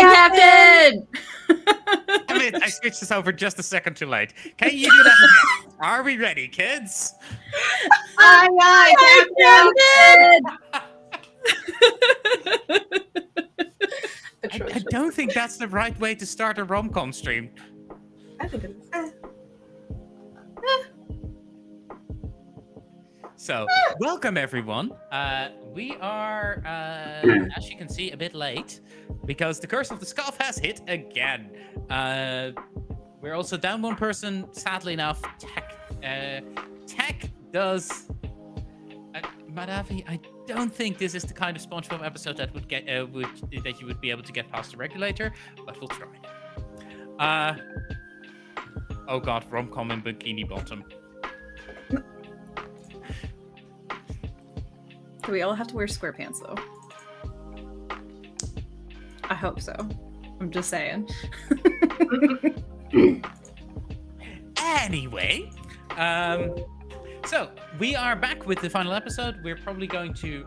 Captain! Damn it, I switched this over just a second too late. Can you do that again? Are we ready, kids? Aye, Captain! I don't think that's the right way to start a romcom stream. I think it is. So, welcome everyone. We are, as you can see, a bit late because the curse of the scarf has hit again. We're also down one person, sadly enough. Tech does. Madavi, I don't think this is the kind of SpongeBob episode that would get that you would be able to get past the regulator, but we'll try. Oh god, romcom in bikini bottom. Do we all have to wear square pants though? I hope so. I'm just saying. Anyway, so we are back with the final episode. We're probably going to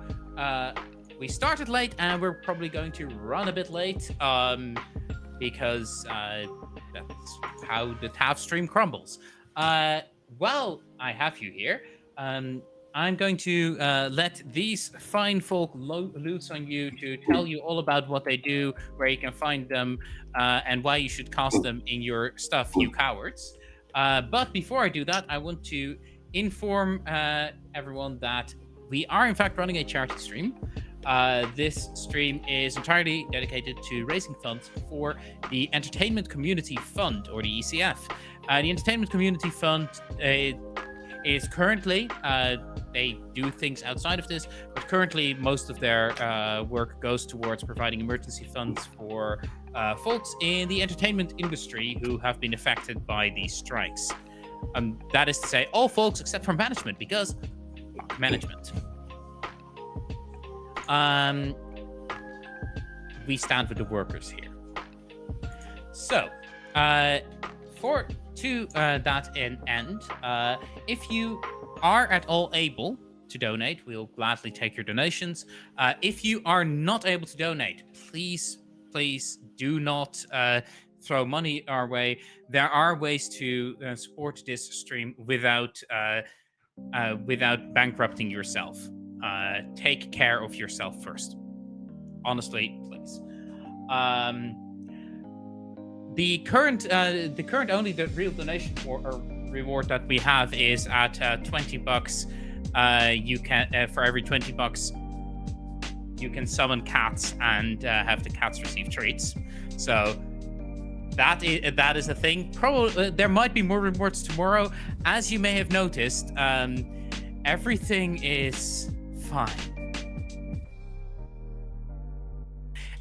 we started late and we're probably going to run a bit late because that's how the TAV stream crumbles. Well, I have you here. I'm going to let these fine folk loose on you to tell you all about what they do, where you can find them, and why you should cast them in your stuff, you cowards. But before I do that, I want to inform everyone that we are in fact running a charity stream. This stream is entirely dedicated to raising funds for the Entertainment Community Fund, or the ECF. The Entertainment Community Fund is currently, they do things outside of this, but currently most of their work goes towards providing emergency funds for folks in the entertainment industry who have been affected by these strikes. That is to say, all folks except for management, because fuck management. We stand with the workers here. So, to that end, if you are at all able to donate, we'll gladly take your donations. If you are not able to donate, please do not throw money our way. There are ways to support this stream without bankrupting yourself. Take care of yourself first. Honestly, please. The real donation or reward that we have is at $20. You can for every $20 you can summon cats and have the cats receive treats. So that is a thing. Probably there might be more rewards tomorrow. As you may have noticed, everything is fine.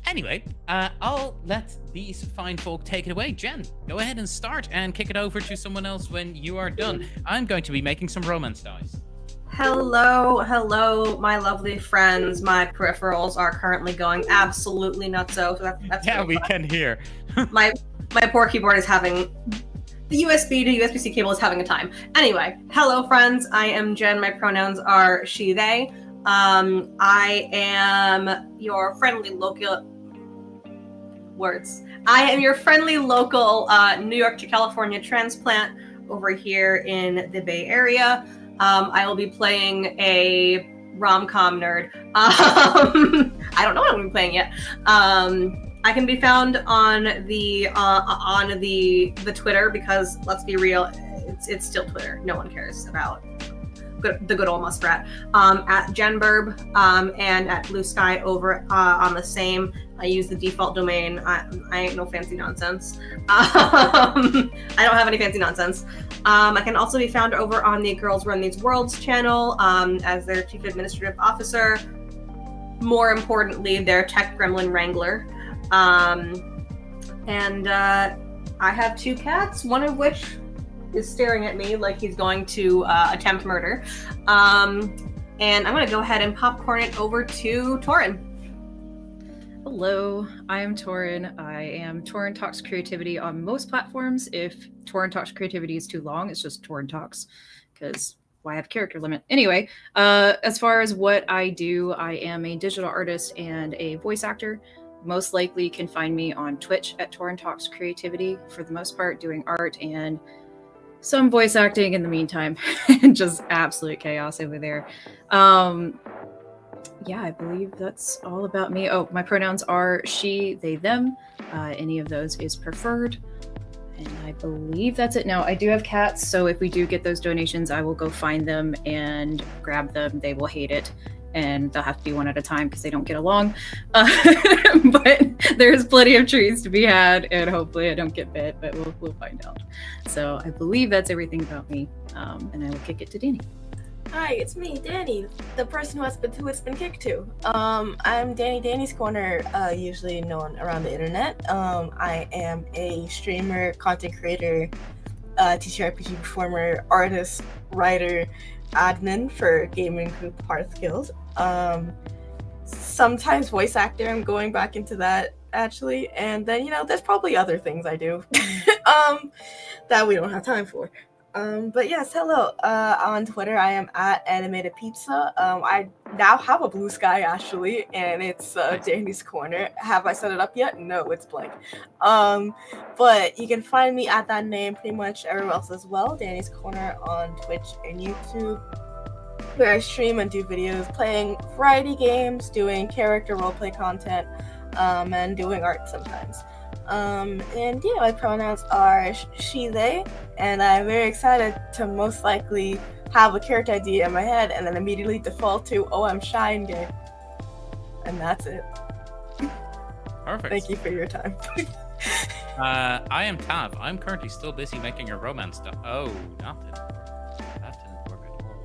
Anyway, I'll let these fine folk take it away. Jen, go ahead and start and kick it over to someone else when you are done. I'm going to be making some romance dice. Hello, my lovely friends. My peripherals are currently going absolutely nutso. So that's yeah, really we can hear. my poor keyboard is having the USB to USB-C cable is having a time. Anyway, hello friends. I am Jen. My pronouns are she, they. I am your friendly local I am your friendly local New York to California transplant over here in the Bay Area. I will be playing a rom-com nerd. I don't know what I'm going to be playing yet. I can be found on the Twitter because let's be real, it's still Twitter. No one cares about the good old muskrat. At Genburb and at Blue Sky over on the same. I use the default domain. I ain't no fancy nonsense. I don't have any fancy nonsense. I can also be found over on the Girls Run These Worlds channel as their chief administrative officer. More importantly, their tech gremlin wrangler. And I have 2 cats, one of which is staring at me like he's going to attempt murder. And I'm going to go ahead and popcorn it over to Torin. Hello, I am Torin. I am Torin Talks Creativity on most platforms. If Torin Talks Creativity is too long, it's just Torin Talks, because why have character limit? Anyway, as far as what I do, I am a digital artist and a voice actor. most likely can find me on Twitch at Torin Talks Creativity, for the most part, doing art and some voice acting in the meantime. Just absolute chaos over there. Yeah, I believe that's all about me. Oh, my pronouns are she, they, them. Any of those is preferred. And I believe that's it. Now, I do have cats, so if we do get those donations, I will go find them and grab them. They will hate it, and they'll have to be one at a time because they don't get along. But there's plenty of treats to be had, and hopefully I don't get bit, but we'll find out. So I believe that's everything about me, and I will kick it to Dani. Hi, it's me, Dani, the person who it's been kicked to. I'm Dani's Corner, usually known around the internet. I am a streamer, content creator, TTRPG performer, artist, writer, admin for gaming group Hearth Guild. Sometimes voice actor. I'm going back into that actually, and then there's probably other things I do that we don't have time for. But yes, hello. On Twitter, I am at Animated Pizza. I now have a blue sky actually, and it's Dani's Corner. Have I set it up yet? No, it's blank. But you can find me at that name pretty much everywhere else as well. Dani's Corner on Twitch and YouTube, where I stream and do videos playing variety games, doing character roleplay content, and doing art sometimes. And yeah, my pronouns are she, they, and I'm very excited to most likely have a character idea in my head and then immediately default to, oh, I'm shy and gay. And that's it. Perfect. Thank you for your time. I am Tav. I'm currently still busy making a romance die. Oh, that didn't work at all.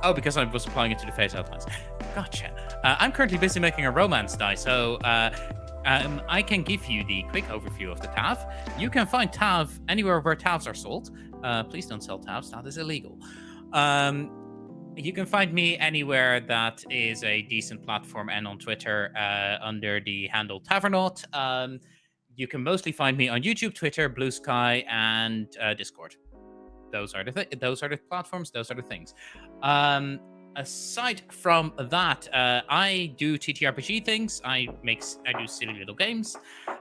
Oh, because I was applying it to the face outlines. Gotcha. I'm currently busy making a romance die, so I can give you the quick overview of the Tav. You can find Tav anywhere where Tavs are sold. Please don't sell Tavs, that is illegal. You can find me anywhere that is a decent platform and on Twitter under the handle Tavernaut. You can mostly find me on YouTube, Twitter, Blue Sky, and Discord. Those are the platforms. Those are the things. Aside from that, I do TTRPG things. I do silly little games,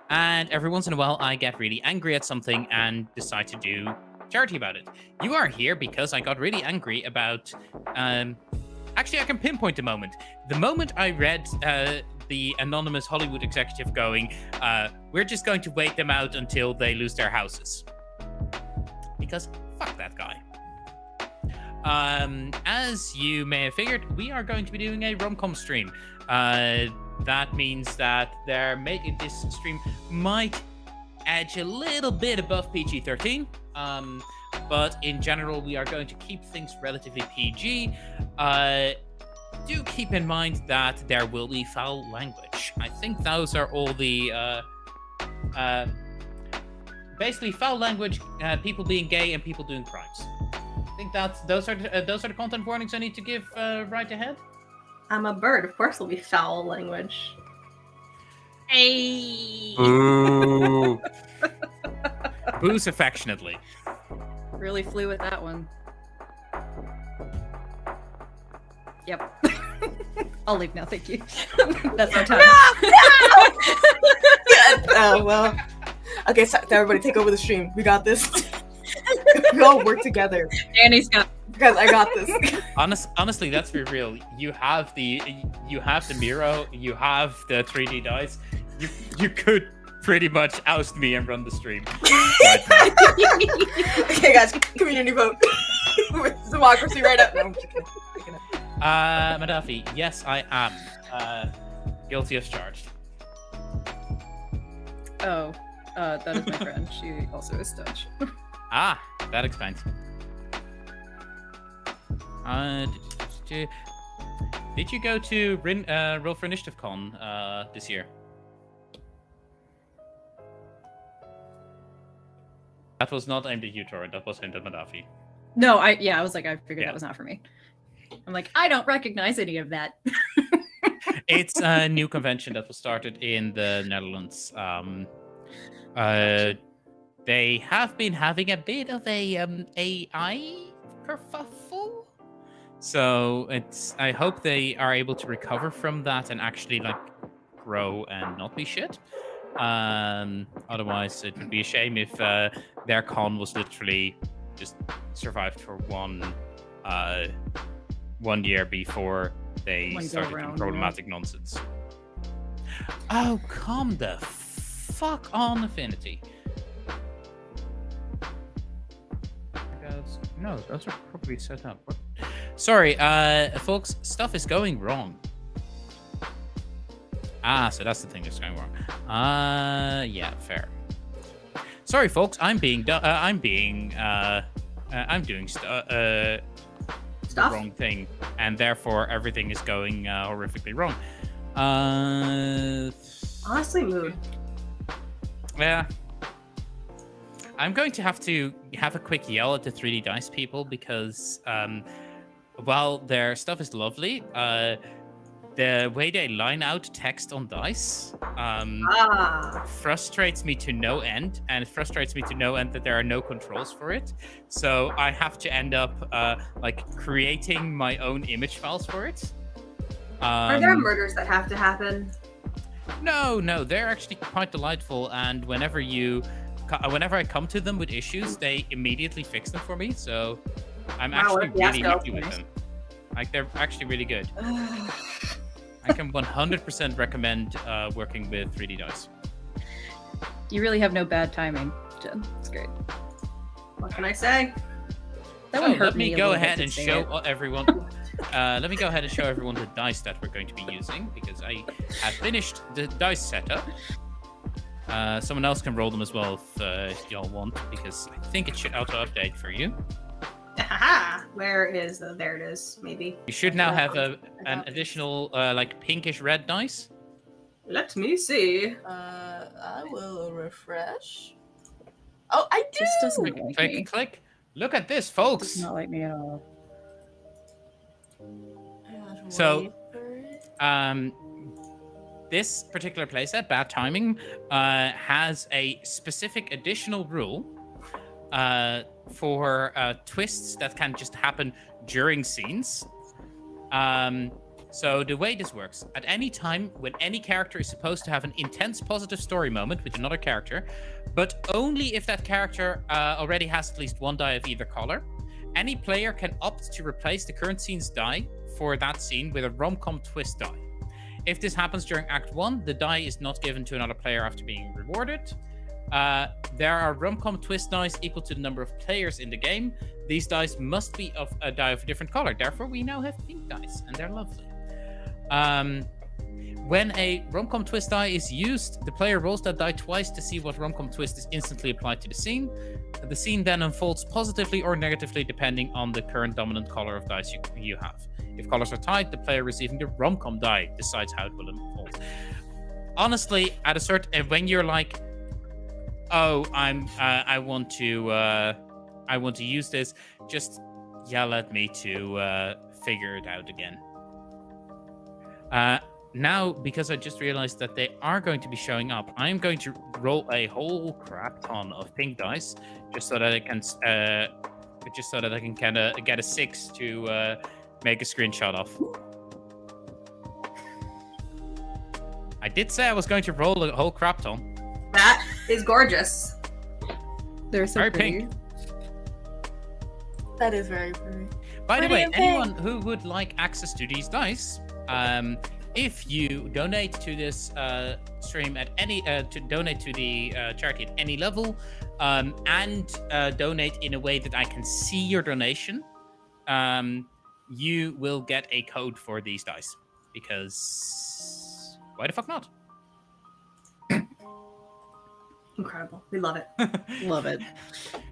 and every once in a while, I get really angry at something and decide to do charity about it. You are here because I got really angry about. Actually, I can pinpoint the moment. The moment I read the anonymous Hollywood executive going, "We're just going to wait them out until they lose their houses," because fuck that guy. As you may have figured, we are going to be doing a romcom stream. That means that this stream might edge a little bit above PG-13, but in general, we are going to keep things relatively PG. Do keep in mind that there will be foul language. I think those are all the basically foul language, people being gay, and people doing crimes. I think those are the content warnings I need to give right ahead. I'm a bird. Of course, there'll be foul language. Hey. Ooh. Boos affectionately. Really flew with that one. Yep. I'll leave now, thank you. That's my time. Oh, well. Okay, so everybody take over the stream. We got this. We all work together. Dani's got. Guys, I got this. Honestly, let's be real. You have the Miro. You have the 3D dice. You could pretty much oust me and run the stream. Okay, guys, community vote. Democracy right up. No, I'm just kidding. Madafi, yes, I am guilty as charged. Oh, that is my friend. She also is Dutch. Ah, that explains. Did you go to Roll for Initiative Con this year? That was not aimed at you, Torin. That was aimed at Madafi. No, I was like, I figured Yeah. that was not for me. I'm like, I don't recognize any of that. It's a new convention that was started in the Netherlands. They have been having a bit of a AI kerfuffle. So I hope they are able to recover from that and actually grow and not be shit. Otherwise, it would be a shame if their con was literally just survived for one year before they One go started doing round, problematic nonsense. Oh, come the fuck on, Affinity. No, those are probably set up. What? Sorry, folks, stuff is going wrong. Ah, so that's the thing that's going wrong. Yeah, fair. Sorry, folks, I'm doing the wrong thing, and therefore everything is going horrifically wrong. Honestly, mood. Yeah. I'm going to have a quick yell at the 3D dice people because while their stuff is lovely, the way they line out text on dice frustrates me to no end, and it frustrates me to no end that there are no controls for it. So I have to end up like creating my own image files for it. Are there murders that have to happen? No, they're actually quite delightful, and whenever I come to them with issues, they immediately fix them for me. So I'm actually really happy with them. Like, they're actually really good. I can 100% recommend working with 3D dice. You really have no bad timing, Jen. It's great. What can I say? That one hurt let me a go little bit ahead to and say show it. everyone. Let me go ahead and show everyone the dice that we're going to be using, because I have finished the dice setup. Someone else can roll them as well if y'all want, because I think it should auto-update for you. Where is there it is, maybe. You should now have an additional like pinkish red dice. Let me see. I will refresh. Oh, I do! This doesn't like me. Click. Look at this, folks. Does not like me at all. So, this particular playset, Bad Timing, has a specific additional rule for twists that can just happen during scenes. So the way this works, at any time when any character is supposed to have an intense positive story moment with another character, but only if that character already has at least one die of either color, any player can opt to replace the current scene's die for that scene with a romcom twist die. If this happens during Act 1, the die is not given to another player after being rewarded. There are romcom twist dice equal to the number of players in the game. These dice must be of a die of a different color. Therefore, we now have pink dice, and they're lovely. When a romcom twist die is used, the player rolls that die twice to see what romcom twist is instantly applied to the scene. The scene then unfolds positively or negatively depending on the current dominant color of dice you have. If colors are tied, the player receiving the romcom die decides how it will unfold. Honestly, at a certain when you're like, oh, I want to use this, just yell at me to figure it out again. Now, because I just realized that they are going to be showing up, I'm going to roll a whole crap ton of pink dice, just so that I can kind of get a 6 to make a screenshot of. I did say I was going to roll a whole crap ton. That is gorgeous. They're so very pretty. pink. That is very pretty. By the Pretty way, and pink. anyone who would like access to these dice, if you donate to this stream at any to donate to the charity at any level, and donate in a way that I can see your donation, you will get a code for these dice. Because why the fuck not? Incredible. We love it. Love it.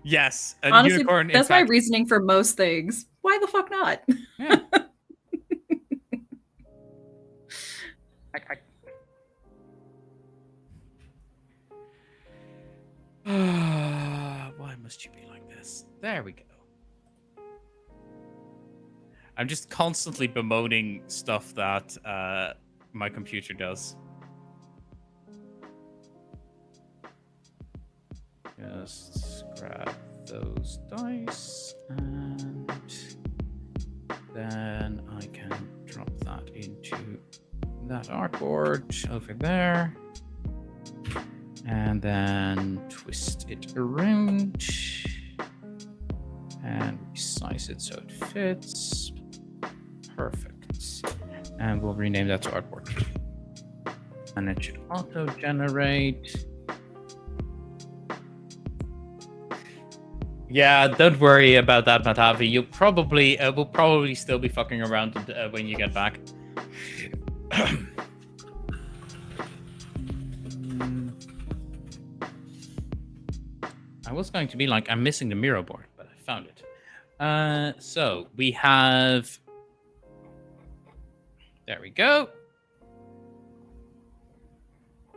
Yes, a Honestly, unicorn. that's my reasoning for most things. Why the fuck not? Yeah. Why must you be like this? There we go. I'm just constantly bemoaning stuff that my computer does. Just grab those dice and then I can drop that into that artboard over there. And then twist it around. And resize it so it fits. Perfect. And we'll rename that to artboard. And it should auto-generate. Yeah, don't worry about that, Matavi. You'll probably will probably still be fucking around when you get back. I was going to be like, I'm missing the Miro board, but I found it. So we have. There we go.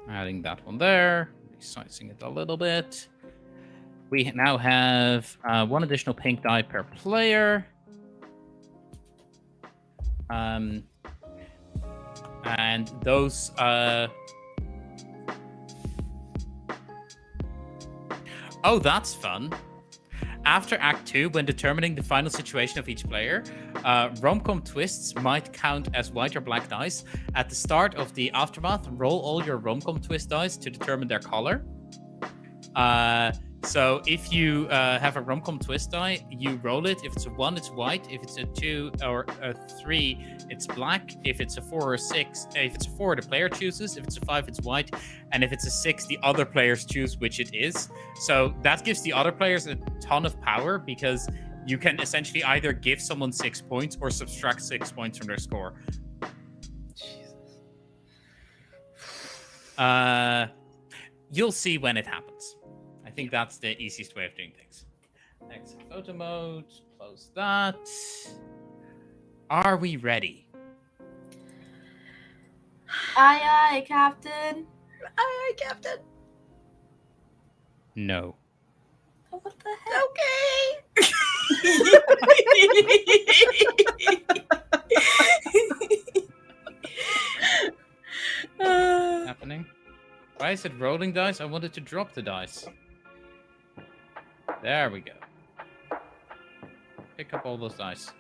Adding that one there, resizing it a little bit. We now have one additional pink die per player. And those... Oh, that's fun. After Act 2, when determining the final situation of each player, romcom twists might count as white or black dice. At the start of the aftermath, roll all your romcom twist dice to determine their color. So if you have a romcom twist die, you roll it. If it's a 1, it's white. If it's a 2 or a 3, it's black. If it's a 4 or a 6, if it's a 4, the player chooses. If it's a 5, it's white. And if it's a 6, the other players choose which it is. So that gives the other players a ton of power because you can essentially either give someone 6 points or subtract 6 points from their score. Jesus. You'll see when it happens. I think that's the easiest way of doing things. Exit photo mode, close that. Are we ready? Aye, aye, Captain. Aye, Captain. No. Oh, what the heck? What's happening? Why is it rolling dice? I wanted to drop the dice. There we go. Pick up all those dice.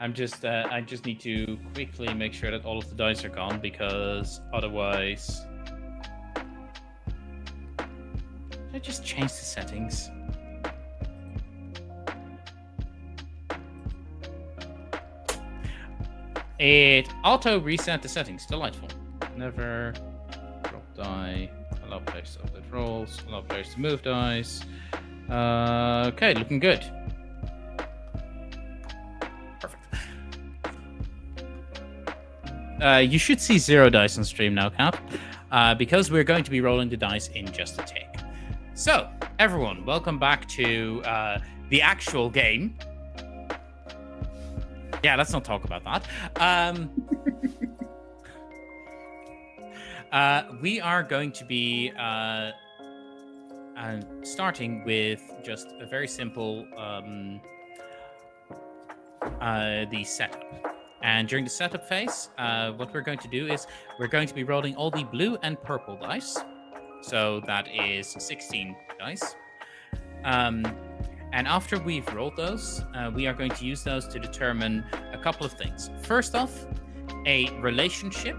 I just need to quickly make sure that all of the dice are gone because otherwise... Did I just change the settings? It auto reset the settings. Delightful. Never drop die. Allow players to upload rolls. Allow players to move dice. Okay, looking good. Perfect. You should see 0 dice on stream now, Cap, because we're going to be rolling the dice in just a tick. So, everyone, welcome back to the actual game. Yeah, let's not talk about that. We are going to be starting with just a very simple the setup. And during the setup phase, what we're going to do is we're going to be rolling all the blue and purple dice. So that is 16 dice. And after we've rolled those, we are going to use those to determine a couple of things. First off, a relationship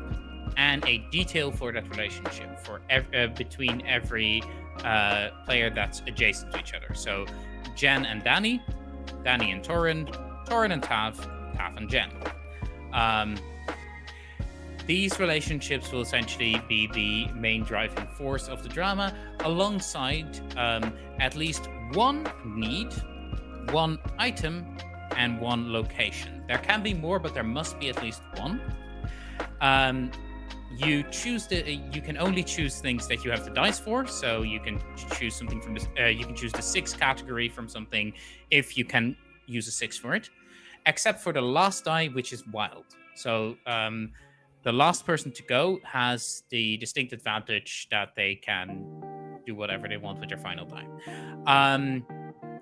and a detail for that relationship for between every player that's adjacent to each other. So Jien and Dani, Dani and Torin, Torin and Tav, Tav and Jien. These relationships will essentially be the main driving force of the drama, alongside at least one need, one item, and one location. There can be more, but there must be at least one. You can only choose things that you have the dice for. So you can choose something from this. You can choose the 6 category from something if you can use a 6 for it, except for the last die, which is wild. So the last person to go has the distinct advantage that they can do whatever they want with their final die.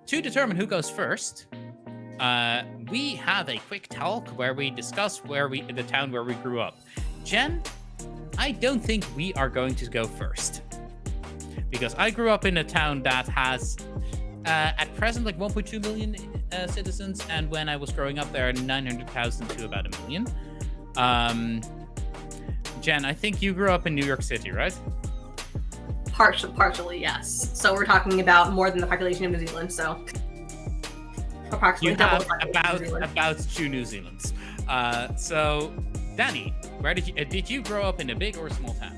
To determine who goes first, we have a quick talk where we discuss the town where we grew up. Jien, I don't think we are going to go first, because I grew up in a town that has at present like 1.2 million citizens, and when I was growing up, there are 900,000 to about 1 million. Jen, I think you grew up in New York City, right? Partially, yes. So we're talking about more than the population of New Zealand. So approximately You double have the population of New Zealand. about 2 New Zealands. So, Dani, where did you grow up in a big or a small town?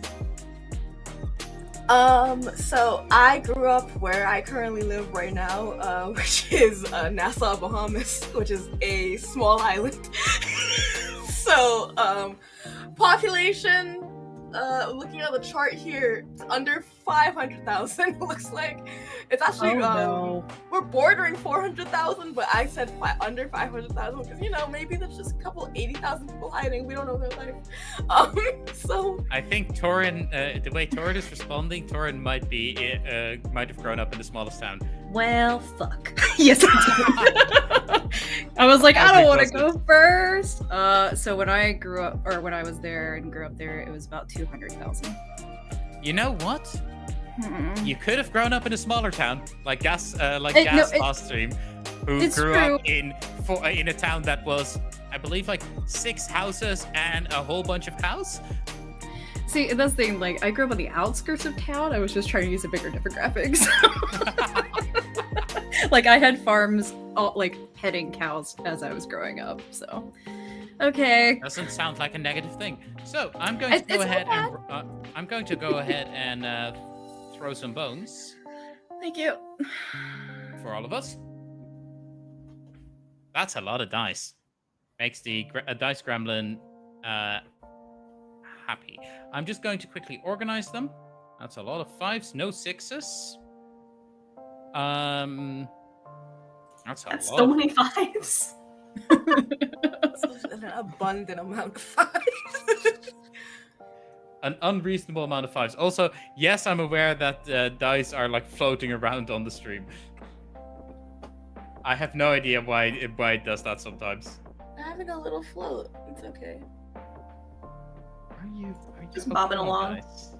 So I grew up where I currently live right now, which is Nassau, Bahamas, which is a small island. So, population, looking at the chart here, it's under 500,000. It looks like it's actually we're bordering 400,000, but I said under 500,000 because maybe there's just a couple 80,000 people hiding. We don't know their life. So I think Torin, the way Torin is responding, Torin might have grown up in the smallest town. Well, fuck. Yes, I did. I was like, I don't want to go first. So when I grew up, or when I was there and grew up there, it was about 200,000. You know what? Mm-mm. You could have grown up in a smaller town, like Gas last stream, who grew up in a town that was, I believe, like 6 houses and a whole bunch of cows. See, that's the thing. Like, I grew up on the outskirts of town. I was just trying to use a bigger demographics. Like, I had farms, like petting cows as I was growing up. So, okay. Doesn't sound like a negative thing. So I'm going to go ahead and throw some bones. Thank you. For all of us. That's a lot of dice. Makes the dice gremlin happy. I'm just going to quickly organize them. That's a lot of 5s, no 6s. That's lot. So many 5s. Such an abundant amount of 5s. An unreasonable amount of 5s. Also, yes, I'm aware that dice are like floating around on the stream. I have no idea why it does that sometimes. I'm having a little float. It's okay. Are you Just bobbing okay, along. guys?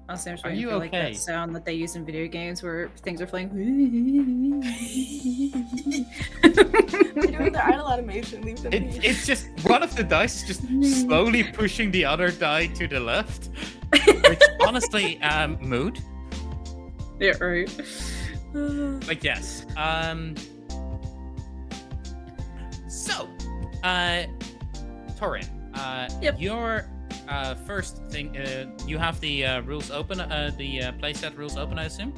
Honestly, I'm just Are waiting you for like okay? that sound that they use in video games where things are playing. They're doing their idle animation. Leave them be. It's just one of the dice is just slowly pushing the other die to the left. Which honestly, mood. Yeah, right. But yes. So, Torin, Yep. your first thing, you have the rules open, the playset rules open, I assume?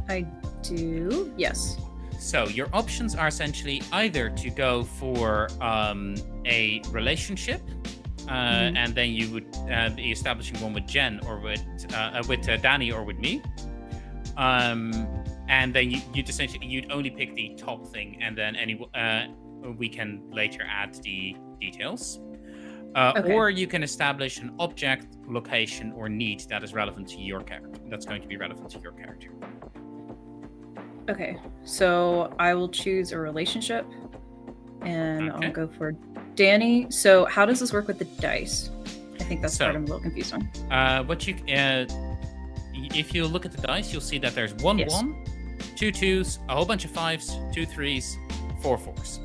I do. Yes. So your options are essentially either to go for a relationship, and then you would be establishing one with Jen or with Dani or with me. And then you'd only pick the top thing, and then we can later add the details. Okay. Or you can establish an object, location, or need that is relevant to your character. That's going to be relevant to your character. Okay. So I will choose a relationship, and Okay. I'll go for Dani. So how does this work with the dice? I think that's So- part I'm a little confused on. If you look at the dice, you'll see that there's one Yes. 1, 2 2s, a whole bunch of 5s, 2 3s, 4 4s.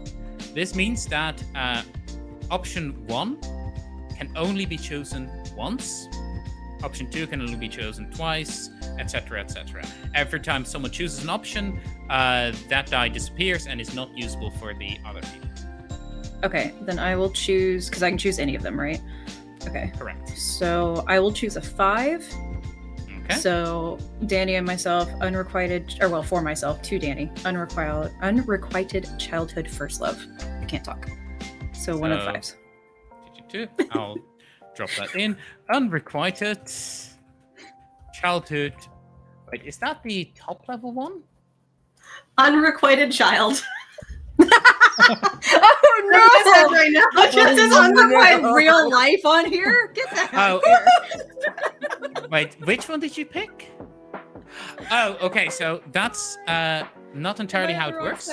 This means that option 1 can only be chosen once. Option 2 can only be chosen twice, etc., etc. Every time someone chooses an option, that die disappears and is not usable for the other people. Okay, then I will choose, because I can choose any of them, right? Okay. Correct. So I will choose a 5. Okay. So Dani and myself, for myself, to Dani, unrequited childhood first love. I can't talk. So one of the 5s. 2. I'll drop that in. Unrequited childhood. Wait, is that the top level one? Unrequited child. Oh no! Right now, just as unrequited real life on here. Get that out of here. Wait, which one did you pick? Oh, okay. So that's not entirely how it works.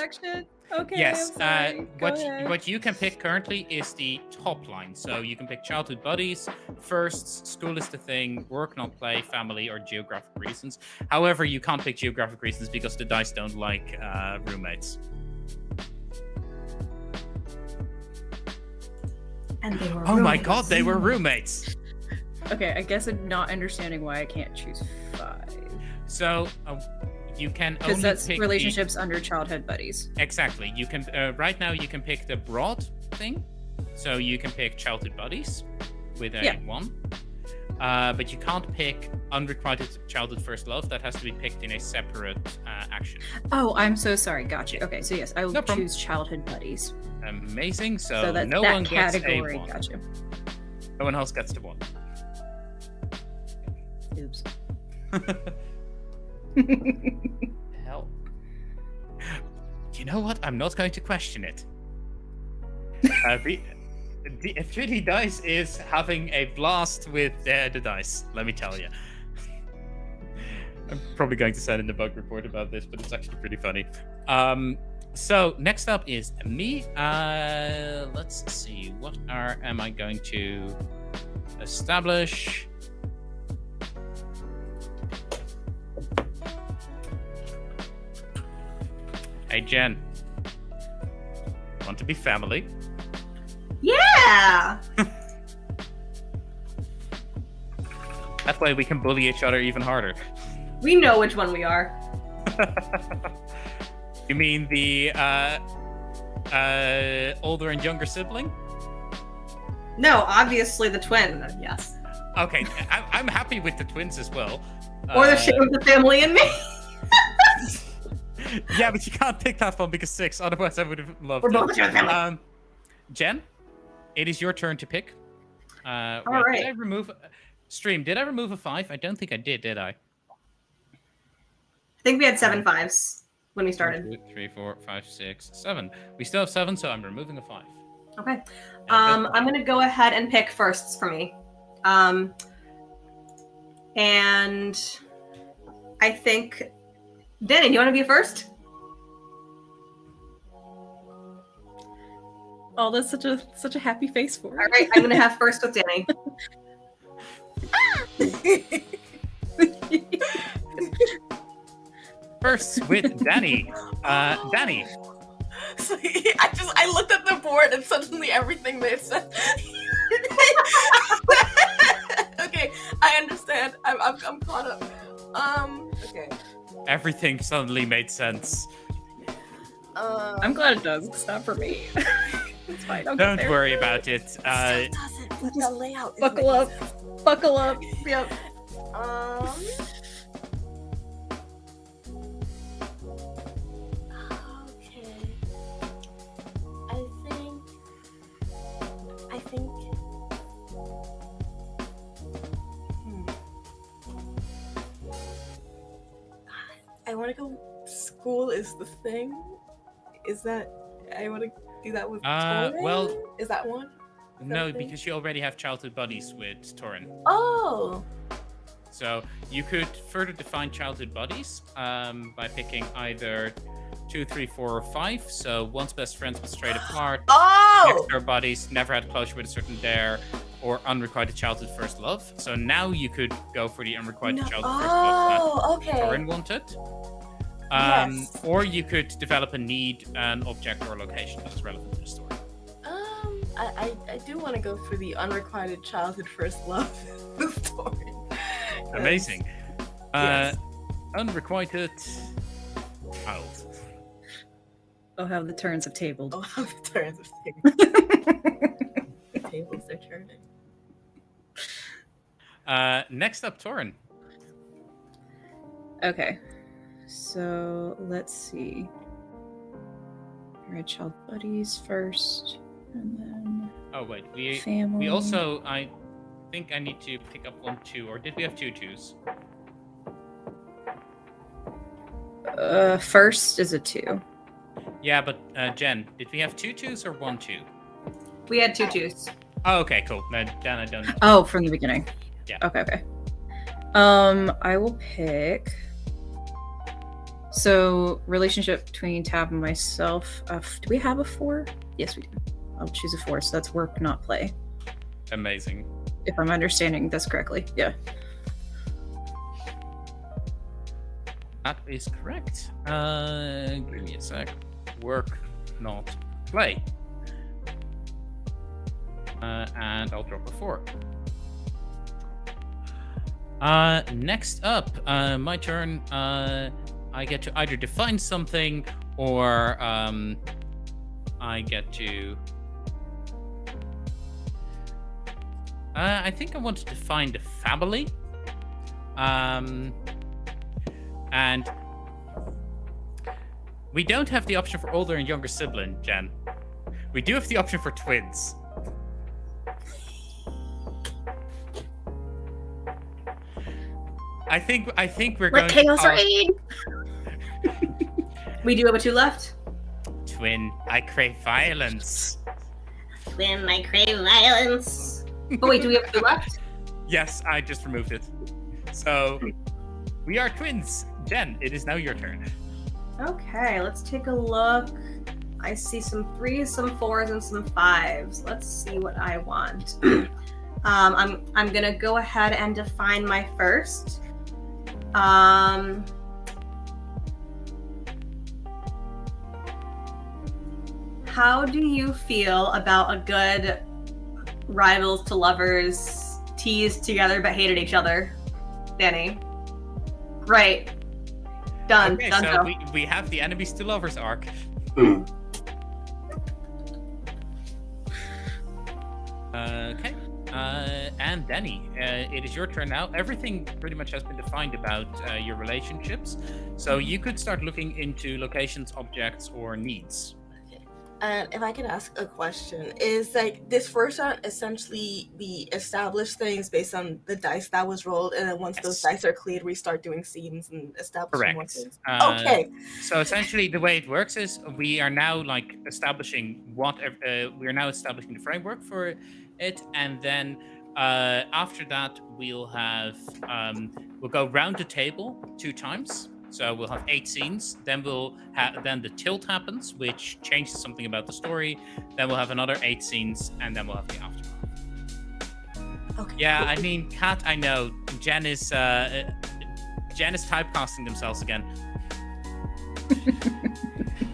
Okay. Yes. I'm sorry. Go ahead. What you can pick currently is the top line. So you can pick childhood buddies, firsts, school is the thing, work, not play, family, or geographic reasons. However, you can't pick geographic reasons because the dice don't like roommates. And they were Oh my roommates. god, they were roommates. Okay, I guess I'm not understanding why I can't choose 5. So you can Because only that's pick relationships under childhood buddies. Exactly. You can right now you can pick the broad thing, so you can pick childhood buddies with a 1, but you can't pick unrequited childhood first love. That has to be picked in a separate action. Oh, I'm so sorry. Gotcha. Okay, so yes, I will No problem. choose childhood buddies. Amazing. So, So that's no that one category. gets a 1. Gotcha. No one else gets the 1. Oops. Hell. You know what? I'm not going to question it. The 3D dice is having a blast with the dice, let me tell you. I'm probably going to send in the bug report about this, but it's actually pretty funny. So next up is me. Let's see, what am I going to establish? Hey Jen, want to be family? Yeah. That way we can bully each other even harder. We know which one we are. You mean the older and younger sibling? No, obviously the twin. Yes. Okay, I'm happy with the twins as well. Or the shit with the family and me. Yeah, but you can't pick that one because 6. Otherwise, I would have loved We're it. both the same family. Jen, it is your turn to pick. All Did right. I remove stream? Did I remove a 5? I don't think I did I? I think we had 7 5s when we 1, started. 2, 3, 4, 5, 6, 7. We still have 7, so I'm removing a 5. Okay. And I'm gonna go ahead and pick firsts for me. And I think Dani, do you want to be first? Oh, that's such a happy face for All right, I'm gonna have first with Dani. First with Dani. Dani. So, I looked at the board and suddenly everything made sense. Okay, I understand. I'm caught up. Okay. Everything suddenly made sense. I'm glad it does. It's not for me. It's fine. I'll get Don't there. worry about it. It doesn't. But the layout. is Buckle making up. sense. Buckle up. Yep. Okay. I think. I want to go. School is the thing. Is that? I want to do that with. Torin? well- is that one? No, Something. because you already have childhood buddies with Torin. Oh. So you could further define childhood buddies by picking either 2, 3, 4, or 5. So once best friends but straight apart, Oh. next door buddies, never had closure with a certain dare, or unrequited childhood first love. So now you could go for the unrequited childhood first love Oh. that Okay. Torin wanted. Yes. Or you could develop a need, an object, or a location that is relevant to the story. I do want to go for the unrequited childhood first love story. Amazing. Yes. Unrequited child. Oh, how the turns have tabled. Oh, how the turns of the tables are turning. Next up, Torin. Okay. So let's see. Alright, child buddies first, and then Oh wait, family. we also, I think I need to pick up 1, 2, or did we have 2 2s? First is a 2. Yeah, but Jen, did we have 2 2s or 1 2? We had 2 2s. Oh, okay, cool. No, Dan, I don't. Oh, from the beginning. Yeah. Okay. I will pick. So relationship between Tab and myself. Do we have a 4? Yes, we do. I'll choose a 4. So that's work, not play. Amazing. If I'm understanding this correctly, yeah. That is correct. Give me a sec. Work, not play. And I'll drop a 4. Next up, my turn. I get to either define something or I get to. I think I want to define the family. And we don't have the option for older and younger sibling, Jen. We do have the option for twins. I think we're Let going. chaos reign. We do have a 2 left. Twin, I crave violence. Twin, I crave violence. Oh wait, do we have 2 left? Yes, I just removed it. So we are twins. Jen, it is now your turn. Okay, let's take a look. I see some 3s, some 4s, and some 5s. Let's see what I want. I'm gonna go ahead and define my first. How do you feel about a good rivals to lovers teased together but hated each other? Dani. Great. Done. Okay, Done. so we have the enemies to lovers arc. Okay. And Dani, it is your turn now. Everything pretty much has been defined about your relationships. So you could start looking into locations, objects, or needs. And if I could ask a question, is like this first round essentially we establish things based on the dice that was rolled, and then once those dice are cleared, we start doing scenes and establishing more things? Okay. So essentially, the way it works is we are now like establishing we are now establishing the framework for it, and then after that we'll have we'll go round the table 2 times. So we'll have 8 scenes. Then then the tilt happens, which changes something about the story. Then we'll have another 8 scenes, and then we'll have the aftermath. Okay. Yeah, I mean, Kat, I know Jen is typecasting themselves again.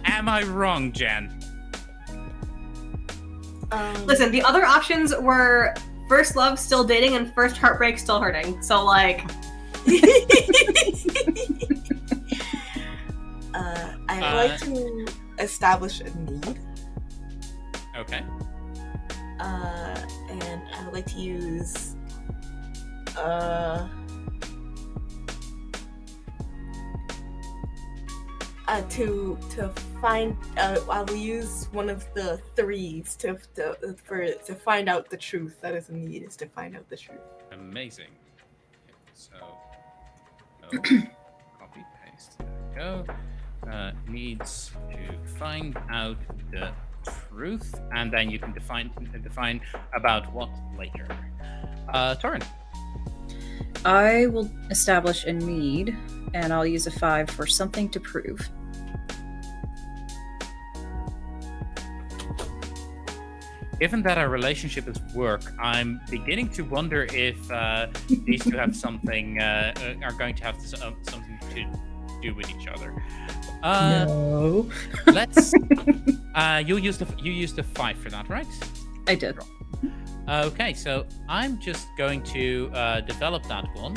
Am I wrong, Jen? Listen, the other options were first love, still dating, and first heartbreak, still hurting. So like. I'd like to establish a need. Okay. And I would like to use to find I will use one of the 3s to find out the truth. That is a need, is to find out the truth. Amazing. So copy paste. There we go. Needs to find out the truth, and then you can define about what later. Torin. I will establish a need, and I'll use a 5 for something to prove. Given that our relationship is work, I'm beginning to wonder if these 2 have something are going to have something to do with each other. No. Let's. You used the 5 for that, right? I did. Okay, so I'm just going to develop that one.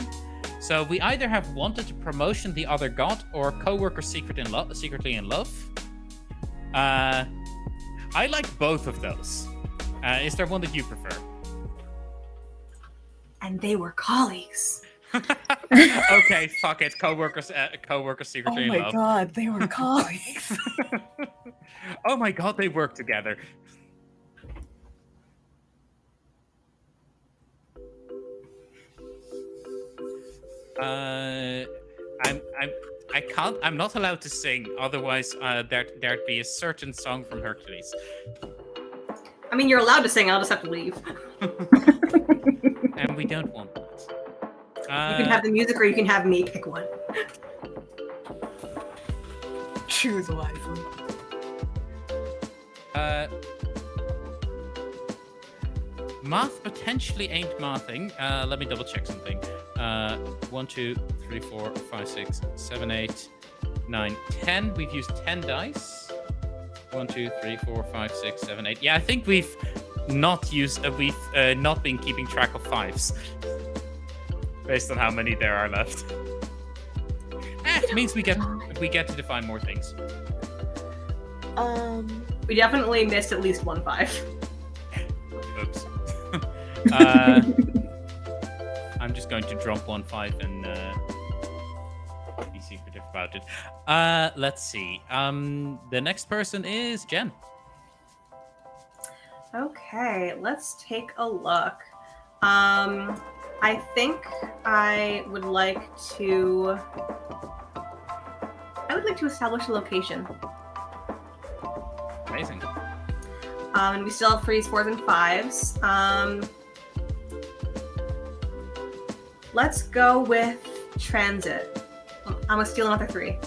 So we either have wanted to promotion the other god or co-worker secretly in love. I like both of those. Is there one that you prefer? And they were colleagues. Okay, fuck it. Co-worker secretly in love. Oh my god, they were colleagues. Oh my god, they work together. I'm not allowed to sing, otherwise there'd be a certain song from Hercules. I mean, you're allowed to sing. I'll just have to leave. And we don't want that. You can have the music, or you can have me. Pick one. Choose wisely. Math potentially ain't mathing. Let me double check something. 1, 2, 3, 4, 5, 6, 7, 8, 9, 10. We've used 10 dice. 1, 2, 3, 4, 5, 6, 7, 8. Yeah, I think we've not been keeping track of fives based on how many there are left. It means we get to define more things. We definitely missed at least 1 5. Oops. I'm just going to drop 1 5 and be secretive about it. Let's see. The next person is Jien. Okay, let's take a look. I think I would like to establish a location. Amazing. And we still have 3s, 4s, and 5s. Let's go with transit. I'm gonna steal another 3.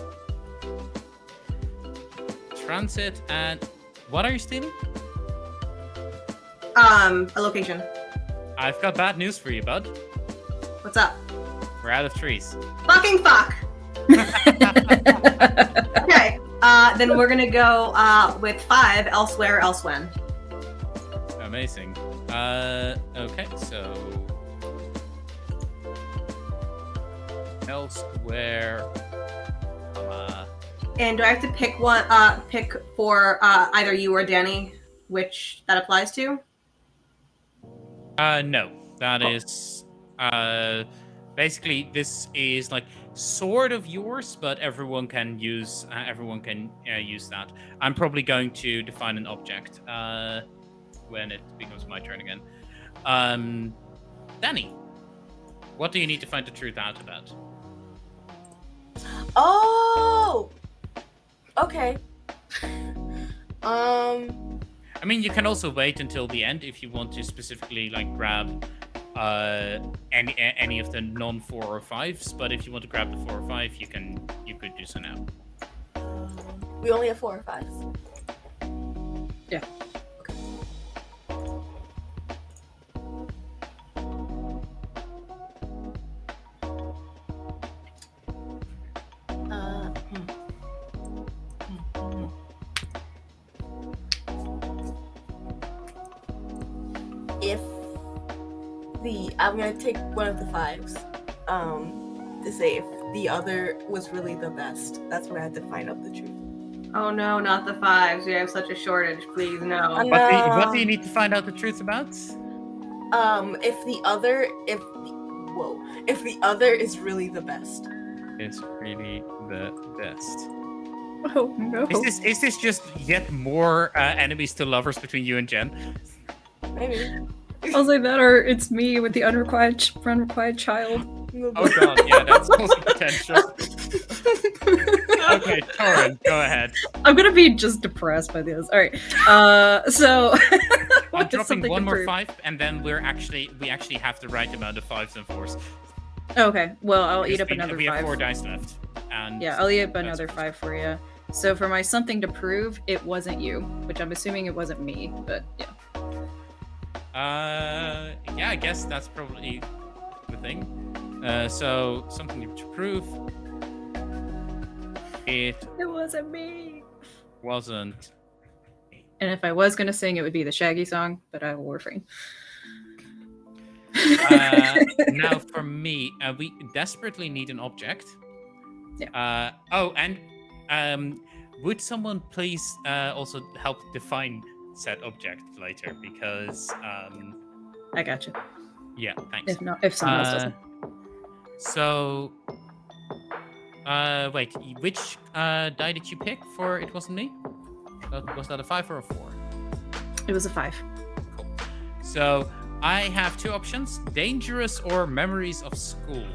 Transit and what are you stealing? A location. I've got bad news for you, bud. What's up? We're out of trees. Fucking fuck! Okay, then we're gonna go with 5, elsewhere, elsewhen. Amazing. Okay, so elsewhere. And do I have to pick one? Pick for either you or Dani, which that applies to? No, that is basically this is like sort of yours, but everyone can use that. I'm probably going to define an object when it becomes my turn again. Dani, what do you need to find the truth out about? Oh, okay. I mean, you can also wait until the end if you want to specifically like grab any of the non-4 or 5s. But if you want to grab the 4 or 5, you could do so now. We only have 4 or 5s. Yeah. I'm gonna take one of the 5s to say if the other was really the best. That's where I had to find out the truth. Oh no, not the 5s. We have such a shortage. Please, no. No. What do you need to find out the truth about? If the other is really the best. It's really the best. Oh no. Is this just yet more enemies to lovers between you and Jien? Maybe. I'll say that, or it's me with the unrequited child. Oh god, yeah, that's also potential. Okay, Torin, go ahead. I'm gonna be just depressed by this. All right. So I'm dropping one more 5, and then we actually have the right amount of 5s and 4s. Okay. Well, I'll eat up We another 5. We have 4 dice left, and yeah, I'll eat up another 5 for you. So for my something to prove, it wasn't you, which I'm assuming it wasn't me, but yeah. Yeah, I guess that's probably the thing. So something to prove. It wasn't me. Wasn't. And if I was gonna sing, it would be the Shaggy song, but I will refrain. Now for me, we desperately need an object. Yeah. Would someone please also help define said object later, because I got you. yeah, thanks. If someone else doesn't. So wait, which die did you pick for it wasn't me? Was that a 5 or a 4? It was a 5. Cool. So I have 2 options: dangerous or memories of school.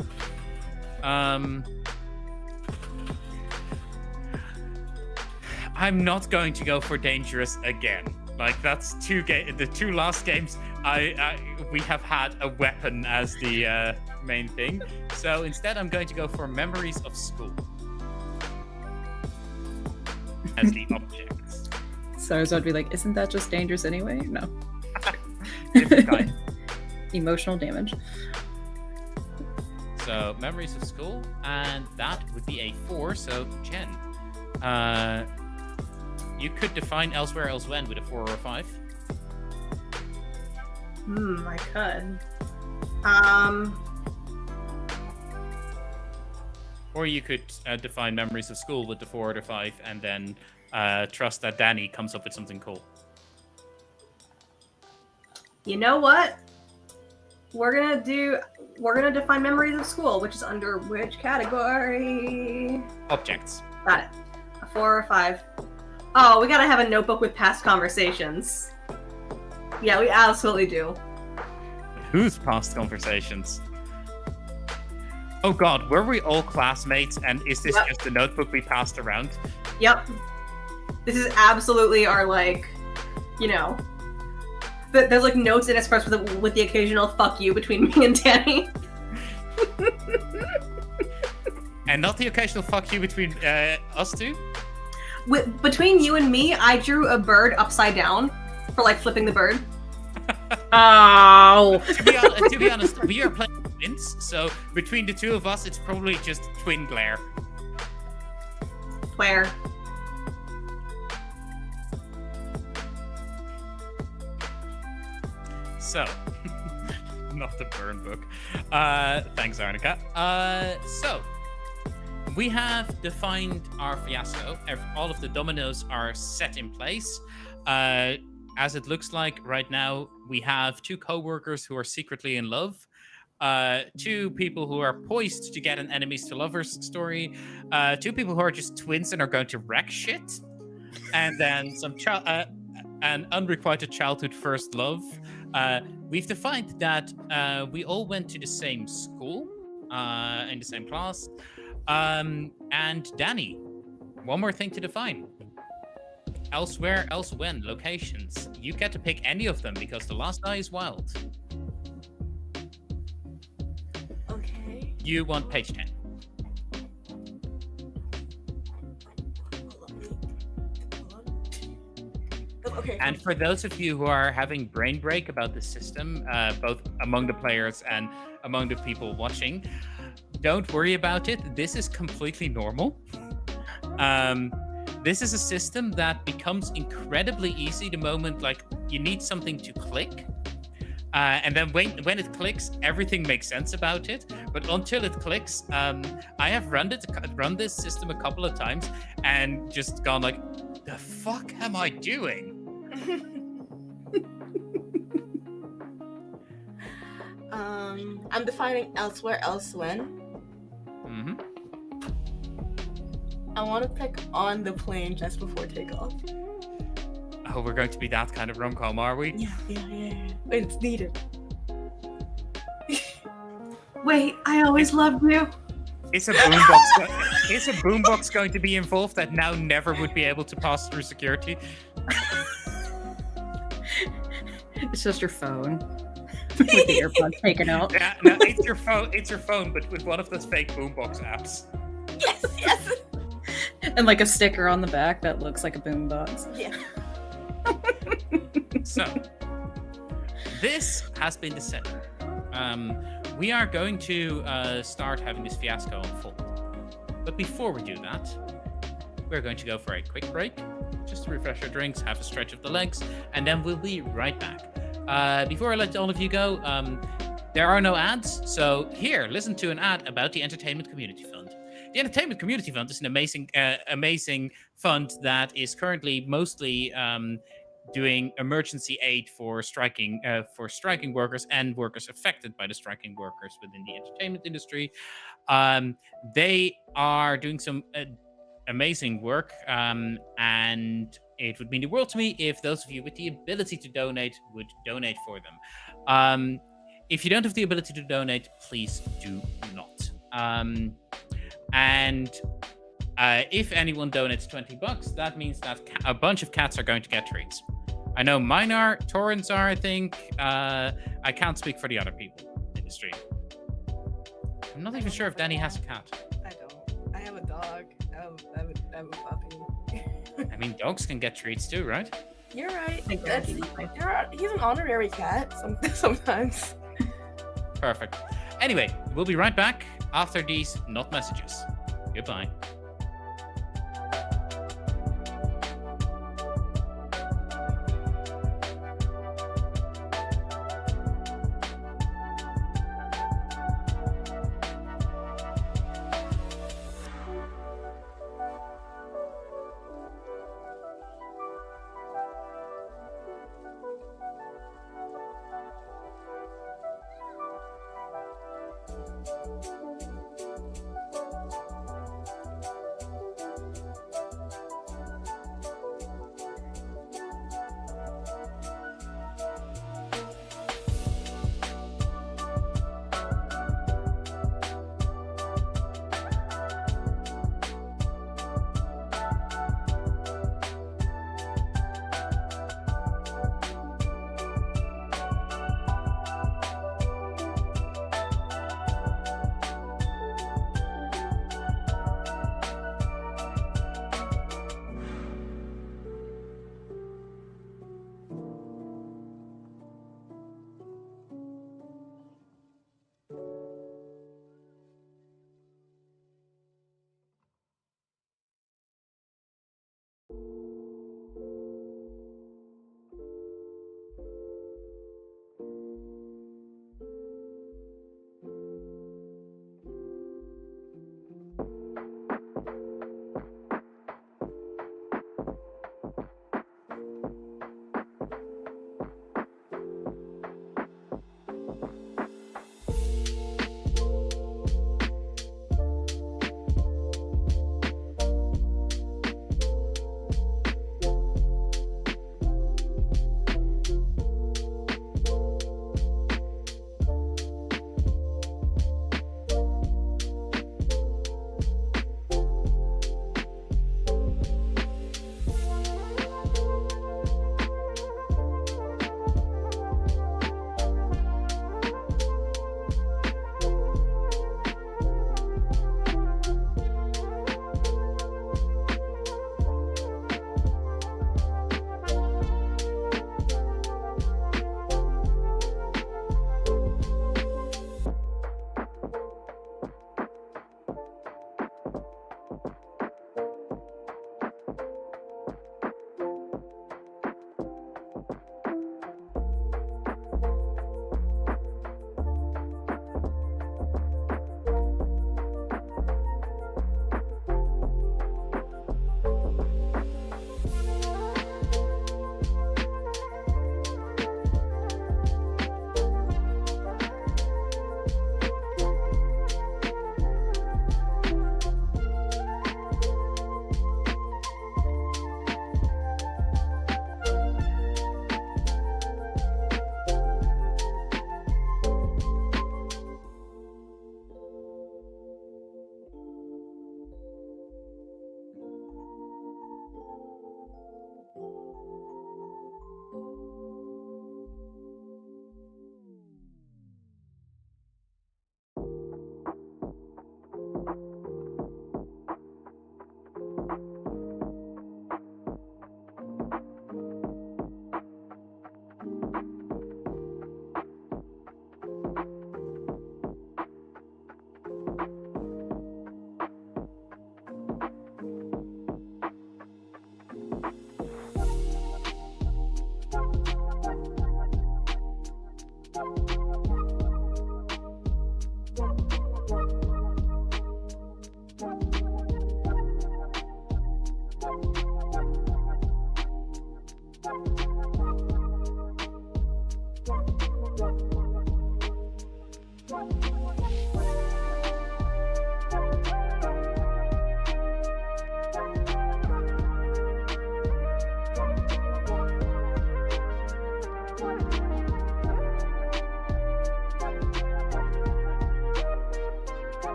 I'm not going to go for dangerous again. Like, that's the 2 last games we have had a weapon as the main thing. So instead I'm going to go for memories of school. as the objects. So I'd be like, isn't that just dangerous anyway? No. Different kind. Emotional damage. So memories of school, and that would be a 4. So Jien, you could define elsewhere, else when with a 4 or a 5. I could. Or you could define memories of school with the 4 or the 5, and then trust that Dani comes up with something cool. You know what? We're gonna define memories of school, which is under which category? Objects. Got it. A 4 or a 5. Oh, we gotta have a notebook with past conversations. Yeah, we absolutely do. Whose past conversations? Oh god, were we all classmates, and is this just the notebook we passed around? Yep. This is absolutely our, like, you know... There's, like, notes interspersed with the occasional fuck you between me and Dani. And not the occasional fuck you between us two? Between you and me, I drew a bird upside down for, like, flipping the bird. Oh! To be honest, we are playing twins, so between the two of us, it's probably just twin glare. Where? So, not the burn book. Thanks, Arnica. So, we have defined our fiasco. All of the dominoes are set in place. As it looks like right now, we have 2 co-workers who are secretly in love, 2 people who are poised to get an enemies to lovers story, 2 people who are just twins and are going to wreck shit, and then an unrequited childhood first love. We've defined that we all went to the same school, in the same class, and Dani, one more thing to define. Elsewhere, else when, locations. You get to pick any of them because the last die is wild. Okay. You want page 10. Okay. And for those of you who are having brain break about the system, both among the players and among the people watching, don't worry about it. This is completely normal. This is a system that becomes incredibly easy the moment like you need something to click. And then when it clicks, everything makes sense about it. But until it clicks, I have run this system a couple of times and just gone like, the fuck am I doing? I'm defining elsewhere, else when. Mm-hmm. I want to pick on the plane just before takeoff. Oh, we're going to be that kind of romcom, are we? Yeah. It's needed. Wait, I always loved you. Is a boombox going to be involved that now never would be able to pass through security? It's just your phone with the earbuds taken out. Yeah, no, it's your phone. It's your phone, but with one of those fake boombox apps. Yes. And like a sticker on the back that looks like a boombox. Yeah. So, this has been the setup. We are going to start having this fiasco unfold. But before we do that, we're going to go for a quick break, just to refresh our drinks, have a stretch of the legs, and then we'll be right back. Before I let all of you go, there are no ads, so here, listen to an ad about the Entertainment Community Fund. The Entertainment Community Fund is an amazing fund that is currently mostly doing emergency aid for striking workers and workers affected by the striking workers within the entertainment industry. They are doing some amazing work, and it would mean the world to me if those of you with the ability to donate would donate for them. If you don't have the ability to donate, please do not. And if anyone donates $20, that means that a bunch of cats are going to get treats. I know mine are, Torin's are, I think. I can't speak for the other people in the stream. I'm not even sure if Dani has a cat. I don't. I have a dog. That would puppy. I mean, dogs can get treats too, right? You're right. Think That's, they're happy. you're right. He's an honorary cat sometimes. Perfect. Anyway, we'll be right back after these not messages. Goodbye.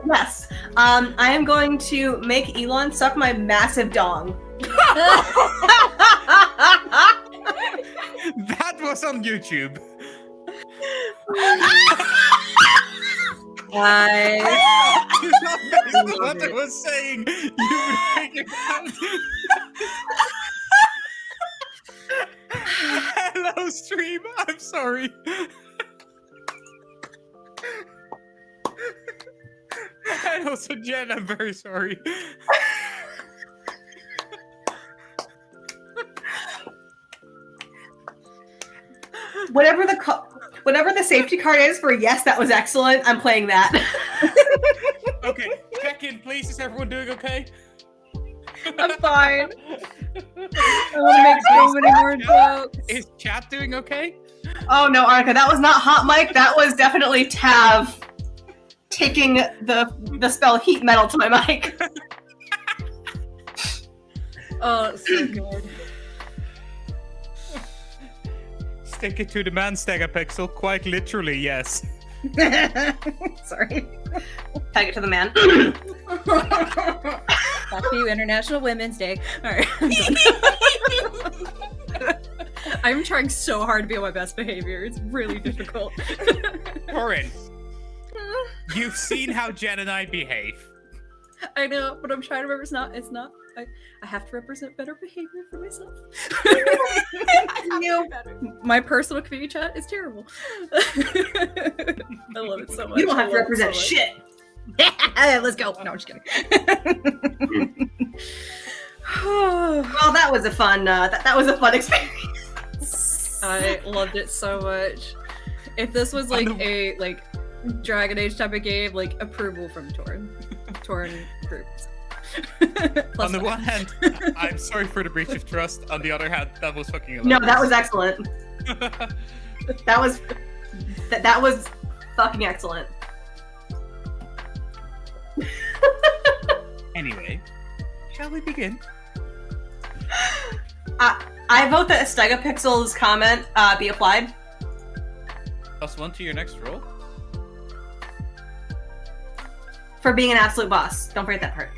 Yes. I am going to make Elon suck my massive dong. That was on YouTube. Based on what I was saying, you would figure out. Hello, stream. I'm sorry. And also, Jen, I'm very sorry. Whatever the safety card is for yes, that was excellent. I'm playing that. Okay, check in, please. Is everyone doing okay? I'm fine. I want to make so many more jokes. Is chat doing okay? Oh no, Arnica, that was not hot mic. That was definitely Tav taking the spell heat metal to my mic. Oh, it's so good. Stick it to the man, Stegapixel. Quite literally, yes. Sorry. Tag it to the man. Back to you, International Women's Day. All right. I'm trying so hard to be on my best behavior. It's really difficult. Torin, you've seen how Jen and I behave. I know, but I'm trying to remember it's not. I have to represent better behavior for myself. My personal community chat is terrible. I love it so much. You don't have to represent shit. Let's go. No, I'm just kidding. Well, that was a fun. That was a fun experience. I loved it so much. If this was like a Dragon Age type of game, like approval from Torin. Torin approves. On the one hand, I'm sorry for the breach of trust. On the other hand, that was fucking hilarious. No, that was excellent. that was fucking excellent. Anyway, shall we begin? I vote that Stegapixel's comment be applied. +1 to your next roll. For being an absolute boss. Don't forget that part.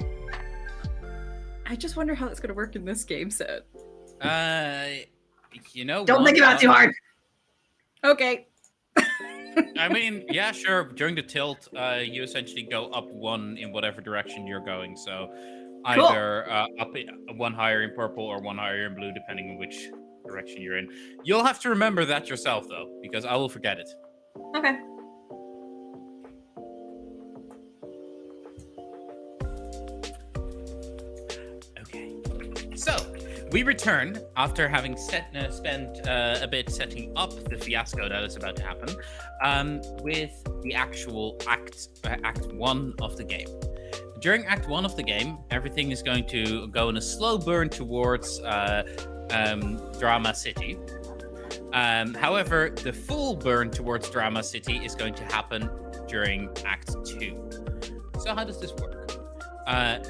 I just wonder how that's going to work in this game set. You know, don't think about it too hard. Okay. I mean, yeah, sure. During the tilt, you essentially go up 1 in whatever direction you're going. So either up 1 higher in purple or 1 higher in blue, depending on which direction you're in. You'll have to remember that yourself, though, because I will forget it. Okay. So, we return after having spent a bit setting up the fiasco that is about to happen with the actual Act 1 of the game. During Act 1 of the game, everything is going to go in a slow burn towards Drama City. However, the full burn towards Drama City is going to happen during Act 2. So how does this work?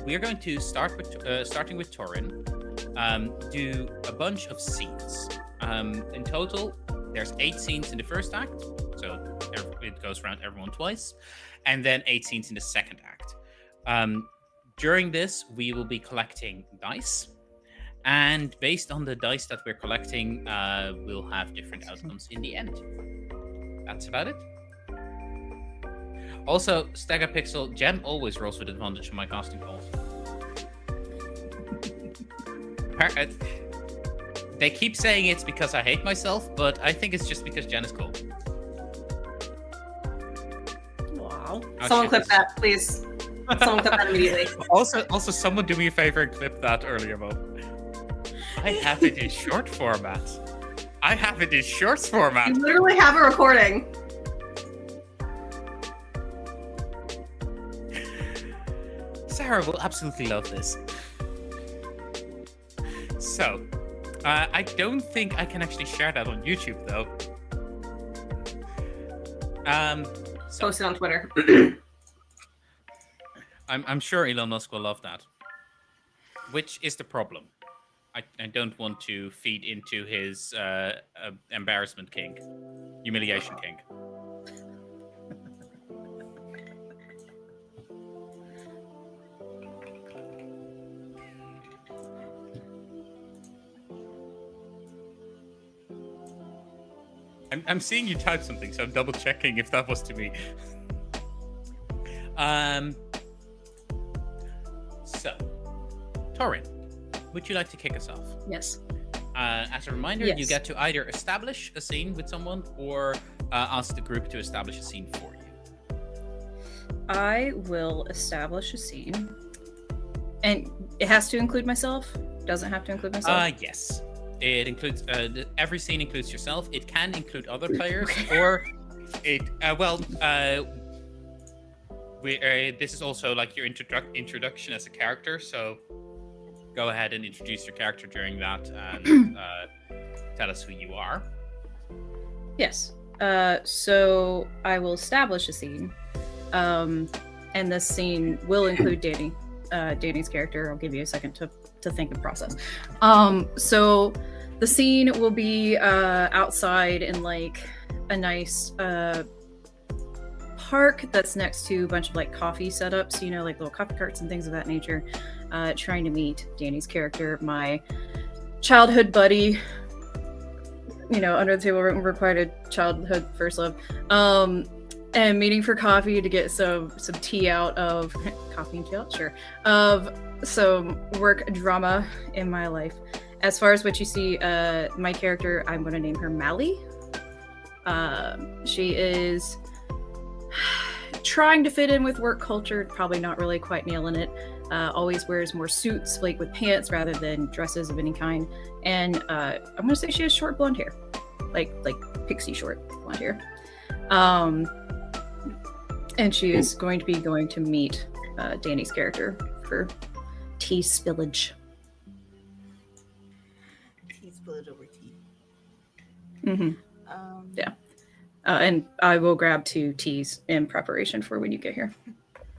We are going to start with starting with Torin. Do a bunch of scenes. In total, there's 8 scenes in the first act, so it goes around everyone twice, and then 8 scenes in the second act. During this, we will be collecting dice, and based on the dice that we're collecting, we'll have different outcomes in the end. That's about it. Also, Stegapixel, Jen always rolls with advantage on my casting calls. They keep saying it's because I hate myself, but I think it's just because Jen is cool. Wow. Someone clip that, please. Someone clip that immediately. Also, someone do me a favor and clip that earlier, Mo. I have it in short format. I have it in shorts format. You literally have a recording. Sarah will absolutely love this. So, I don't think I can actually share that on YouTube, though. Post it on Twitter. I'm sure Elon Musk will love that. Which is the problem. I don't want to feed into his embarrassment kink. Humiliation kink. I'm seeing you type something, so I'm double checking if that was to me. So, Torin, would you like to kick us off? Yes. As a reminder, you Yes. get to either establish a scene with someone or ask the group to establish a scene for you. I will establish a scene. And it has to include myself? Doesn't have to include myself? Yes. It includes every scene includes yourself. It can include other players, or it this is also like your introduction as a character. So go ahead and introduce your character during that and tell us who you are. Yes. So I will establish a scene. And this scene will include Dani. Dani's character. I'll give you a second to think and process. So the scene will be outside in like a nice park that's next to a bunch of like coffee setups, you know, like little coffee carts and things of that nature, trying to meet Dani's character, my childhood buddy, you know, under the table required a childhood first love, and meeting for coffee to get some tea out of coffee and tea out, sure, of some work drama in my life. As far as what you see, my character, I'm going to name her Mally. She is trying to fit in with work culture, probably not really quite nailing it. Always wears more suits, like with pants rather than dresses of any kind. And I'm going to say she has short blonde hair, like pixie short blonde hair. And she is going to meet Dani's character for tea spillage. Tea spillage over tea. Mm-hmm. Yeah. And I will grab 2 teas in preparation for when you get here.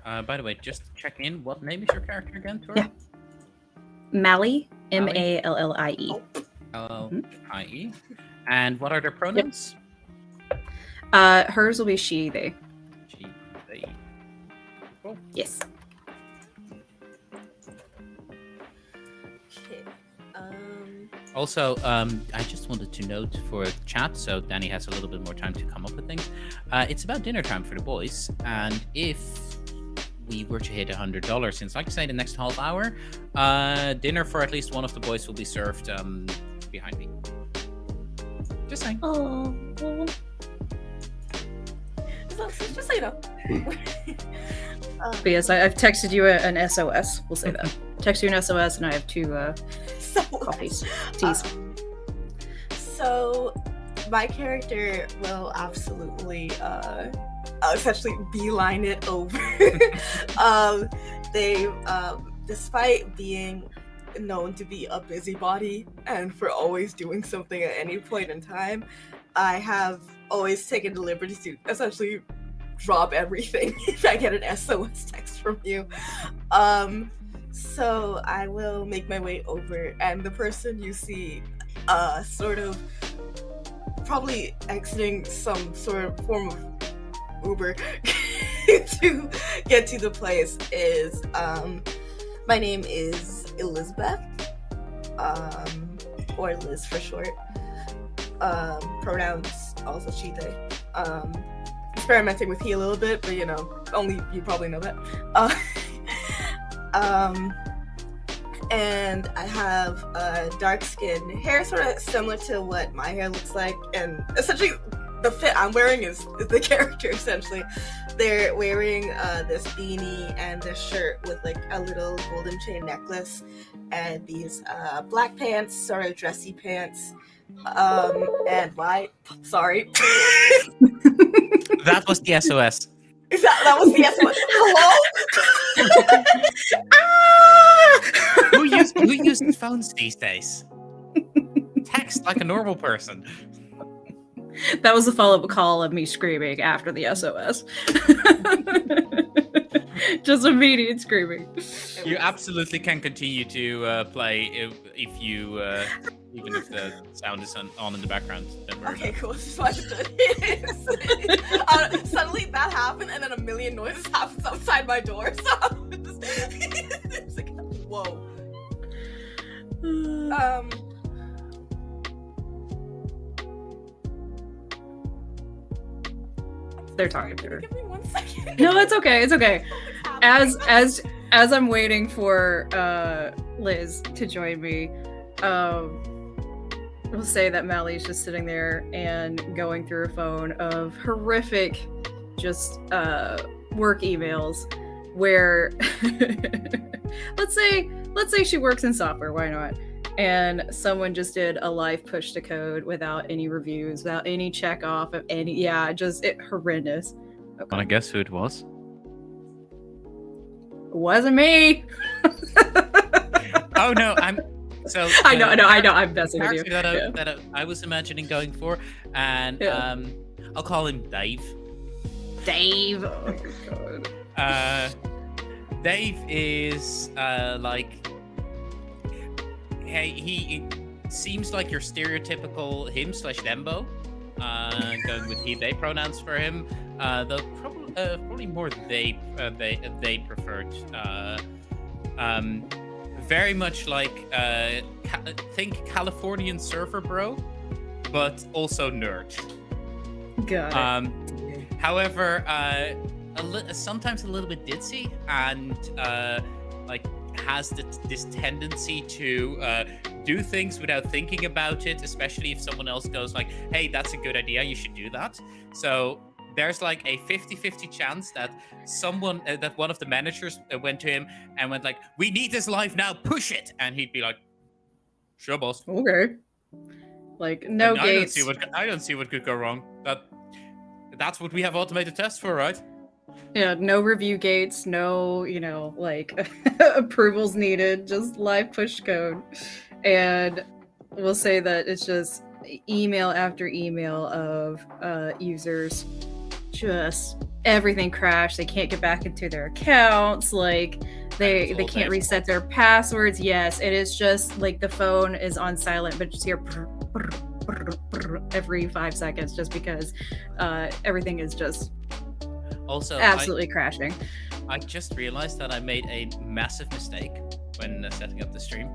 By the way, just check in. What name is your character again, Tori? Yeah. Mally, Mallie. L-I-E. And what are their pronouns? Hers will be she, they. She, they. Cool. Yes. Okay. Also, I just wanted to note for chat, so Dani has a little bit more time to come up with things. It's about dinner time for the boys, and if we were to hit $100, since like I say, the next half hour, dinner for at least one of the boys will be served behind me. Just saying. Oh. Just so you know. But yes, I've texted you an SOS. We'll say that. Text you an SOS, and I have 2 coffees, teas. So my character will absolutely essentially beeline it over. They despite being known to be a busybody and for always doing something at any point in time, I have always taken the liberty to essentially drop everything if I get an SOS text from you. So I will make my way over, and the person you see sort of probably exiting some sort of form of Uber to get to the place is my name is Elizabeth, or Liz for short. Pronouns also she, they. Experimenting with he a little bit, but you know, only you probably know that. And I have dark skin, hair sort of similar to what my hair looks like, and essentially the fit I'm wearing is the character essentially. They're wearing this beanie and this shirt with like a little golden chain necklace and these black pants, sort of dressy pants, and white. Sorry. That was the SOS. That was the SOS. Hello? Who uses phones these days? Text like a normal person. That was the follow-up call of me screaming after the SOS. Just immediate screaming. You absolutely can continue to play if you, even if the sound is on in the background. Then we're Okay, cool. Just wanted to suddenly that happened, and then a million noises happens outside my door. So it's like, whoa. they're talking to her. Give me 1 second. No, it's okay. It's okay. What's happening? As I'm waiting for Liz to join me, we'll say that Mally's just sitting there and going through a phone of horrific, just work emails where let's say she works in software. Why not? And someone just did a live push to code without any reviews, without any check off of any. Yeah, just horrendous. Okay. Wanna guess who it was? It wasn't me. Oh no, I'm. So I know. I'm messing with you. character that I was imagining going for, and I'll call him Dave. Dave. Oh my god. Dave is hey, he seems like your stereotypical him/thembo. Going with he/they pronouns for him. Though probably more they preferred. Very much like think Californian surfer bro, but also nerd. Got it. However, sometimes a little bit ditzy and has this tendency to do things without thinking about it, especially if someone else goes like, hey, that's a good idea, you should do that. So there's like a 50-50 chance that someone that one of the managers went to him and went like, we need this live now, push it, and he'd be like, sure boss. Okay. Like no And gates. I don't see what could go wrong. That's what we have automated tests for, right? Yeah, no review gates, no, approvals needed, just live push code. And we'll say that it's just email after email of users, just everything crashed. They can't get back into their accounts, like they can't reset their passwords. Yes, it is just like the phone is on silent, but just hear every 5 seconds just because everything is just also absolutely crashing. I just realized that I made a massive mistake when setting up the stream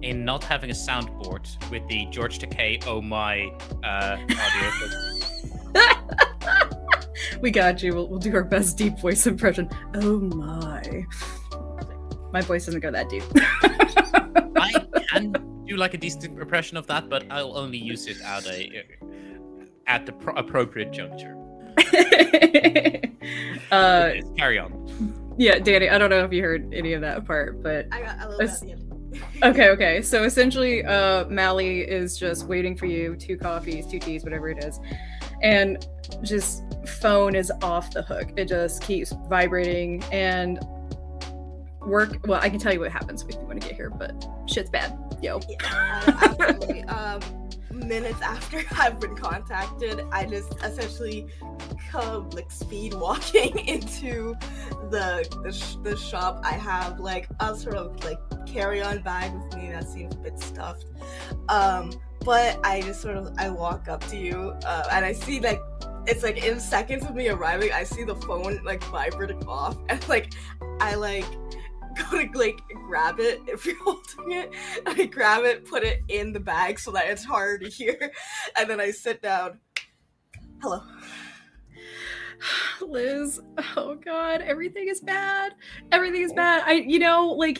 in not having a soundboard with the George Takei "Oh My" audio. We got you. We'll do our best deep voice impression. Oh my. My voice doesn't go that deep. I can do like a decent impression of that, but I'll only use it at the appropriate juncture. Carry on. Yeah, Danny, I don't know if you heard any of that part, but I love that at the end. Okay. So essentially, Mally is just waiting for you, 2 coffees, 2 teas, whatever it is, and just phone is off the hook. It just keeps vibrating and work. Well, I can tell you what happens if you want to get here, but shit's bad. Yo. Yeah, absolutely. Minutes after I've been contacted, I just essentially come like speed walking into the shop. I have like a sort of like carry-on bag with me that seems a bit stuffed, but I just I walk up to you and I see like it's like in seconds of me arriving, I see the phone like vibrating off, and like I like go to like grab it if you're holding it, and I grab it, put it in the bag so that it's harder to hear, and then I sit down. Hello. Liz, oh god, everything is bad. Everything is bad. I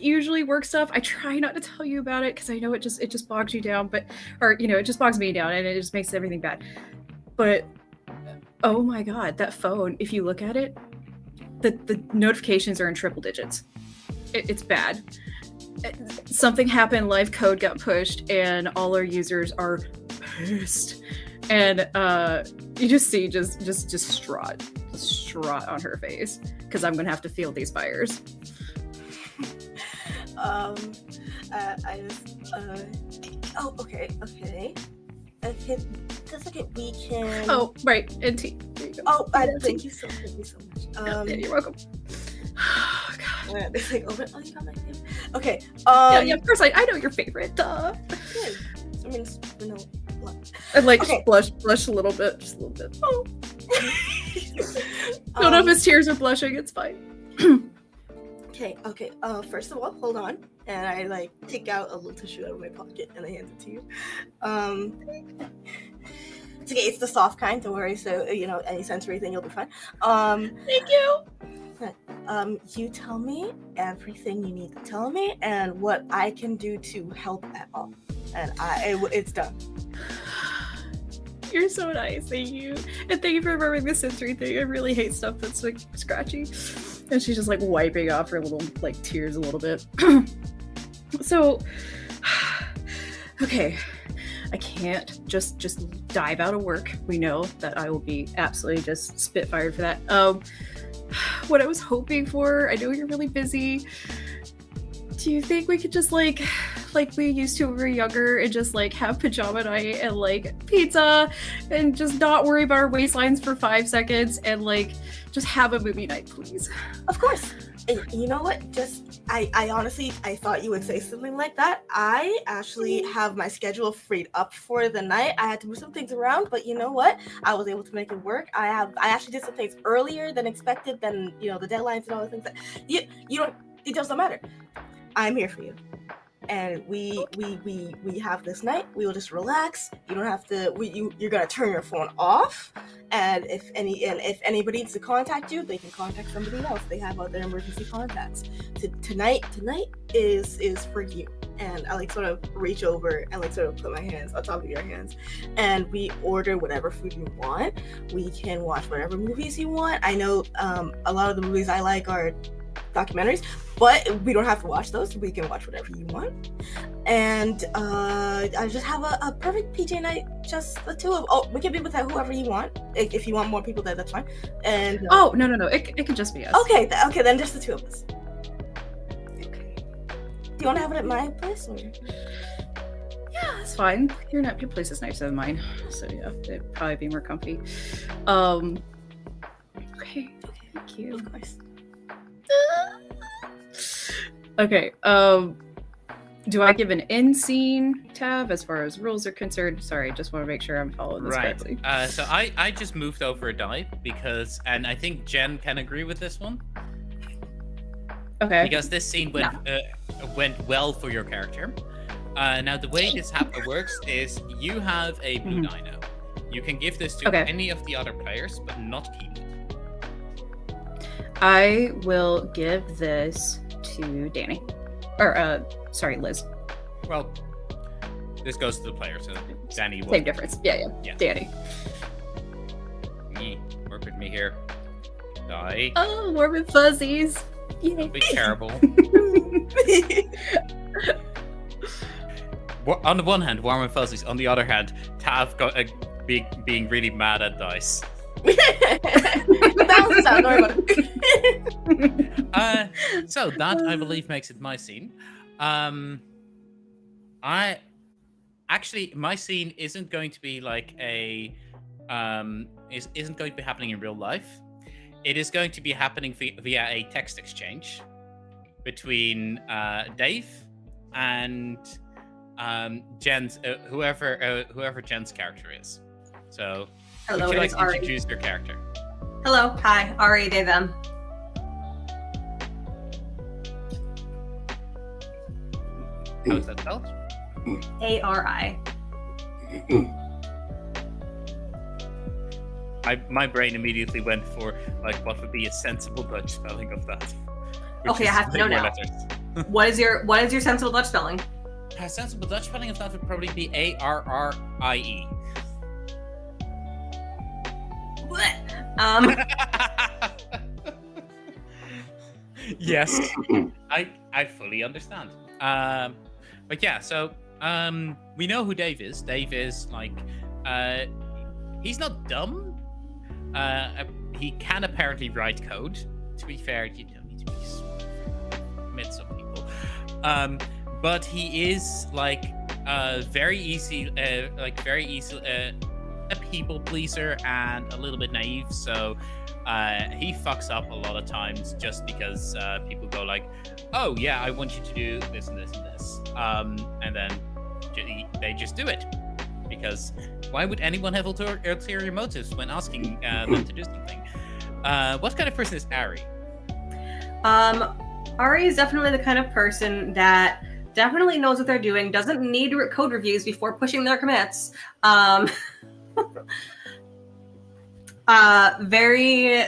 usually work stuff, I try not to tell you about it because I know it just bogs you down, it just bogs me down and it just makes everything bad. But oh my god, that phone, if you look at it, the notifications are in triple digits. It's bad. Something happened, live code got pushed, and all our users are pissed. And you just see just distraught on her face, because I'm gonna have to feel these fires. Okay. That's okay. We can. Oh, right, and tea. There you go. Oh, thank you so much. Yeah, you're welcome. Oh god. It's like open. Oh, you got my favorite. Okay. Yeah, of course I know your favorite. Good. I mean, no. And like Okay. blush a little bit, just a little bit. Oh. Don't know if his tears are blushing. It's fine. Okay. First of all, hold on, and I like take out a little tissue out of my pocket and I hand it to you. It's okay. It's the soft kind. Don't worry. So any sensory thing, you'll be fine. Thank you. You tell me everything you need to tell me, and what I can do to help at all, and it's done. You're so nice. Thank you. And thank you for remembering the sensory thing. I really hate stuff that's like scratchy. And she's just like wiping off her little like tears a little bit. So, okay. I can't just dive out of work. We know that I will be absolutely just spitfired for that. What I was hoping for, I know you're really busy. Do you think we could just like we used to when we were younger and just like have pajama night and like pizza and just not worry about our waistlines for 5 seconds and like just have a movie night, please? Of course. And you know what? I honestly, I thought you would say something like that. I actually have my schedule freed up for the night. I had to move some things around, but you know what? I was able to make it work. I actually did some things earlier than expected, than the deadlines and all the things that it doesn't matter. I'm here for you. And we have this night. We will just relax. You don't have to. You're gonna turn your phone off. And if anybody needs to contact you, they can contact somebody else. They have other emergency contacts. Tonight is for you. And I like sort of reach over and like sort of put my hands on top of your hands. And we order whatever food you want. We can watch whatever movies you want. I know a lot of the movies I like are documentaries, but we don't have to watch those. We can watch whatever you want. And I just have a perfect PJ night, just the two of. Oh, we can be with whoever you want. If you want more people there, that's fine. And no, it could just be us. Okay, then just the two of us. Okay. Do you want to have it at my place or? Yeah, that's fine. Your place is nicer than mine, so yeah, it'd probably be more comfy. Okay, thank you. Of course. Okay, do I give an in-scene tab as far as rules are concerned? Sorry, just want to make sure I'm following this correctly. So I just moved over a die because, and I think Jen can agree with this one. Okay. Because this scene went well for your character. Now the way this works is you have a blue dino. You can give this to any of the other players, but not keep it. I will give this to Dani. Or, sorry, Liz. Well, this goes to the player, so Dani will. Same difference. Yeah. Dani. Work with me here. Die. Oh, warm and fuzzies. Yay. Don't be terrible. On the one hand, warm and fuzzies. On the other hand, Tav being really mad at dice. Balances out, don't worry about it. So that I believe makes it my scene. My scene isn't going to be like isn't going to be happening in real life. It is going to be happening via a text exchange between Dave and Jen's whoever Jen's character is. So. Hello, would you like to Ari. introduce your character? Hello, hi, Ari, they, them. How is that spelled? A-R-I. My brain immediately went for like what would be a sensible Dutch spelling of that. Okay, I have to know now. What is your sensible Dutch spelling? A sensible Dutch spelling of that would probably be A-R-R-I-E. Yes, I fully understand. But yeah, so we know who Dave is. Dave is like he's not dumb. He can apparently write code. To be fair, you don't need to be admit some people. But he is like very easy a people pleaser and a little bit naive, so he fucks up a lot of times just because people go like, oh yeah, I want you to do this and this and this, and then they just do it, because why would anyone have ulterior motives when asking them to do something? What kind of person is Ari? Ari is definitely the kind of person that definitely knows what they're doing, doesn't need code reviews before pushing their commits. Very,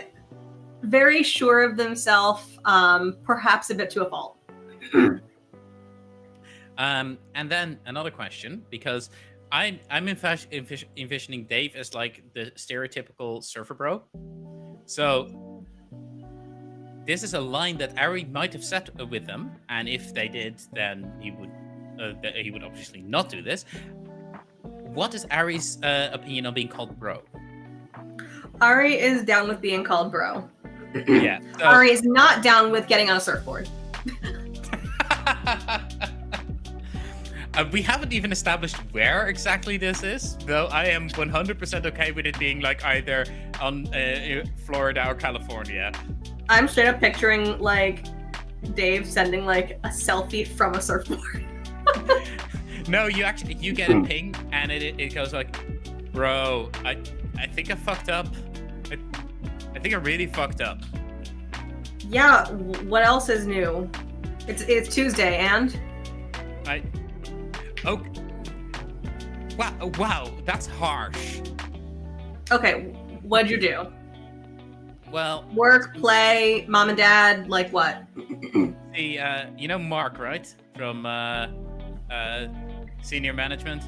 very sure of themselves, perhaps a bit to a fault. And then another question, because I'm envisioning Dave as like the stereotypical surfer bro. So this is a line that Ari might have said with them, and if they did, then he would obviously not do this. What is Ari's opinion on being called bro? Ari is down with being called bro. Yeah. So... Ari is not down with getting on a surfboard. We haven't even established where exactly this is, though I am 100% okay with it being like either on Florida or California. I'm straight up picturing like Dave sending like a selfie from a surfboard. No, you get a ping and it goes like, bro, I think I fucked up. I think I really fucked up. Yeah, what else is new? It's Tuesday and wow, that's harsh. Okay, what'd you do? Well, work, play, mom and dad, like what? You know Mark, right? From senior management.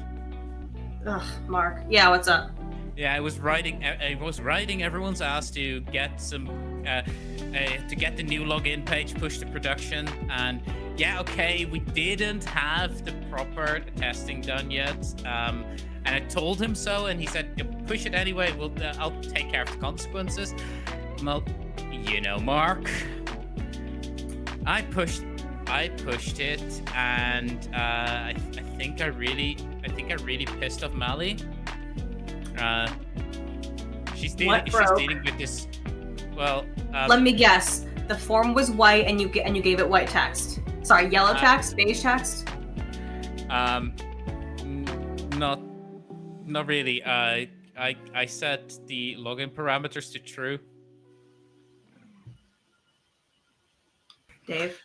Ugh, Mark. Yeah, what's up? Yeah, I was riding everyone's ass to get some to get the new login page pushed to production, and yeah, okay, we didn't have the proper testing done yet, and I told him so, and he said, push it anyway. I'll take care of the consequences. Well, you know, Mark, I pushed it, and I think I really pissed off Mally. She's dealing with this. Well, let me guess. The form was white, and you gave it white text. Sorry, yellow text, beige text. Not really. I set the login parameters to true. Dave.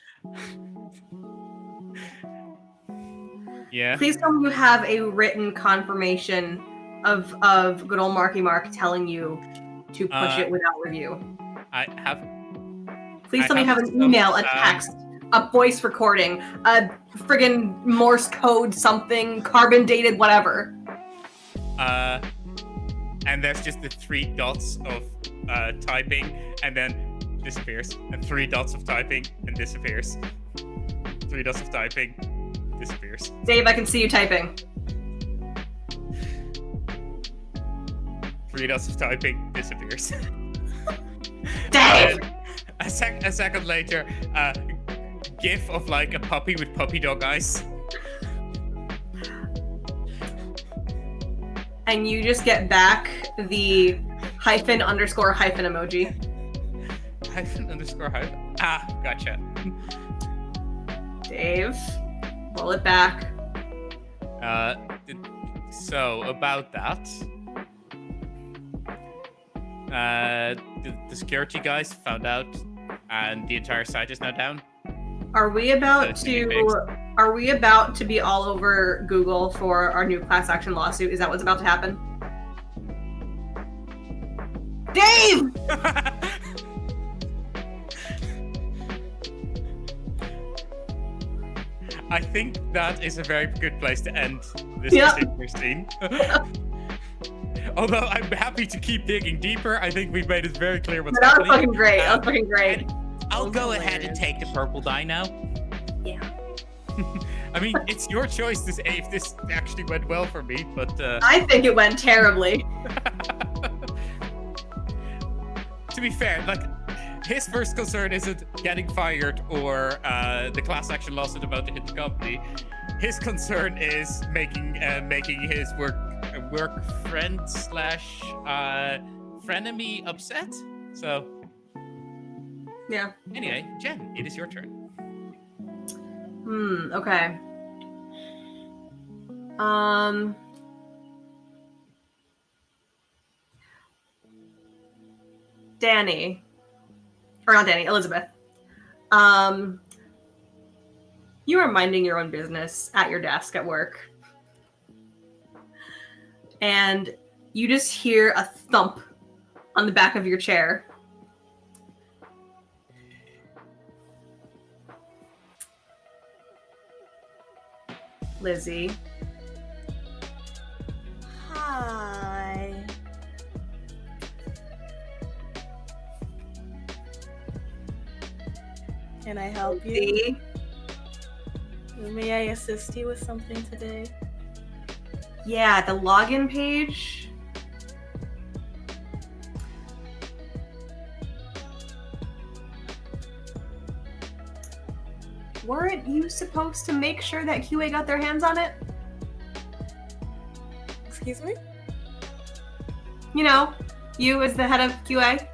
Yeah. Please tell me you have a written confirmation of good old Marky Mark telling you to push it without review. I have. Please tell me you have an email, a text, a voice recording, a friggin' Morse code, something, carbon dated, whatever. And there's just the 3 dots of typing, and then disappears, and 3 dots of typing, and disappears. 3 dots of typing, disappears. Dave, I can see you typing. 3 dots of typing, disappears. Dave! A second later, GIF of like a puppy with puppy dog eyes. And you just get back the hyphen underscore hyphen emoji. Hyphen underscore hyphen? Ah, gotcha. Dave, roll it back. So, about that, the security guys found out, and the entire site is now down. Are we about to be all over Google for our new class action lawsuit? Is that what's about to happen? Dave! I think that is a very good place to end this particular scene. Although I'm happy to keep digging deeper, I think we've made it very clear what's happening. That was fucking great. That was fucking great. I'll go ahead and take the purple die now. Yeah. I mean, it's your choice to say if this actually went well for me, but... I think it went terribly. To be fair, like, his first concern isn't getting fired or the class action lawsuit about to hit the company. His concern is making his work friend / frenemy upset. So... Yeah. Anyway, Jen, it is your turn. Okay. Dani. Or not Dani, Elizabeth. You are minding your own business at your desk at work. And you just hear a thump on the back of your chair. Lizzie. Hi. Can I help you? Lizzie. May I assist you with something today? Yeah, the login page. Weren't you supposed to make sure that QA got their hands on it? Excuse me? You know, you as the head of QA.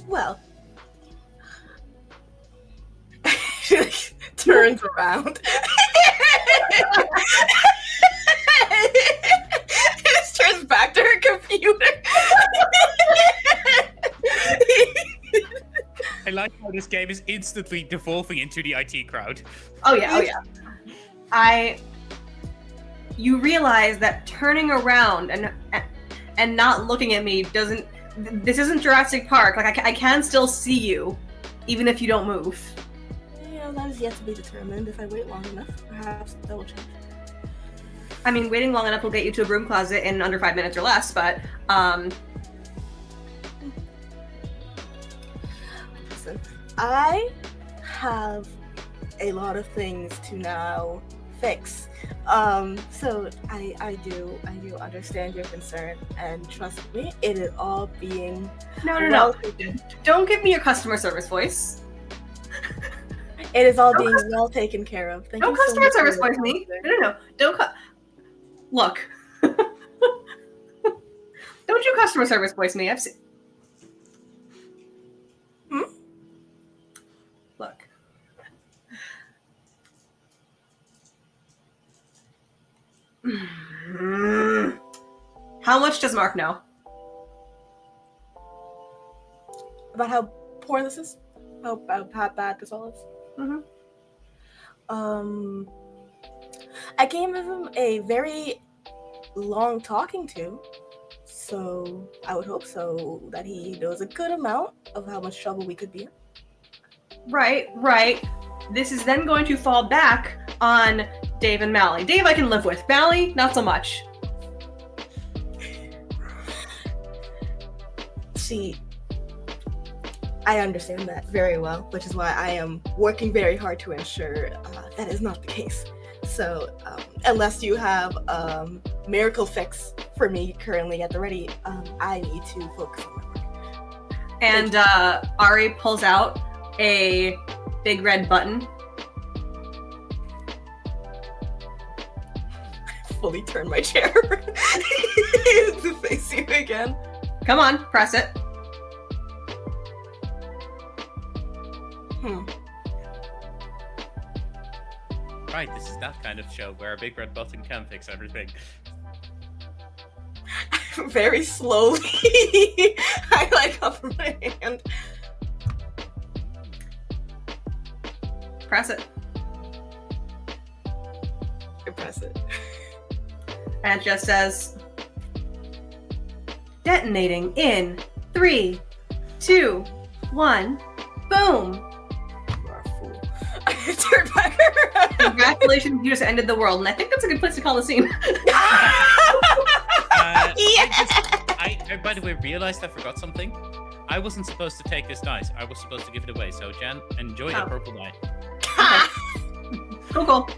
Well. Turns around. Just turns back to her computer. I like how this game is instantly devolving into the IT crowd. Oh yeah. You realize that turning around and not looking at me doesn't. This isn't Jurassic Park. Like I can still see you, even if you don't move. Yeah, that is yet to be determined. If I wait long enough, perhaps that will change. I mean, waiting long enough will get you to a broom closet in under 5 minutes or less. But Listen, I have a lot of things to now fix. So I do understand your concern, and trust me, it is all being no. Don't give me your customer service voice. It is all being well taken care of. Thank Don't you so customer much service for your voice me. concern. No. Don't look. Don't you customer service voice me. I've seen. Look. How much does Mark know? About how poor this is? How bad this all is? Mm-hmm. I gave him a very long talking to, so I would hope so that he knows a good amount of how much trouble we could be in. Right. This is then going to fall back on Dave and Mally. Dave I can live with. Mally, not so much. See, I understand that very well, which is why I am working very hard to ensure that is not the case. So, unless you have miracle fix for me currently at the ready, I need to focus on my work. And Ari pulls out a big red button. Fully turn my chair to face you again. Come on, press it. Right, this is that kind of show where a big red button can fix everything. Very slowly, I cover my hand. Press it. I press it. And it just says detonating in 3, 2, 1, boom. You are a fool. I turn back around. Congratulations, you just ended the world. And I think that's a good place to call the scene. I by the way, realized I forgot something. I wasn't supposed to take this dice. I was supposed to give it away. So, Jen, enjoy the purple die. Cool.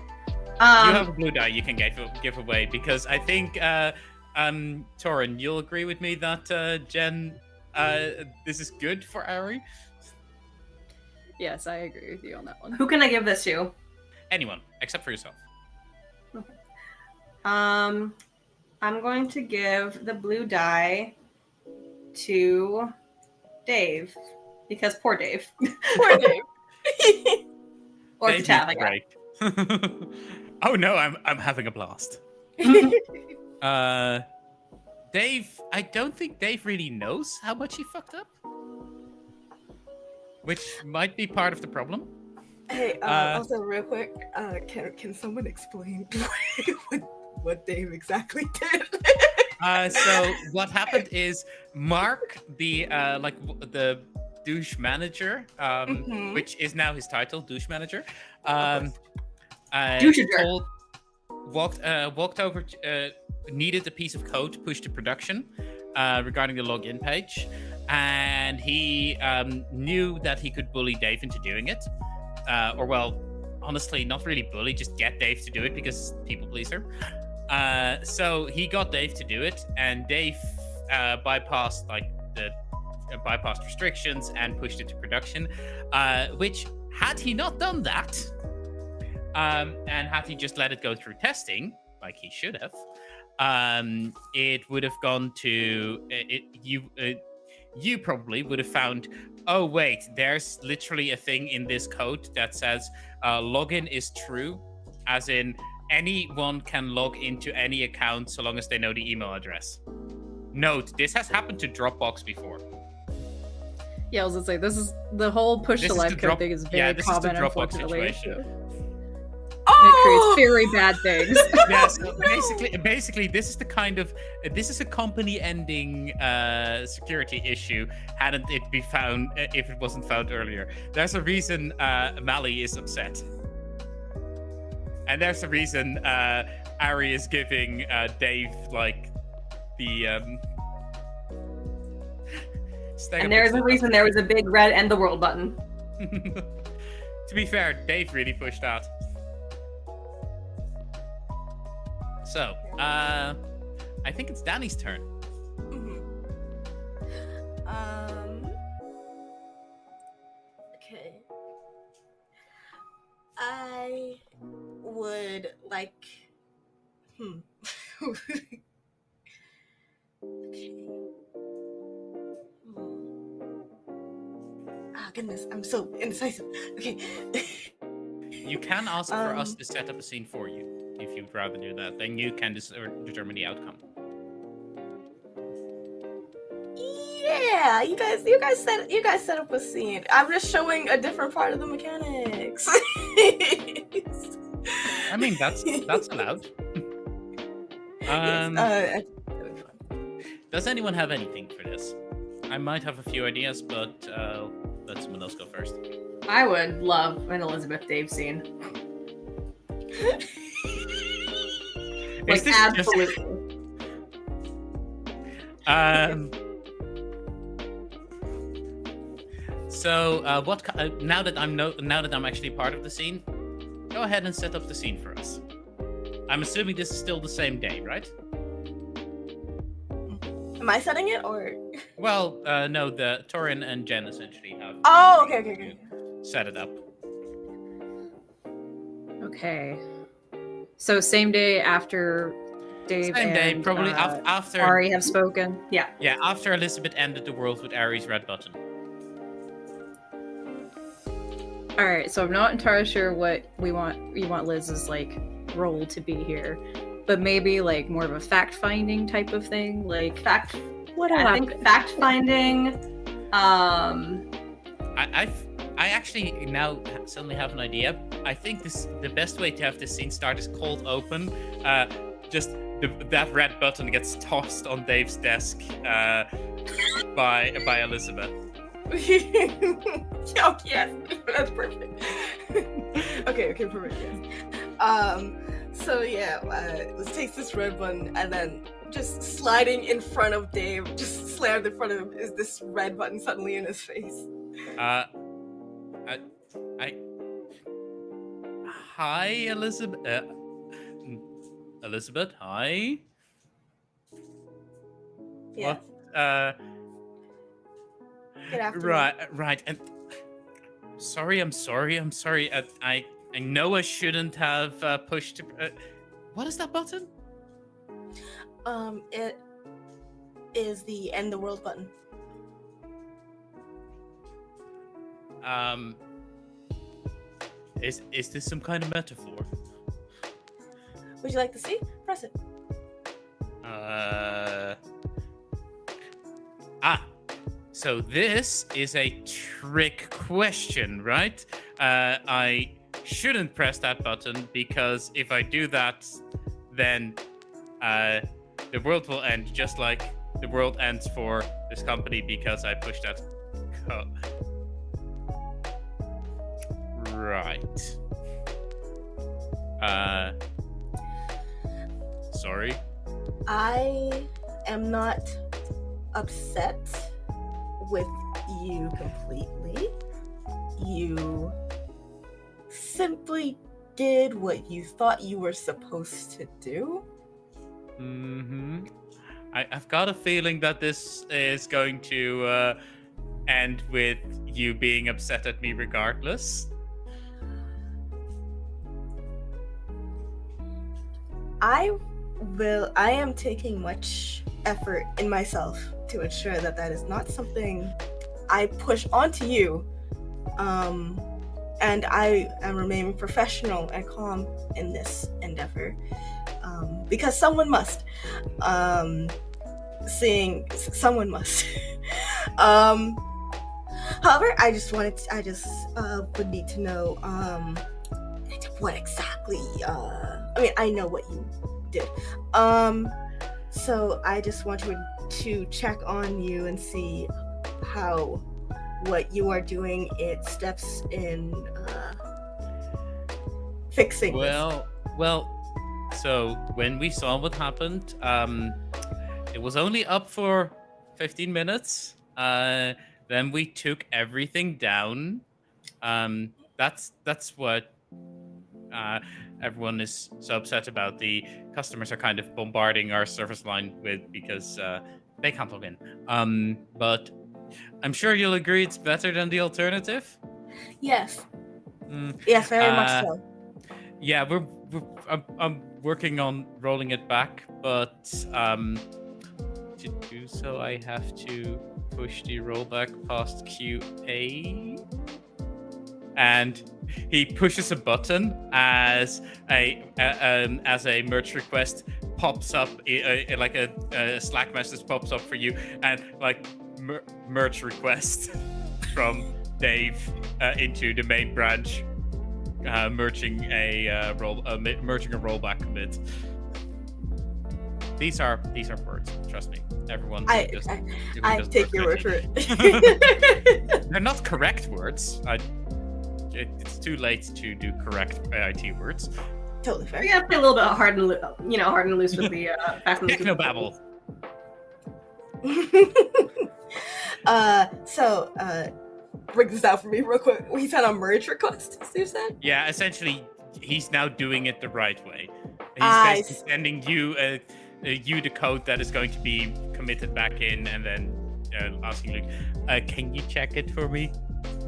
You have a blue die you can give away because I think, Torin, you'll agree with me that, Jen, this is good for Ari? Yes, I agree with you on that one. Who can I give this to? Anyone, except for yourself. Okay. I'm going to give the blue die to Dave because poor Dave. Poor Dave. Or Dave to Tav, I needs a guess. break. Oh no, I'm having a blast. Dave, I don't think Dave really knows how much he fucked up. Which might be part of the problem. Hey, Uh, also real quick, can someone explain what Dave exactly did? So what happened is Mark, the douche manager, Mhm. which is now his title, douche manager, Of course. Douchager. walked over, needed a piece of code to push to production regarding the login page, and he knew that he could bully Dave into doing it, or well, honestly, not really bully, just get Dave to do it because people pleaser. So he got Dave to do it, and Dave bypassed bypassed restrictions and pushed it to production. Which, had he not done that, and had he just let it go through testing, like he should have, it would have gone to you probably would have found. Oh wait, there's literally a thing in this code that says login is true, as in anyone can log into any account so long as they know the email address. Note, this has happened to Dropbox before. Yeah, I was gonna say this is the whole push This to is the live code thing is very this is the common, Dropbox unfortunately. situation. And it creates Oh! very bad things. Yeah, so basically, this is a company-ending security issue. Hadn't it be found, if it wasn't found earlier? There's a reason Mali is upset, and there's a reason Ari is giving Dave like the. And there's a reason there was a big red end the world button. To be fair, Dave really pushed out. So, I think it's Dani's turn. Mhm. Okay. I would like. Okay. Ah, goodness, I'm so indecisive. Okay. You can ask for us to set up a scene for you if you'd rather do that. Then you can determine the outcome. Yeah, you guys set up a scene. I'm just showing a different part of the mechanics. I mean, that's allowed. Yes, Does anyone have anything for this? I might have a few ideas, but let someone else go first. I would love an Elizabeth Dave scene. Is this absolutely. So, now that I'm actually part of the scene, go ahead and set up the scene for us. I'm assuming this is still the same day, right? Am I setting it or? Well, no, the Torin and Jien essentially have. Oh, okay. Set it up. Okay. So same day after Dave Same day, and probably after Ari have spoken. Yeah, after Elizabeth ended the world with Ari's red button. All right, so I'm not entirely sure what you want Liz's like role to be here, but maybe like more of a fact-finding type of thing, like I think fact finding. I actually now suddenly have an idea. I think the best way to have this scene start is cold open. Just that red button gets tossed on Dave's desk by Elizabeth. Oh, yes, that's perfect. Okay, perfect. Yes. So yeah, let's take this red button and then just sliding in front of Dave, just slammed in front of him, is this red button suddenly in his face. Hi, Elizabeth. Elizabeth, hi. Yeah. What? Good afternoon. Right. And I'm sorry. I know I shouldn't have pushed. What is that button? It is the end the world button. Is this some kind of metaphor? Would you like to see? Press it. So this is a trick question, right? I shouldn't press that button, because if I do that, then the world will end, just like the world ends for this company because I pushed that right. Sorry. I am not upset with you completely. You simply did what you thought you were supposed to do. Mm-hmm. I've got a feeling that this is going to end with you being upset at me regardless. I am taking much effort in myself to ensure that that is not something I push onto you. And I am remaining professional and calm in this endeavor. Because someone must. Someone must. However, I would need to know what exactly. I know what you did. So I just wanted to check on you and see how what you are doing it steps in fixing this. Well. So when we saw what happened, it was only up for 15 minutes. Then we took everything down. That's what everyone is so upset about. The customers are kind of bombarding our service line with, because they can't log in. But I'm sure you'll agree it's better than the alternative. Yes. Yes, very much so. Yeah, I'm working on rolling it back, but to do so, I have to push the rollback past QA. And he pushes a button as a merge request pops up, like a Slack message pops up for you, and like merge request from Dave into the main branch, merging a rollback commit. These are words. Trust me, everyone. I take your word for it. They're not correct words. It's too late to do correct IT words. Totally fair. We gotta play a little bit hard and loose with the fast and loose. Technobabble. Break this down for me real quick. He's had a merge request, you said? Yeah, essentially, he's now doing it the right way. He's basically sending you the code that is going to be committed back in, and then asking Luke, can you check it for me?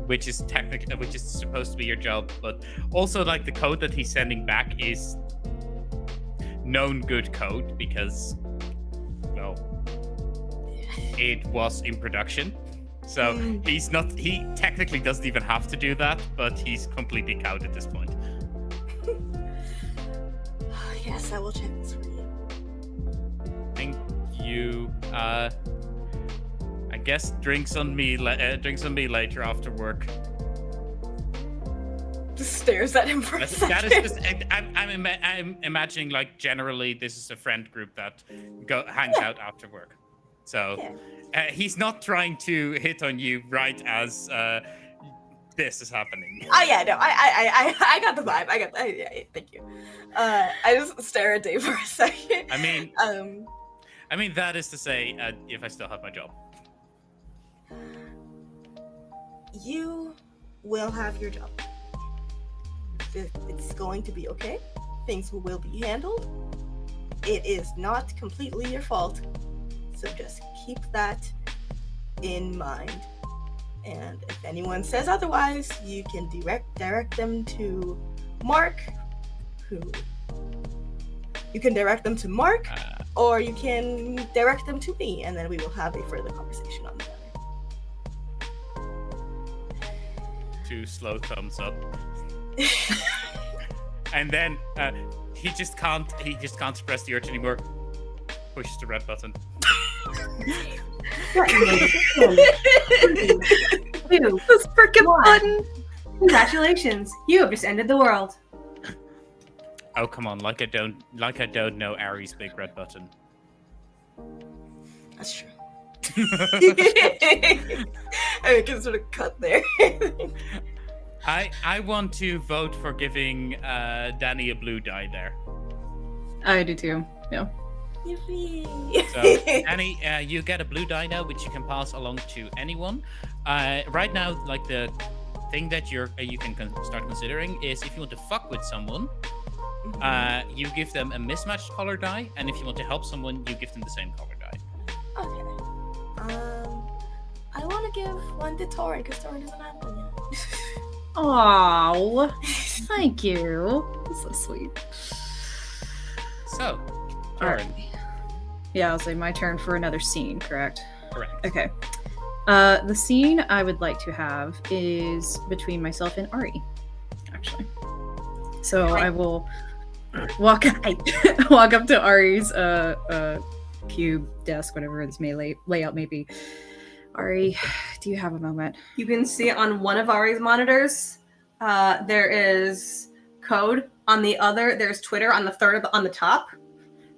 Which is supposed to be your job, but also like the code that he's sending back is known good code because, well, it was in production. So he technically doesn't even have to do that, but he's completely cowed at this point. Yes, I will check this for you. Thank you. I guess drinks on me later after work. Just stares at him for a second. That is just. I'm imagining, like, generally this is a friend group that hangs out after work. So he's not trying to hit on you right as this is happening. Oh yeah, no, I got the vibe. Thank you. I just stare at Dave for a second. I mean, that is to say, if I still have my job. You will have your job. It's going to be okay. Things will be handled. It is not completely your fault. So just keep that in mind. And if anyone says otherwise, you can direct them to Mark, or you can direct them to me, and then we will have a further conversation on the matter. 2 slow thumbs up. And then he just can't suppress the urge anymore. Pushes the red button. This freaking button. Congratulations, you have just ended the world. Oh, come on! Like I don't know Ari's big red button. That's true. I can sort of cut there. I want to vote for giving Dani a blue die there. I do too. Yeah. Yippee. So, Dani, you get a blue die now, which you can pass along to anyone. Right now, like the thing that you can start considering is if you want to fuck with someone, you give them a mismatched color die, and if you want to help someone, you give them the same color die. Okay. I want to give one to Torin because Torin doesn't have one yet. Oh, thank you. That's so sweet. So, All Torin. right. Yeah, I'll say my turn for another scene, correct? Correct. Okay. The scene I would like to have is between myself and Ari, actually. So I will walk up to Ari's cube desk, whatever this layout may be. Ari, do you have a moment? You can see on one of Ari's monitors, there is code. On the other, there's Twitter. On the third, on the top,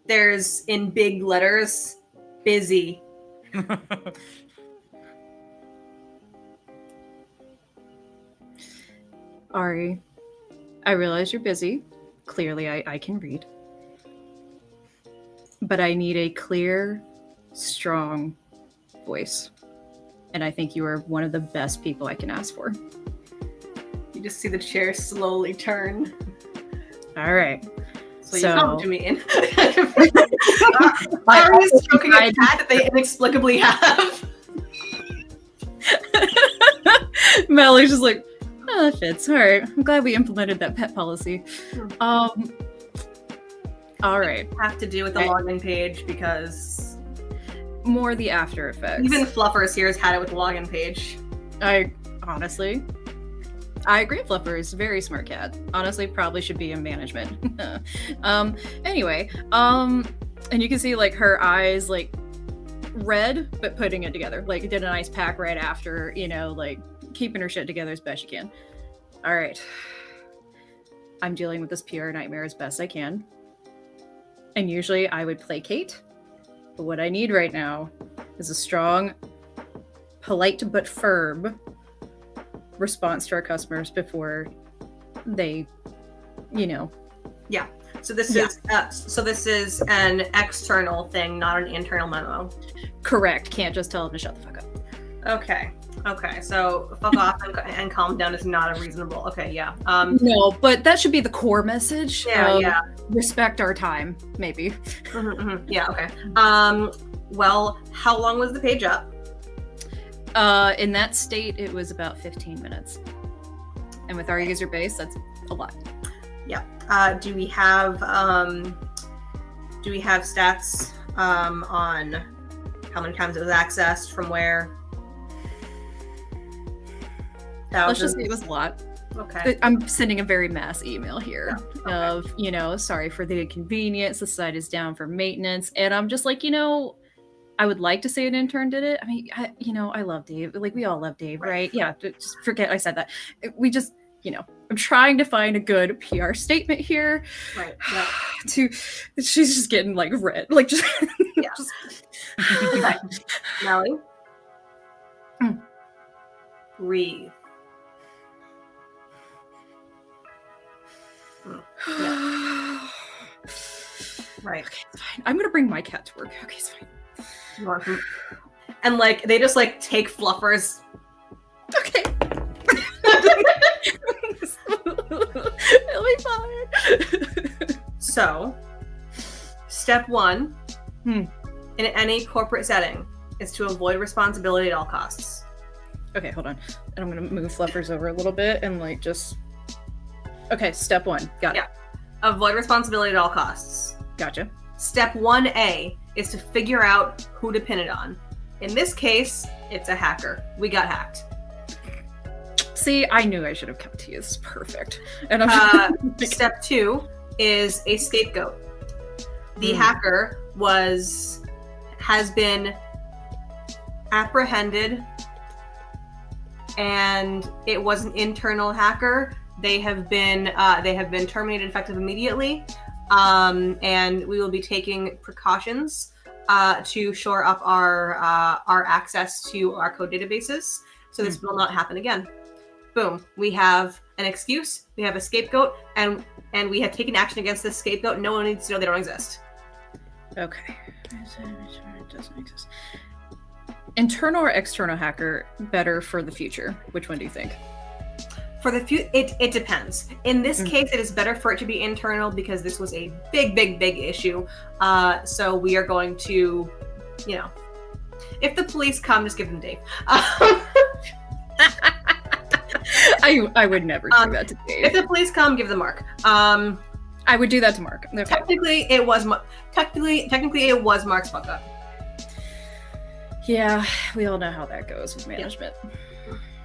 there's in big letters, busy. Ari, I realize you're busy. Clearly, I can read. But I need a clear, strong voice. And I think you are one of the best people I can ask for. You just see the chair slowly turn. All right. So you come to me and I Ari is also stroking a tried- cat that they inexplicably have. Mallory's just like, oh, that fits. All right. I'm glad we implemented that pet policy. All right. Have to do with the Right. login page because More the after effects. even Fluffers here has had it with the login page. I honestly, I agree. Fluffer is a very smart cat. Honestly, probably should be in management. Anyway, and you can see like her eyes like red, but putting it together. Like did a nice pack right after, like keeping her shit together as best she can. All right. I'm dealing with this PR nightmare as best I can. And usually I would placate. But what I need right now is a strong, polite but firm response to our customers before they, So this Yeah. this is an external thing, not an internal memo. correct. Can't just tell them to shut the fuck up. Okay. So fuck off and calm down is not a reasonable. Okay, yeah. No, but that should be the core message. Yeah. Respect our time, maybe. Yeah. Okay. Well, how long was the page up? In that state, it was about 15 minutes. And with our user base, that's a lot. Do we have stats on how many times it was accessed, from where? Let's just say it was a lot. Okay. I'm sending a very mass email here of, sorry for the inconvenience. The site is down for maintenance. And I'm just like, I would like to say an intern did it. I mean, I love Dave. Like, we all love Dave, right? Yeah, just forget I said that. We just, I'm trying to find a good PR statement here. Right. Yeah. She's just getting like red. Like, just. Yeah. Okay. Melly. Breathe. Right. Okay, it's fine. I'm gonna bring my cat to work. Okay, it's fine. And like they just like take Fluffers. Okay. It'll be fine. So, step one in any corporate setting is to avoid responsibility at all costs. Okay, hold on. And I'm gonna move Fluffers over a little bit and like just. Okay, step one. Got it. Yeah. Avoid responsibility at all costs. Gotcha. Step 1A is to figure out who to pin it on. In this case, it's a hacker. We got hacked. See, I knew I should have come to you. This is perfect. And I'm Step 2 is a scapegoat. The hacker has been apprehended and it was an internal hacker. They have been terminated effective immediately, and we will be taking precautions to shore up our access to our code databases, so this will not happen again. Boom. We have an excuse. We have a scapegoat, and we have taken action against this scapegoat. No one needs to know they don't exist. Okay. It doesn't exist. Internal or external hacker better for the future? Which one do you think? For the future, it depends. In this case, it is better for it to be internal because this was a big issue. So we are going to, if the police come, just give them Dave. I would never do that to Dave. If the police come, give them Mark. I would do that to Mark. Okay. Technically, it was Mark's fuck up. Yeah, we all know how that goes with management. Yeah.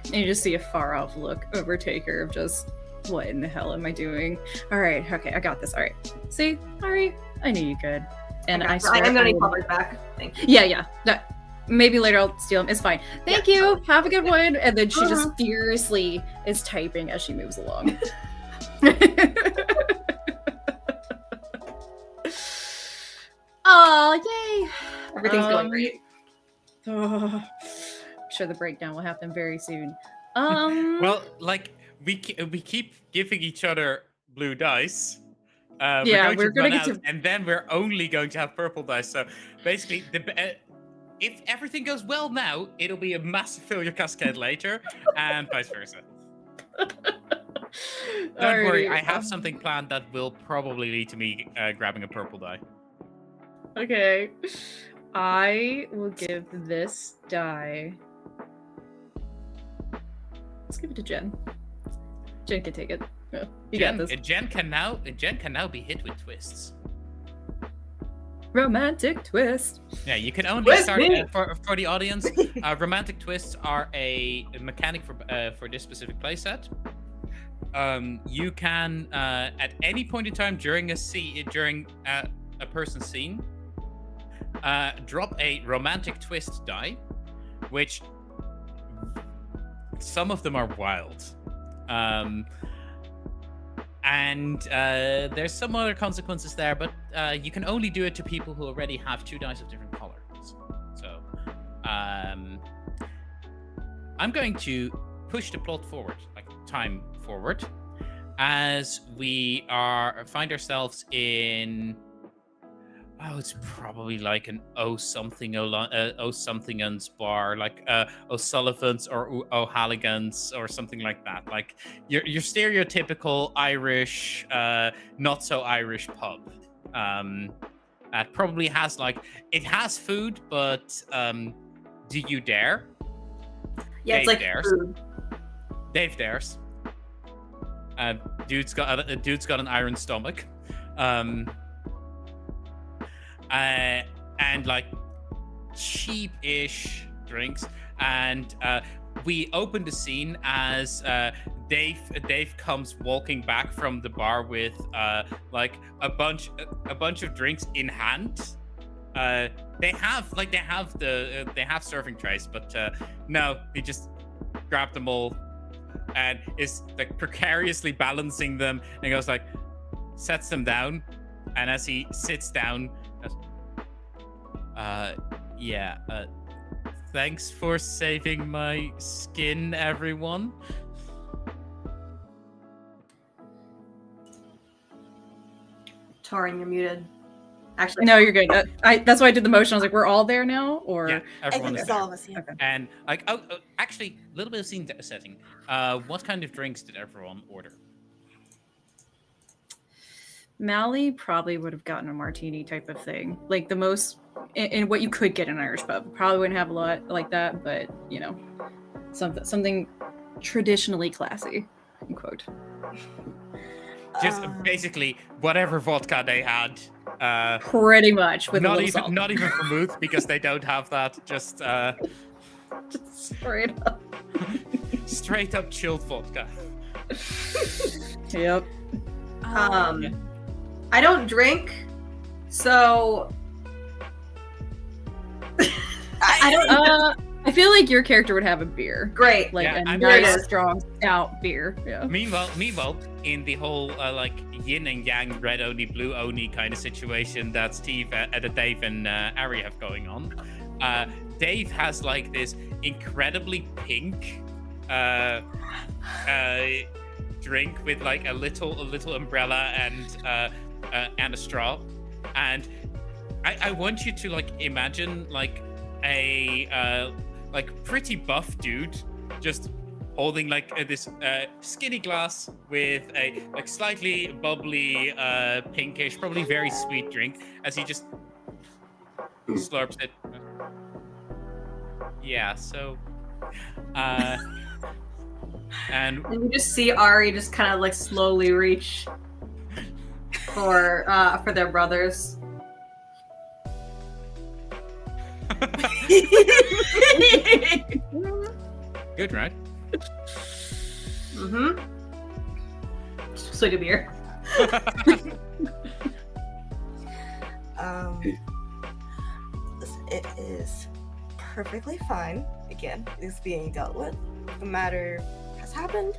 And you just see a far off look overtake her of just, what in the hell am I doing? All right, okay, I got this. All right, see, all right, I knew you could. And I swear I'm gonna need Pupper's back. Thank you. Yeah. Maybe later I'll steal him. It's fine. Thank you. Have a good one. And then she just furiously is typing as she moves along. Oh, yay! Everything's going great. I'm sure the breakdown will happen very soon. Well, like we keep giving each other blue dice. We're gonna get to, and then we're only going to have purple dice. So basically, if everything goes well now, it'll be a massive failure cascade later, and vice versa. Don't worry, I have something planned that will probably lead to me grabbing a purple die. Okay. I will give this die. Let's give it to Jen. Jen can take it. Yeah, Jen can now be hit with twists. Romantic twist. Yeah, you can only start for the audience. Romantic twists are a mechanic for this specific playset. You can at any point in time during a person's scene, drop a romantic twist die, which some of them are wild. And there's some other consequences there, but you can only do it to people who already have 2 dice of different colors. So I'm going to push the plot forward, like time forward, as we find ourselves in it's probably like an O'Something's bar, like O'Sullivan's or O'Halligan's or something like that. Like your stereotypical Irish, not so Irish pub. That probably has it has food, but do you dare? Yeah, Dave it's like dares. food. Dave dares. Dude's got an iron stomach. And like cheap-ish drinks, and we open the scene as Dave comes walking back from the bar with like a bunch of drinks in hand. They have serving trays, but no, he just grabbed them all and is like precariously balancing them, and goes like, sets them down, and as he sits down, thanks for saving my skin, everyone. Torin, you're muted. Actually, no, you're good. That's why I did the motion. I was like, we're all there now, or yeah, I everyone think is it's there. all of us here. Okay. And like, actually, a little bit of scene setting. What kind of drinks did everyone order? Mally probably would have gotten a martini type of thing, like the most in what you could get in an Irish pub. Probably wouldn't have a lot like that, but something traditionally classy, unquote. Just basically whatever vodka they had. Pretty much with not a little even salt. not even vermouth because they don't have that. Just straight up. Straight up chilled vodka. Yep. I don't drink, so I don't. I feel like your character would have a beer. Great. Like Yeah, a I'm nice, curious. strong, stout beer. Yeah. Meanwhile, in the whole like yin and yang, red oni, blue oni kind of situation that Dave and Ari have going on, Dave has like this incredibly pink drink with like a little umbrella and a straw, and I want you to like imagine like a like pretty buff dude just holding like this skinny glass with a like slightly bubbly pinkish, probably very sweet drink as he just slurps it. Yeah, so and you just see Ari just kind of like slowly reach for their brothers. good, right? Mm-hmm. Swig a beer. It is perfectly fine. Again, it's being dealt with. The matter has happened,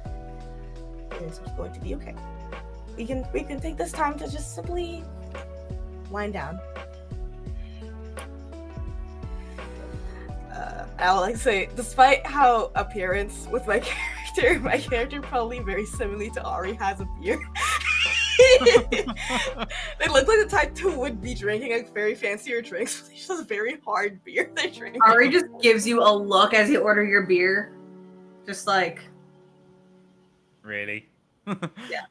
and it's going to be okay. We can take this time to just simply wind down. I would like to say, despite how appearance with my character probably very similarly to Ari has a beer. They look like the type who would be drinking like very fancier drinks, but it's just very hard beer they drink. Ari just gives you a look as you order your beer. Just like, Really? Yeah.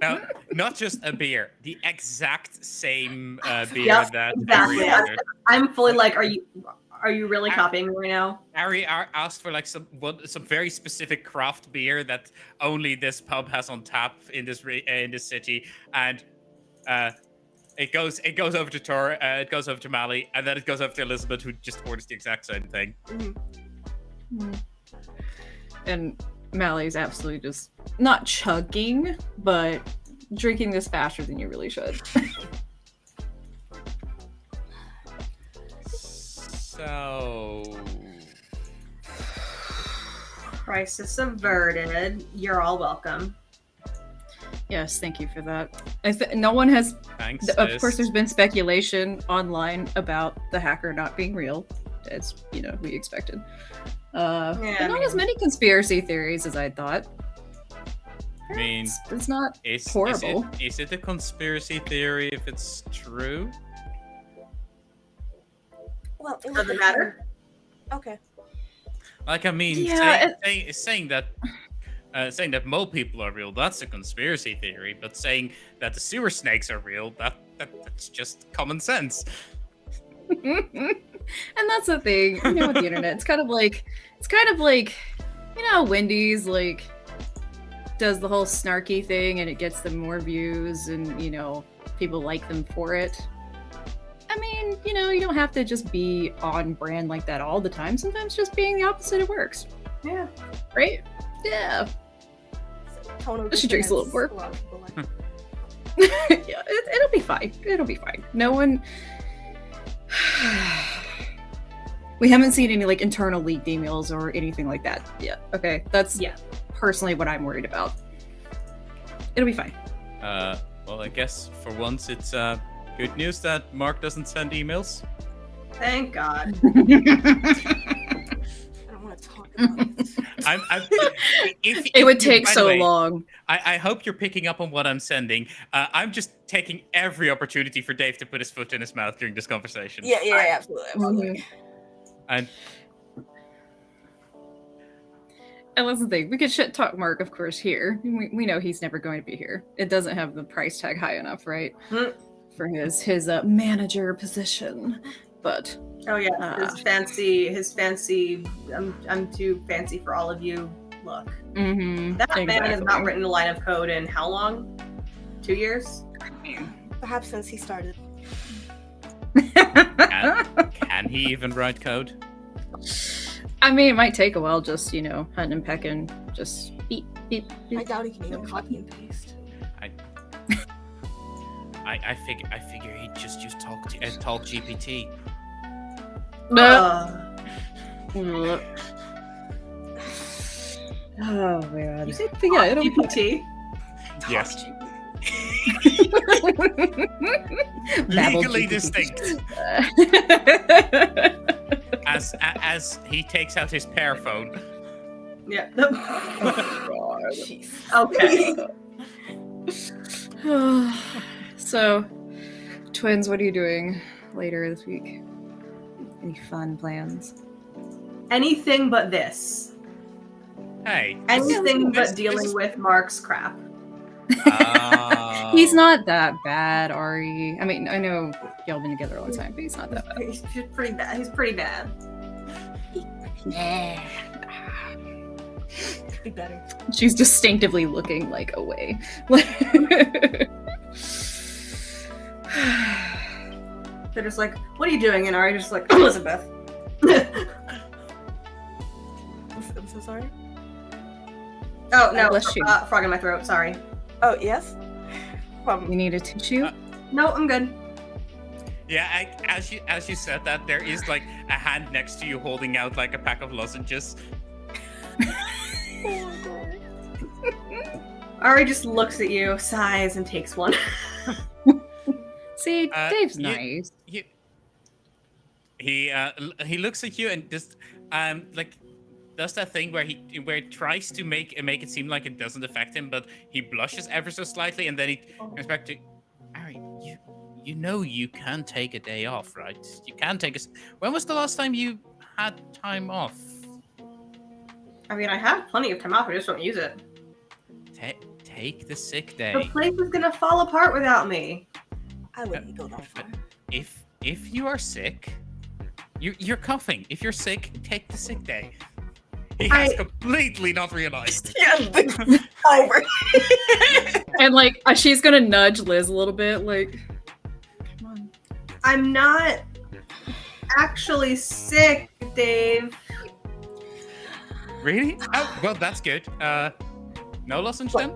Now, not just a beer, the exact same beer Yep, that exactly. Ari ordered. I'm fully like, are you really copying me right now? Ari asked for like some very specific craft beer that only this pub has on tap in this city, and it goes over to Tor, it goes over to Mally, and then it goes over to Elizabeth, who just orders the exact same thing. Mm-hmm. And Mally's absolutely just not chugging, but drinking this faster than you really should. So, Crisis averted. You're all welcome. Yes, thank you for that. No one has. thanks. Of sis. course, there's been speculation online about the hacker not being real, as we expected. But not as many conspiracy theories as I thought. I mean, it's not Is horrible. it a conspiracy theory if it's true? Well, it Doesn't matter. Okay. Like, I mean, Yeah, saying that mole people are real, that's a conspiracy theory. But saying that the sewer snakes are real, that's just common sense. And that's the thing, with the internet. It's kind of like, Wendy's like does the whole snarky thing, and it gets them more views, and people like them for it. I mean, you don't have to just be on brand like that all the time. Sometimes just being the opposite, it works. Yeah. Right? Yeah. Tone of She drinks a little difference, more. lot of people like. Yeah, it'll be fine. It'll be fine. No one. We haven't seen any like internal leaked emails or anything like that yet. Okay, that's personally what I'm worried about. It'll be fine. Well, I guess for once it's good news that Mark doesn't send emails. Thank God. I don't want to talk about it. It would take by the so way, long. I hope you're picking up on what I'm sending. I'm just taking every opportunity for Dave to put his foot in his mouth during this conversation. Yeah, absolutely. And And that's the thing. We could shit talk Mark, of course, here. We know he's never going to be here. It doesn't have the price tag high enough, right? For his manager position. But Oh yeah, his fancy. I'm too fancy for all of you. Look, that man has not written a line of code in how long? 2 years? Perhaps since he started. can he even write code? I mean, it might take a while, just hunting and pecking, just beep, beep, beep. I doubt he can even copy and paste. I figure he'd just use Talk GPT. No. Oh my god. You say But yeah, it'll be GPT? Yes. Babble Legally GPT. distinct. As he takes out his pear phone. Yeah. Jeez. Okay. So, twins, what are you doing later this week? Any fun plans? Anything but this. Hey. Anything this- but dealing this- with Mark's crap. Oh. He's not that bad, Ari. I mean, I know y'all been together all the time, but he's not that bad. He's pretty bad. He's pretty bad. Yeah. Could be better. She's distinctively looking like away. They're just like, what are you doing? And Ari's just like, Elizabeth. I'm so sorry. Oh, no. Bless you. Frog in my throat. Sorry. Oh, yes? You need a tissue? No, I'm good. Yeah, as you said that, there is like a hand next to you holding out like a pack of lozenges. Oh my god. Ari just looks at you, sighs, and takes one. See, Dave's you- nice. He looks at you and just like does that thing where he tries to make it seem like it doesn't affect him, but he blushes ever so slightly, and then he comes back to Ari. You know you can take a day off, right? You can take When was the last time you had time off? I mean, I have plenty of time off. I just don't use it. Take the sick The day. place is gonna fall apart without me. I wouldn't go that far. If you are sick, you're coughing. If you're sick, take the sick day. He has completely not realized. Over. And like, she's gonna nudge Liz a little bit, like, come on. I'm not actually sick, Dave. Really? Oh, well, that's good. No lozenge then?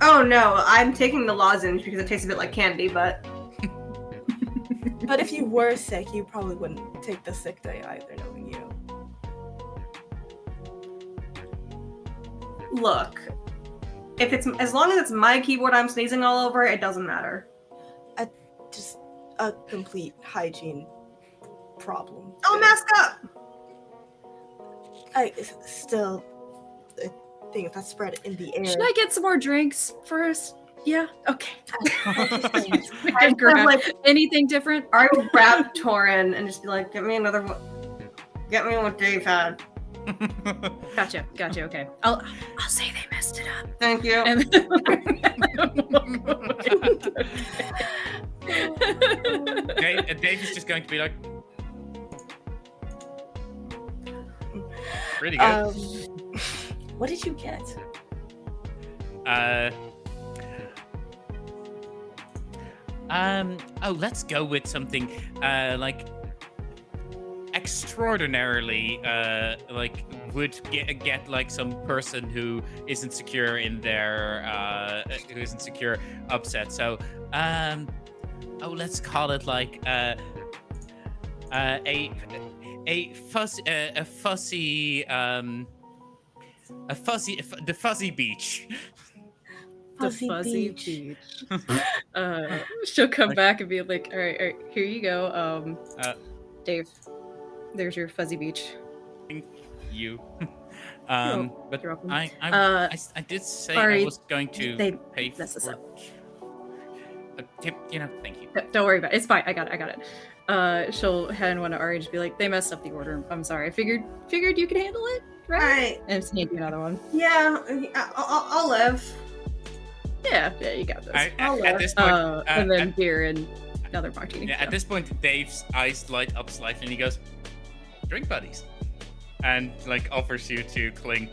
Oh no, I'm taking the lozenge because it tastes a bit like candy, but But if you were sick, you probably wouldn't take the sick day either, knowing you. look. If it's as long as it's my keyboard I'm sneezing all over, it doesn't matter. Just a complete hygiene problem. Oh, mask up! I still think that's spread in the air. Should I get some more drinks first? Yeah. Okay. I Grab like anything different? I would grab Torin and just be like, get me another one. Get me what Dave had. Gotcha. Okay. I'll say they messed it up. Thank you. And Dave is just going to be like, really good. What did you get? Oh, let's go with something like extraordinarily like would get like some person who isn't secure in their who isn't secure upset. So let's call it like the fuzzy beach. the fuzzy beach. She'll come back and be like, all right, here you go. Dave, there's your fuzzy beach. You. But You're welcome. I did say sorry, I was going to they pay messed us for up. a tip, thank you. Don't worry about it. It's fine. I got it. She'll hand one to Ari and just be like, they messed up the order. I'm sorry. I figured you could handle it, right? Alright. And just hand you another one. Yeah, I'll live. Yeah, you got this. At this point, and then beer and another martini. yeah, at this point, Dave's eyes light up slightly, and he goes, "Drink buddies," and like offers you to clink.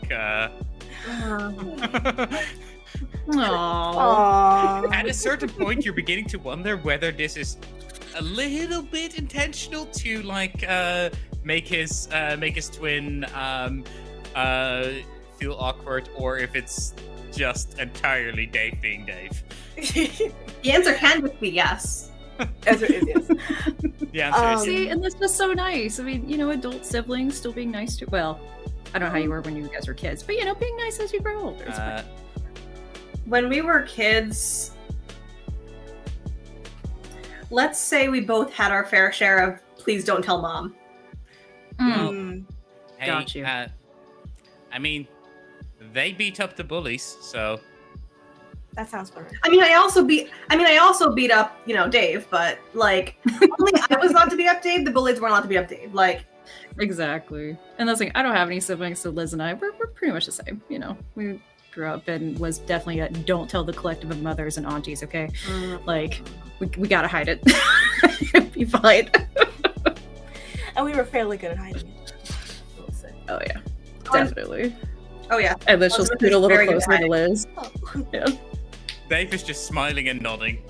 Aww. At a certain point, you're beginning to wonder whether this is a little bit intentional to like make his twin feel awkward, or if it's just entirely Dave being Dave. The answer can just be yes. Answer is yes. The answer is See, and that's just so nice. I mean, adult siblings still being nice to. Well, I don't know how you were when you guys were kids, but being nice as you grow older. Is fine. When we were kids, let's say we both had our fair share of please don't tell mom. Hey, Got you. I mean, they beat up the bullies, so. That sounds perfect. I mean, I also beat up, Dave, but only I was allowed to beat up Dave. The bullies weren't allowed to beat up Dave. Exactly. And that's I don't have any siblings, so Liz and I, we're pretty much the same. We grew up and was definitely a don't tell the collective of mothers and aunties, okay? We gotta hide it. It'll be fine. And we were fairly good at hiding it. Oh yeah, definitely. Oh yeah. And then she'll scoot a little closer to Liz. Oh. Yeah. Dave is just smiling and nodding.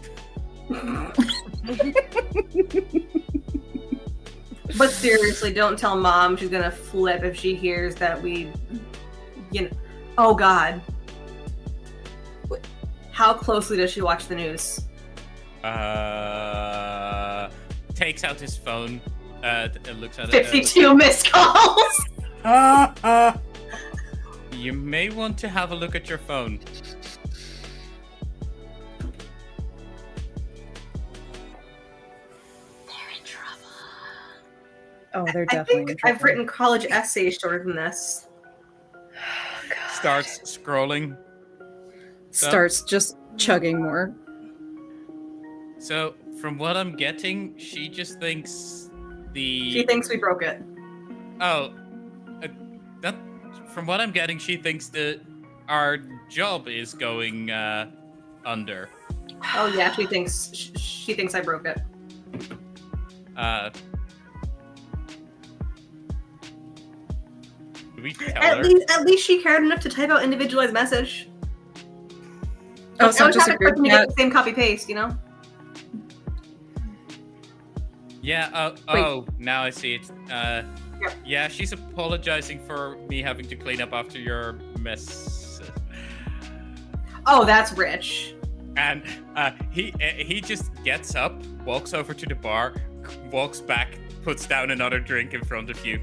But seriously, don't tell mom. She's gonna flip if she hears that we, Oh God. How closely does she watch the news? Takes out his phone. Looks at it. 52 missed calls. You may want to have a look at your phone. They're in trouble. Oh, they're I definitely. think I've written college essays shorter than this. Starts scrolling. Starts just chugging more. So, from what I'm getting, she just thinks She thinks we broke it. Oh, that. From what I'm getting, she thinks that our job is going under. Oh yeah, she thinks I broke it. Do we tell At her? least she cared enough to type out individualized message. Oh, it's not just a Get group the chat. same copy paste, Yeah. Oh, now I see it. Yeah, she's apologizing for me having to clean up after your mess. Oh, that's rich. And he just gets up, walks over to the bar, walks back, puts down another drink in front of you.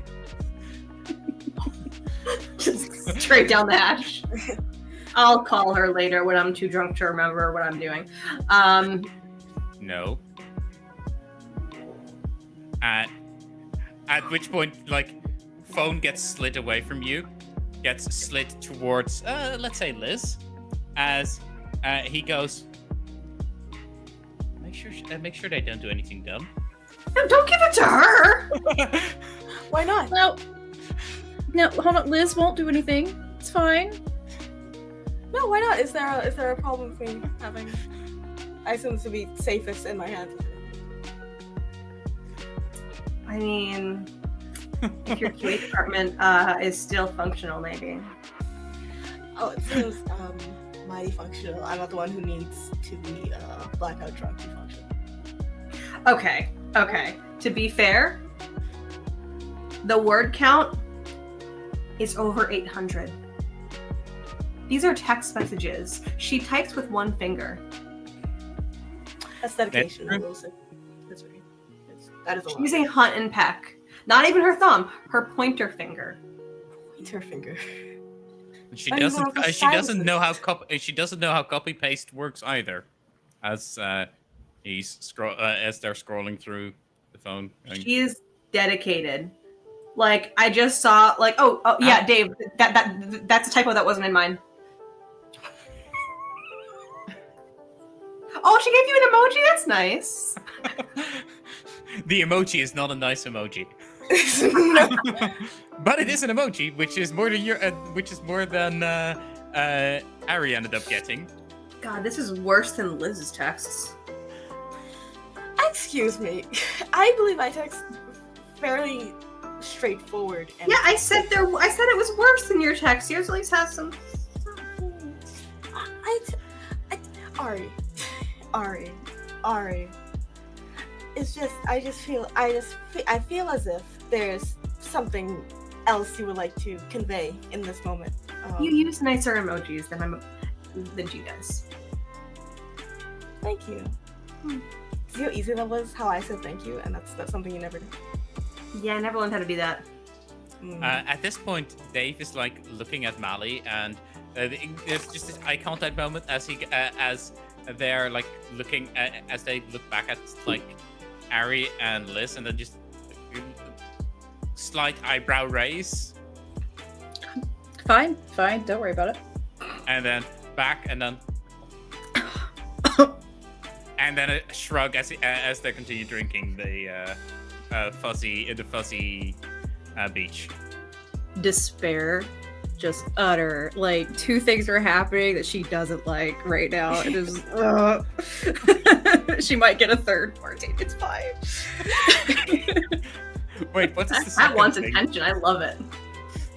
Just straight down the hash. I'll call her later when I'm too drunk to remember what I'm doing. No. At which point, phone gets slid away from you, gets slid towards, let's say Liz, as he goes, make sure they don't do anything dumb. No, don't give it to her. Why not? No, hold on. Liz won't do anything. It's fine. No, why not? Is there a problem with me having? I assume this would be safest in my hands. I mean, if your QA department is still functional, maybe. Oh, it feels mighty functional. I'm not the one who needs to be blackout drunk to function. Okay. To be fair, the word count is over 800. These are text messages. She types with one finger. That's dedication. That's I will say. That's right. That is a lot. She's a hunt and peck. Not even her thumb, her pointer finger. Pointer finger. She But you have doesn't. the She doesn't know how silences. She doesn't know how copy paste works either. As as they're scrolling through the phone. She is dedicated. I just saw. Oh yeah, Dave. That's a typo that wasn't in mine. Oh, she gave you an emoji. That's nice. The emoji is not a nice emoji, No. but it is an emoji, which is more than Ari ended up getting. God, this is worse than Liz's texts. Excuse me. I believe I text fairly straightforward. And Yeah, I said it was worse than your text. Yours at least has some. Ari. It's just I feel as if there's something else you would like to convey in this moment. You use nicer emojis than she does. Thank you. see how easy that was? How I said thank you, and that's something you never do. Yeah, I never learned how to do that. At this point, Dave is like looking at Mally, and there's just this eye contact moment as they're like looking as they look back at like Ari and Liz, and then just slight eyebrow raise, Fine, don't worry about it. and then back, and then a shrug as they continue drinking the fuzzy beach. Despair, just utter. Like, two things are happening that she doesn't like right now. It is. She might get a third martini. It's fine. Wait, what's the That second wants thing? attention. I love it.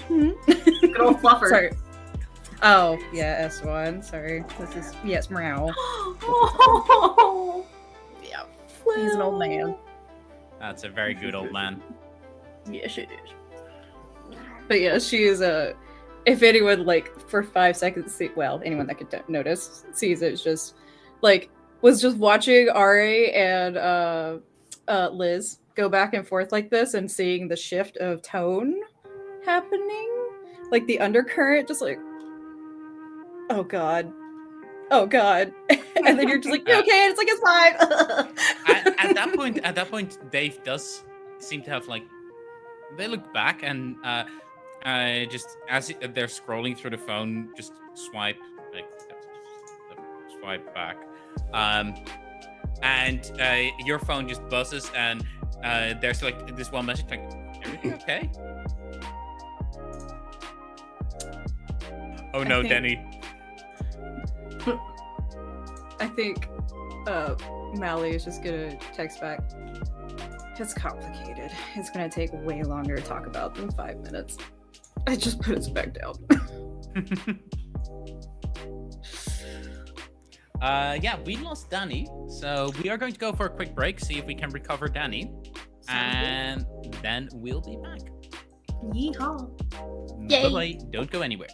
Hmm? Good old fluffer. Sorry. Oh yeah, S1. Sorry. This is yes, meow. Oh, Yeah, he's an old man. That's a very good old man. Yes, it is. But yeah, she is a. If anyone like for 5 seconds, anyone that could notice sees it, it's just like was just watching Ari and Liz go back and forth like this and seeing the shift of tone happening, like the undercurrent, just like, oh god, and then you're just like, you okay? And it's like, it's fine. At that point, Dave does seem to have like they look back and just as they're scrolling through the phone, just swipe back, and your phone just buzzes and there's like this one message like, everything okay? Oh no, Dani. I think Mally is just gonna text back. It's complicated. It's gonna take way longer to talk about than 5 minutes. I just put it back down. Yeah, we lost Dani, so we are going to go for a quick break, see if we can recover Dani, and then we'll be back. Yeehaw. Yay. Bye-bye. Don't go anywhere.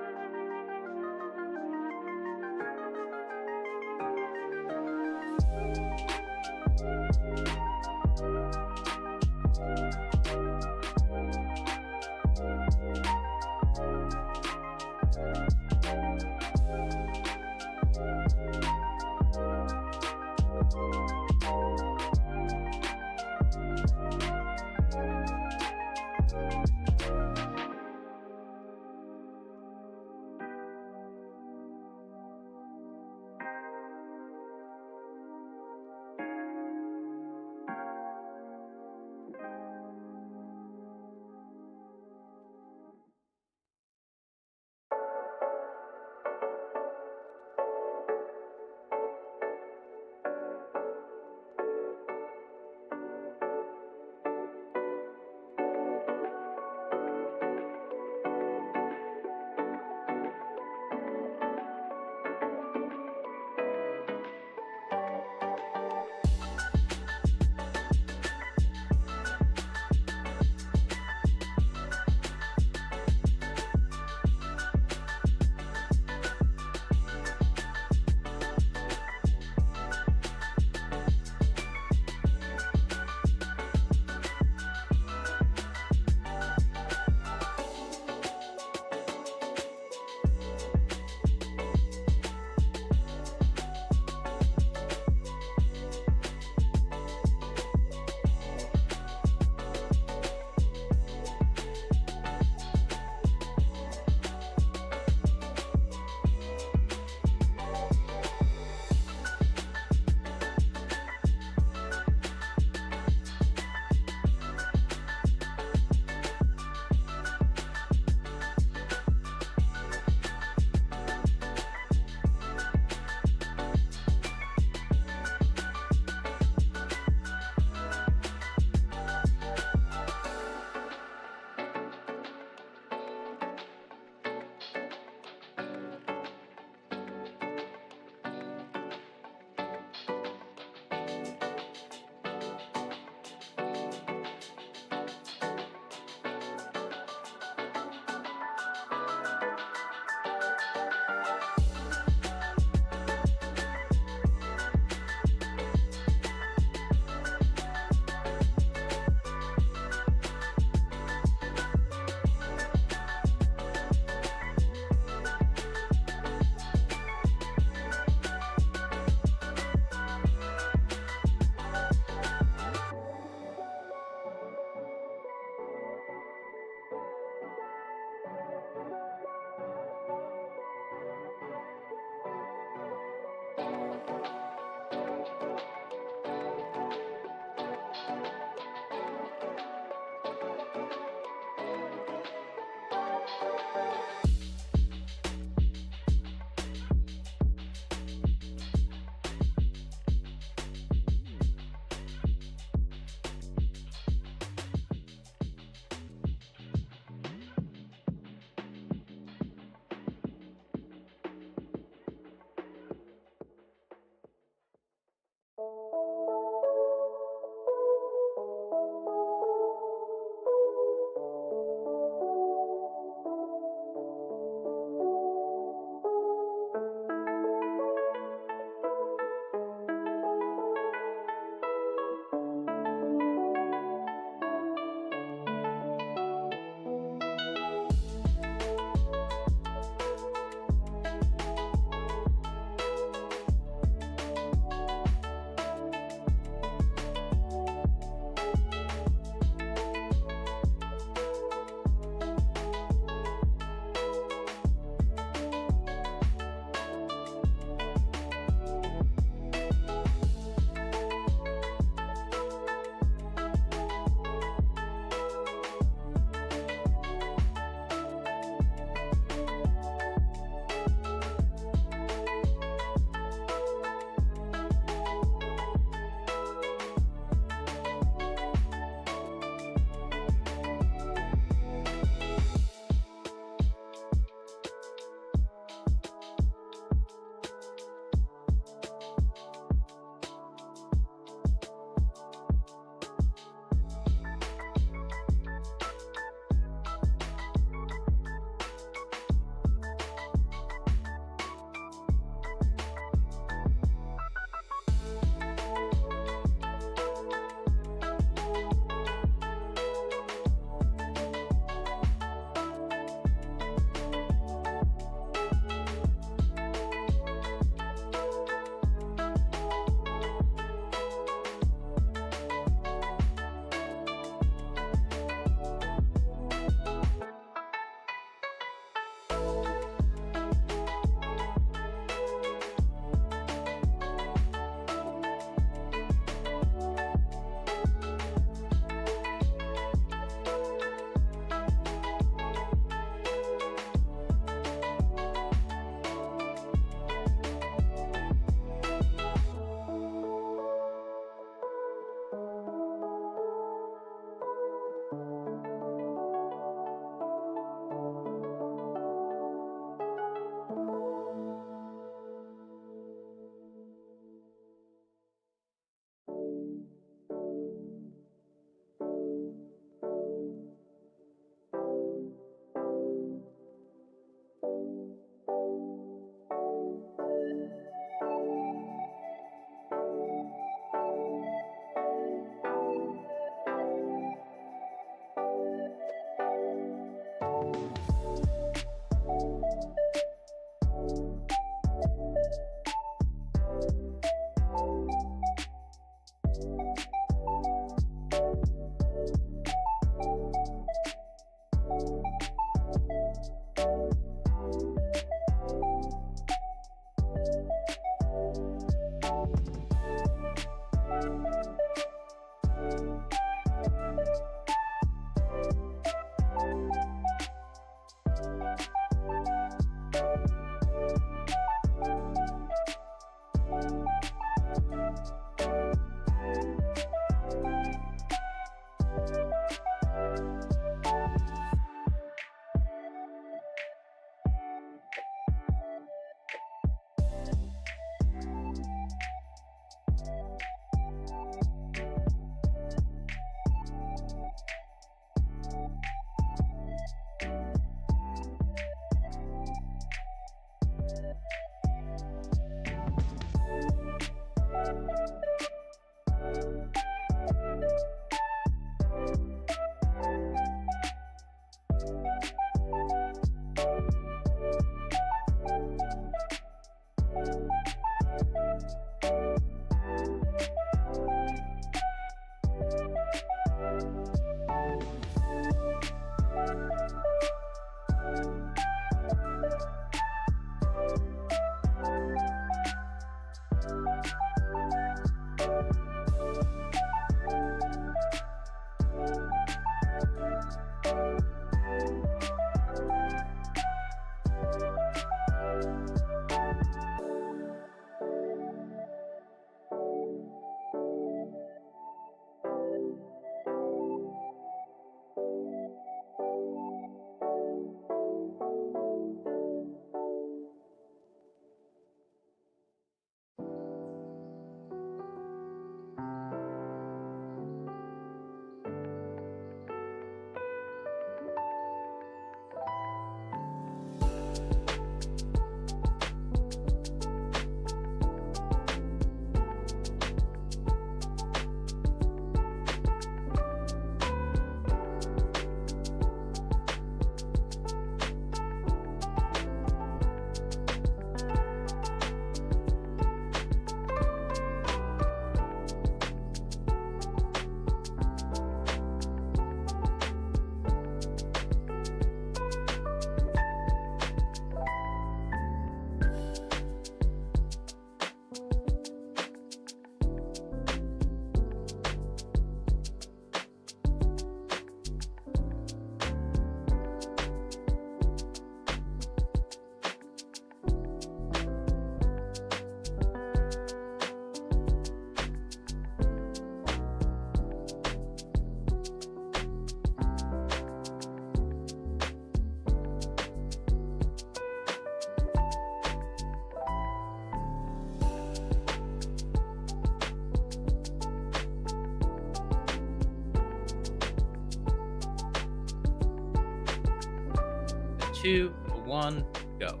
2, 1, go.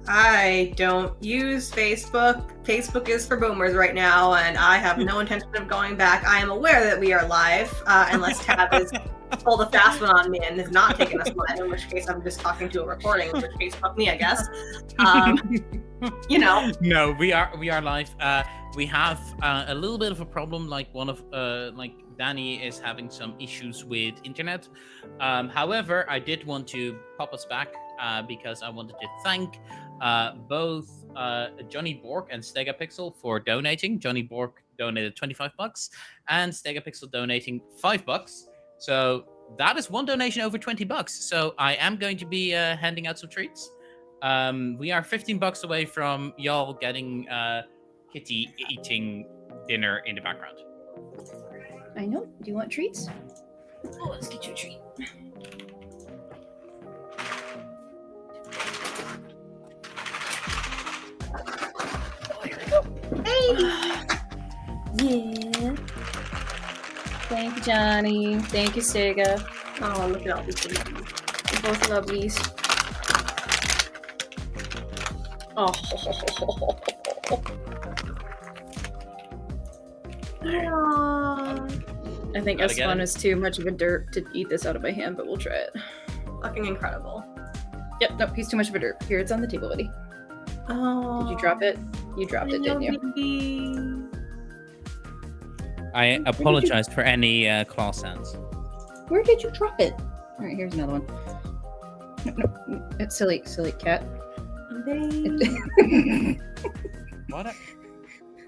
I don't use Facebook. Facebook is for boomers right now, and I have no intention of going back. I am aware that we are live, unless Tab has pulled a fast one on me and is not taking us live, in which case I'm just talking to a recording, in which case fuck me, I guess. You know. No, we are live. We have a little bit of a problem. Like one of like Dani is having some issues with internet. However, I did want to pop us back because I wanted to thank both Johnny Bork and Stegapixel for donating. Johnny Bork donated $25 and Stegapixel donating $5. So that is one donation over $20. So I am going to be handing out some treats. We are $15 away from y'all getting Kitty eating dinner in the background. I know. Do you want treats? Oh, let's get you a treat. Oh, here we go. Hey! Yeah. Thank you, Johnny. Thank you, Stega. Oh, look at all these things. You're both lovelies. Oh. I think S1 is too much of a derp to eat this out of my hand, but we'll try it. Fucking incredible. Yep, nope, he's too much of a derp. Here, it's on the table, buddy. Oh. Did you drop it? You dropped it, didn't you? Baby. I apologize for any claw sounds. Where did you drop it? All right, here's another one. No, it's silly cat. What?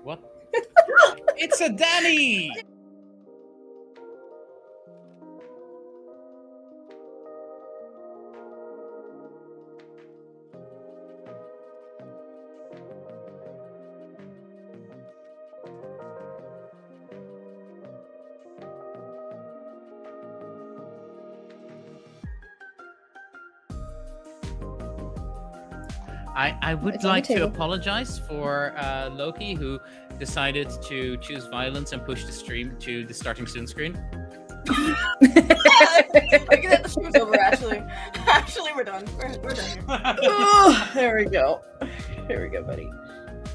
What? It's a Dani! I would like to apologize for Loki, who decided to choose violence and push the stream to the starting soon screen. I can get the stream's over, actually. Actually, we're done. We're done here. Oh, there we go. Here we go, buddy.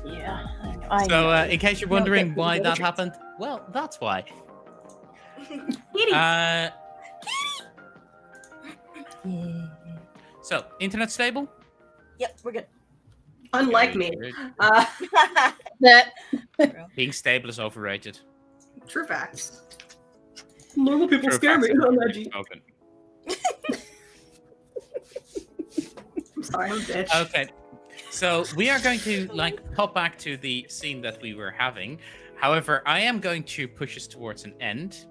Yeah. I know. In case you're wondering why that happened, well, that's why. So, internet stable? Yep, we're good. Unlike me. That Being stable is overrated. True facts. Normal people True scare me. facts are I'm overrated. edgy. Open. I'm sorry, I'm a bitch. Okay. So we are going to pop back to the scene that we were having. However, I am going to push us towards an end,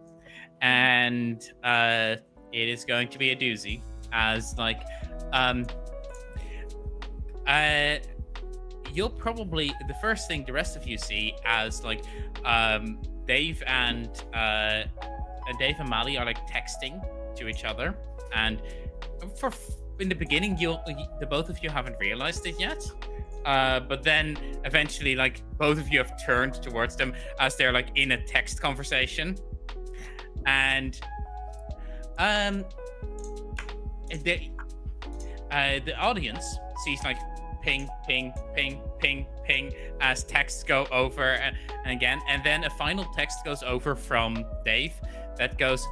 and it is going to be a doozy. As you'll probably the first thing the rest of you see as Dave and Mali are texting to each other, and in the beginning the both of you haven't realized it yet, but then eventually both of you have turned towards them as they're in a text conversation, and the audience sees ping, ping, ping, ping, ping as texts go over and again, and then a final text goes over from Dave that goes,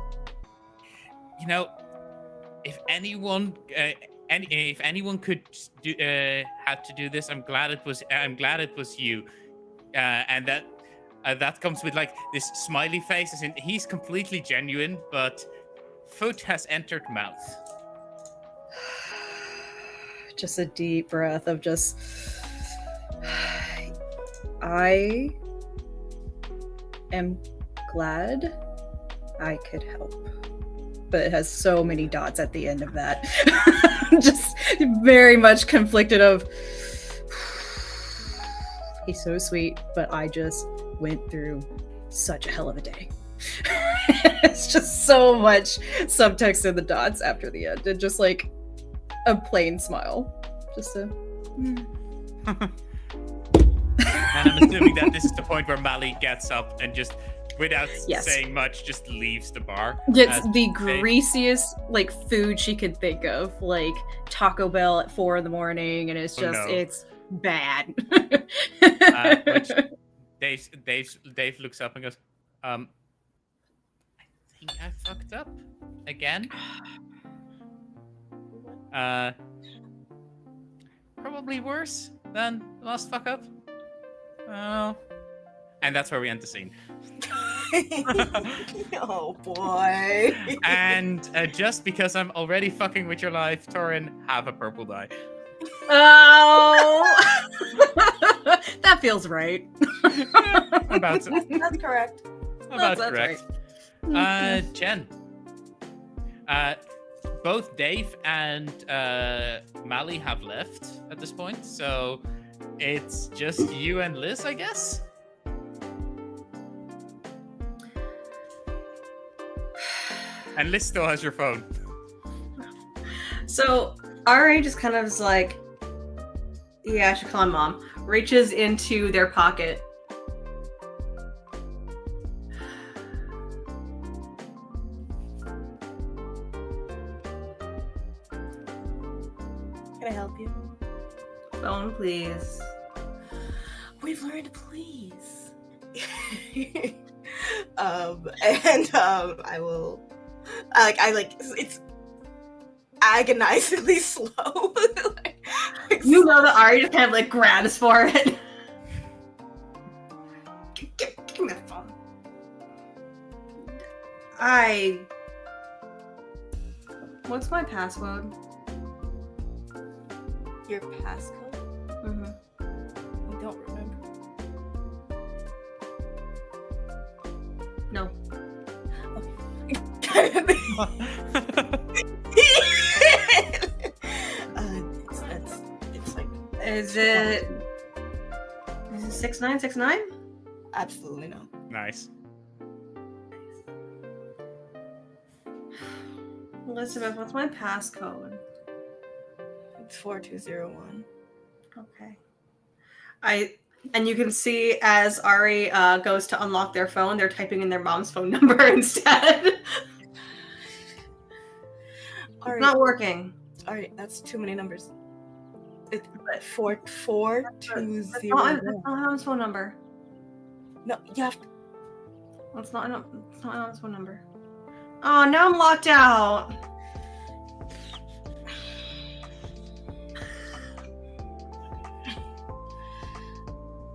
if anyone could had to do this, I'm glad it was you, and that comes with this smiley face, as in he's completely genuine, but foot has entered mouth. just a deep breath of just I am glad I could help, but it has so many dots at the end of that. Just very much conflicted of he's so sweet, but I just went through such a hell of a day. It's just so much subtext in the dots after the end, and just a plain smile, just a And I'm assuming that this is the point where Mali gets up and just without Yes. saying much, just leaves the bar. Gets as the they- greasiest like food she could think of, like Taco Bell at 4 a.m, and it's Oh, just no. it's bad. Which Dave looks up and goes, I think I fucked up again. Probably worse than the last fuck up. Oh. And that's where we end the scene. Oh boy. And just because I'm already fucking with your life, Torin, have a purple die. Oh, that feels right. About That's correct. about That's correct. right. Jen. Both Dave and Mally have left at this point, so it's just you and Liz, I guess. And Liz still has your phone. So Ari just kind of is like, yeah, I should call my mom. Reaches into their pocket. Can I help you? Phone, please. We've learned please. I will it's agonizingly slow. You know that Ari just kind of like grabs for it. Give me that phone. What's my password? Your passcode? Mm-hmm. I don't remember. No. It's like Is it 6969? absolutely no. Nice. Elizabeth, what's my passcode? It's 4201. Okay. And you can see as Ari goes to unlock their phone, they're typing in their mom's phone number instead. Alright, Not working. alright, that's too many numbers. It's But- 4201. That's not my mom's phone number. No, you have to. It's not my mom's phone number. Oh, now I'm locked out.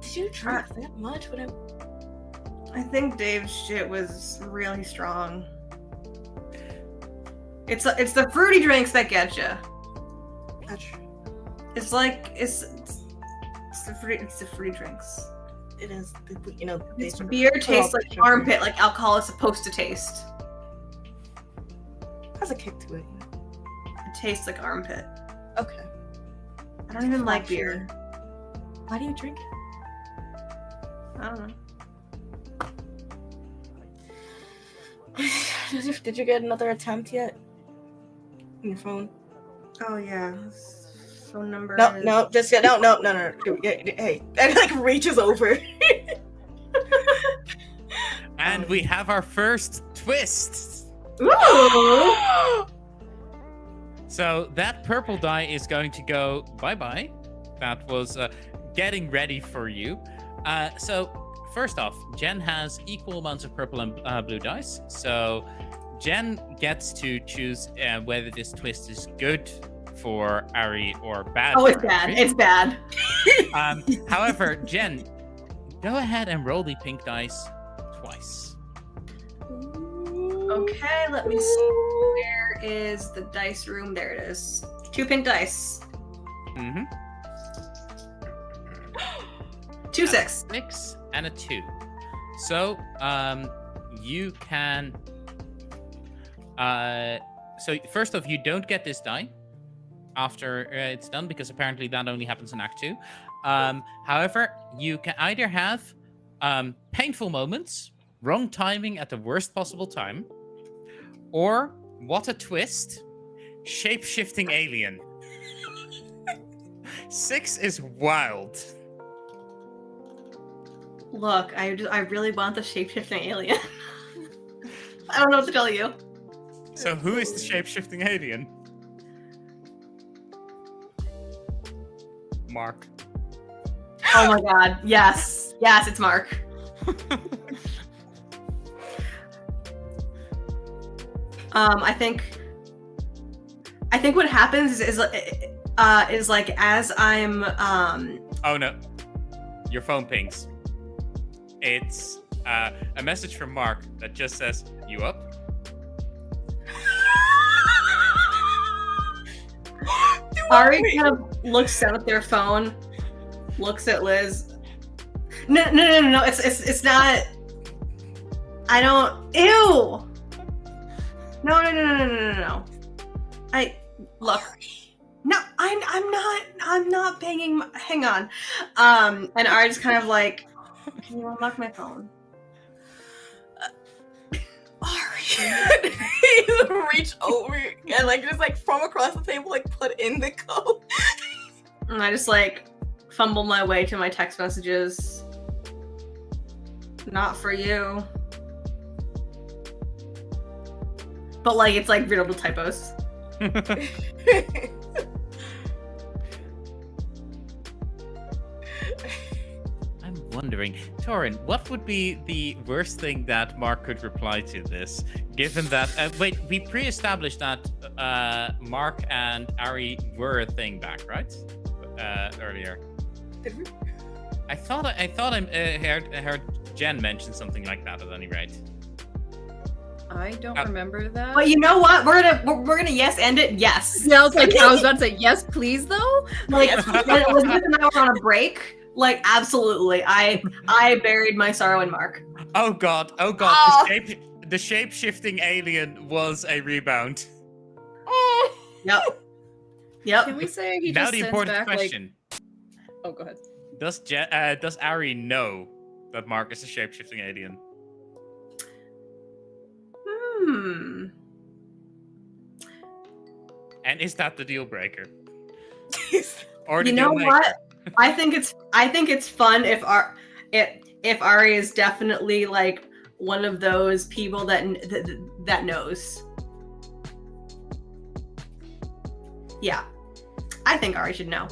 Did you drink that much? I think Dave's shit was really strong. It's the fruity drinks that get you. That's It's like it's the fruity drinks. it is. You know, they This sort of beer put tastes all like the sugar. armpit, like alcohol is supposed to taste. Has a kick to it. It tastes like armpit. Okay. I don't even like beer. Why do you drink it? I don't know. Did you get another attempt yet? On your phone? Oh yeah. Phone number. No, is- no, just no. Hey, that like reaches over. And we have our first twist. Ooh! So that purple die is going to go bye-bye. That was getting ready for you. So first off, Jen has equal amounts of purple and blue dice. So Jen gets to choose whether this twist is good for Ari or bad. Oh, it's for bad. Ari. It's bad. However, Jen, go ahead and roll the pink dice twice. Okay, let me see. Where is the dice room? There it is. 2 pink dice. Mm-hmm. 2 6. 6 and a 2. So you can so first off, you don't get this die after it's done, because apparently that only happens in Act 2. However, you can either have painful moments, wrong timing at the worst possible time, or what a twist, shape-shifting alien. 6 is wild. Look, I really want the shape-shifting alien. I don't know what to tell you. So who is the shape-shifting alien? Mark. Oh my god. Yes. Yes, it's Mark. I think what happens is like as I'm Oh no. Your phone pings. It's a message from Mark that just says, "You up?" Ari kind of looks down at their phone, looks at Liz. No. It's not. I don't. Ew. No. Look. No, I'm not banging. Hang on. And Ari's kind of like, can you unlock my phone? Ari, you reach over and like just like from across the table, like put in the code. And I just like fumble my way to my text messages. Not for you. But like it's like readable typos. I'm wondering, Torin, what would be the worst thing that Mark could reply to this? Given that, wait, we pre-established that Mark and Ari were a thing back, right? Earlier. Did we? I thought I heard Jen mention something like that at any rate. I don't remember that. But you know what? We're gonna yes end it. Yes. Yeah, I was about to say yes, please though. Like when Elizabeth and I were on a break, like absolutely. I buried my sorrow in Mark. Oh god. Oh. The shape-shifting alien was a rebound. Yep. Can we say he Now just the sends important back question. Oh, go ahead. Does Ari know that Mark is a shape-shifting alien? And is that the deal breaker? Or the You know deal what? maker? I think it's fun if Ari is definitely like one of those people that knows. Yeah, I think Ari should know.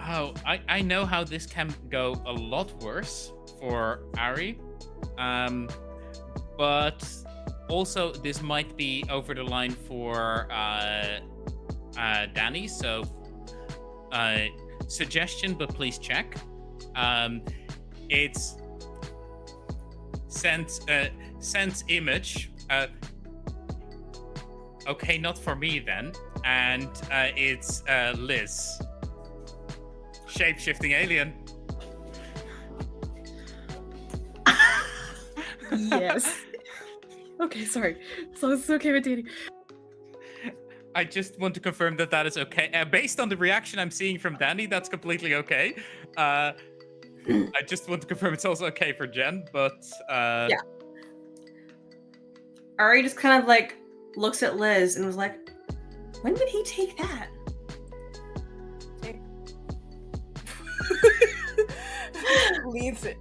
Oh, I know how this can go a lot worse for Ari. But also this might be over the line for Dani, so suggestion, but please check. It's sense image. Okay, not for me then. And it's Liz. Shape-shifting alien. Yes. Okay, sorry. So it's okay with Dani. I just want to confirm that that is okay. Based on the reaction I'm seeing from Dani, that's completely okay. I just want to confirm it's also okay for Jen, but... Yeah. Ari just kind of like looks at Liz and was like, when did he take that? Leaves it.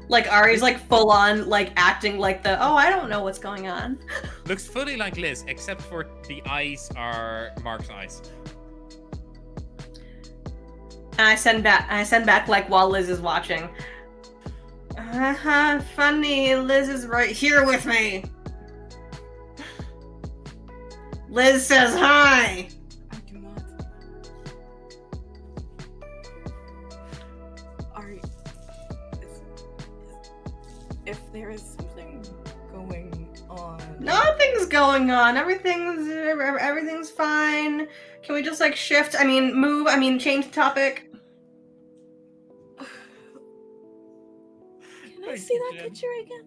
Like Ari's like full on like acting like I don't know what's going on. Looks fully like Liz, except for the eyes are Mark's eyes. And I send back like while Liz is watching. Funny, Liz is right here with me. Liz says hi. I do not. Ari, if there is something going on. Nothing's going on. Everything's fine. Can we just like shift? Change the topic. Can I see that picture again?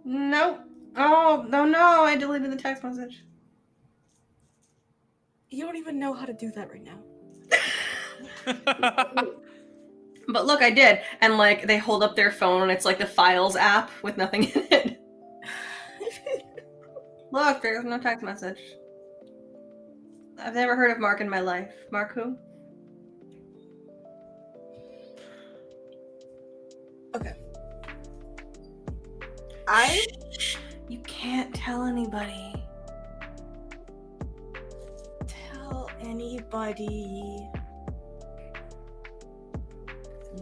Nope. Oh, no, I deleted the text message. You don't even know how to do that right now. But look, I did. And like they hold up their phone and it's like the Files app with nothing in it. Look, there's no text message. I've never heard of Mark in my life. Mark who? Okay. You can't tell anybody. Tell anybody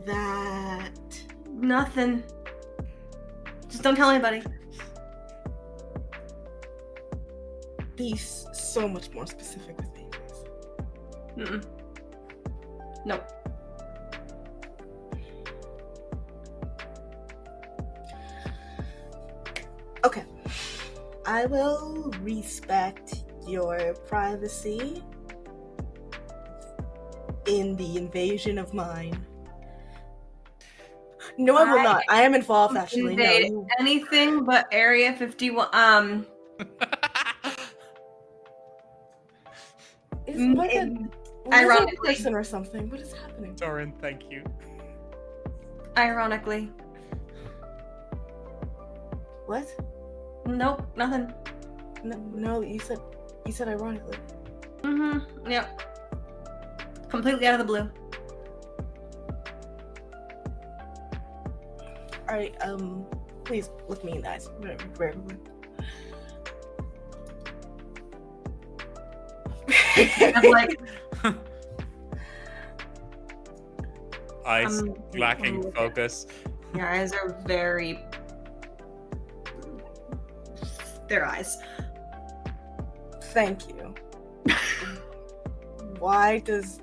that Nothing. Just don't tell anybody. be so much more specific with me, please. Mm-mm. Nope. Okay. I will respect your privacy in the invasion of mine. No, I will not. I am involved, actually. No, Invade you... anything but Area 51. What is Ironically. a person or something? What is happening? Torin, thank you. Ironically. What? Nope, nothing. No, you said ironically. Mm-hmm. Yep. Completely out of the blue. Alright, please look me in the eyes. I'm like, Eyes lacking focus. your eyes are very. Their eyes. Thank you. Why does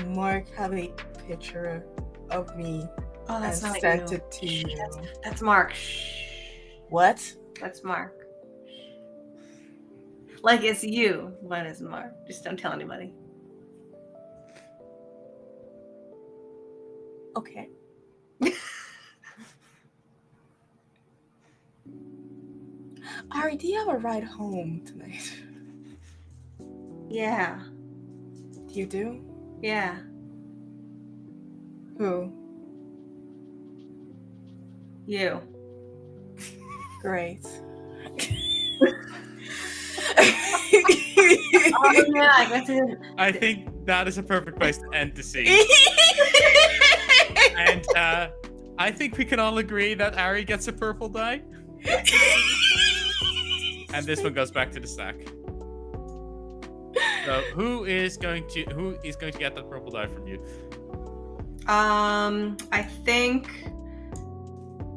Mark have a picture of me Oh, and that's not sent you. it to you? That's Mark. Shh. What? That's Mark. Like it's you. What is Mark? Just don't tell anybody. Okay. Ari, do you have a ride home tonight? Yeah. You do? Yeah. Who? You. Great. Oh yeah, I guess it. I think that is a perfect place to end the scene. And I think we can all agree that Ari gets a purple die. And this one goes back to the stack. So who is going to get that purple die from you? I think.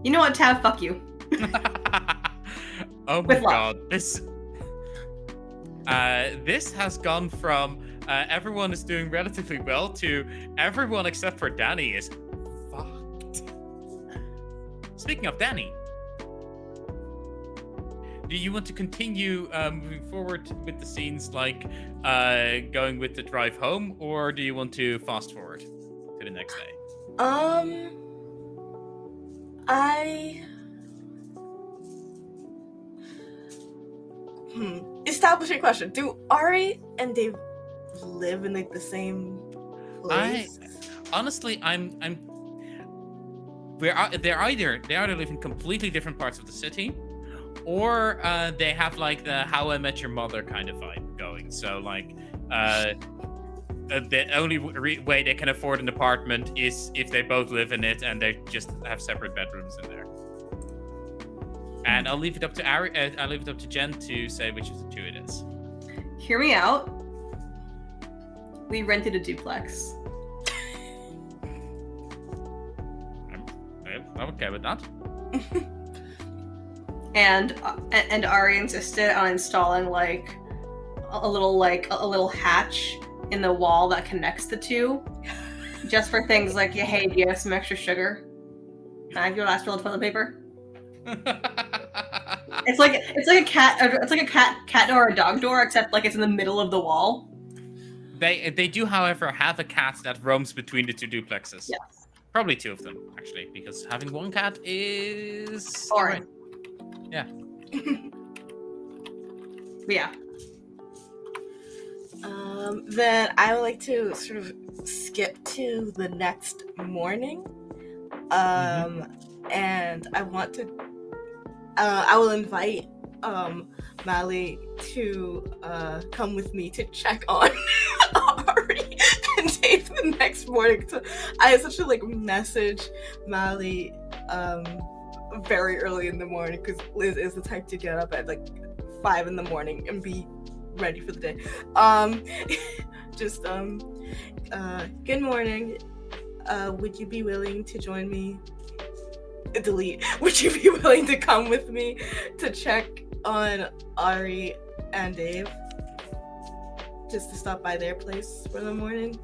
You know what, Tav? Fuck you. Oh my With love. god, this has gone from everyone is doing relatively well to everyone except for Dani is fucked. Speaking of Dani, do you want to continue moving forward with the scenes, like going with the drive home, or do you want to fast forward to the next day? Establishing question. Do Ari and Dave live in like the same place? Honestly, they either live in completely different parts of the city, or they have like the How I Met Your Mother kind of vibe going. So like, the only way they can afford an apartment is if they both live in it and they just have separate bedrooms in there. And I'll leave it up to I'll leave it up to Jen to say which of the two it is. Hear me out. We rented a duplex. I'm okay with that. And Ari insisted on installing like a little hatch in the wall that connects the two, just for things like, hey, do you have some extra sugar? Can I have your last roll of toilet paper? It's like a cat door or a dog door, except like it's in the middle of the wall. They do, however, have a cat that roams between the two duplexes. Yes. Probably two of them, actually, because having one cat is Boring. Yeah. Yeah. Then I would like to sort of skip to the next morning. And I want to I will invite Mally to come with me to check on Ari and Dave the next morning. So I essentially like message Mally very early in the morning because Liz is the type to get up at like 5 in the morning and be ready for the day. Good morning. Would you be willing to join me? Delete. Would you be willing to come with me to check on Ari and Dave? Just to stop by their place for the morning?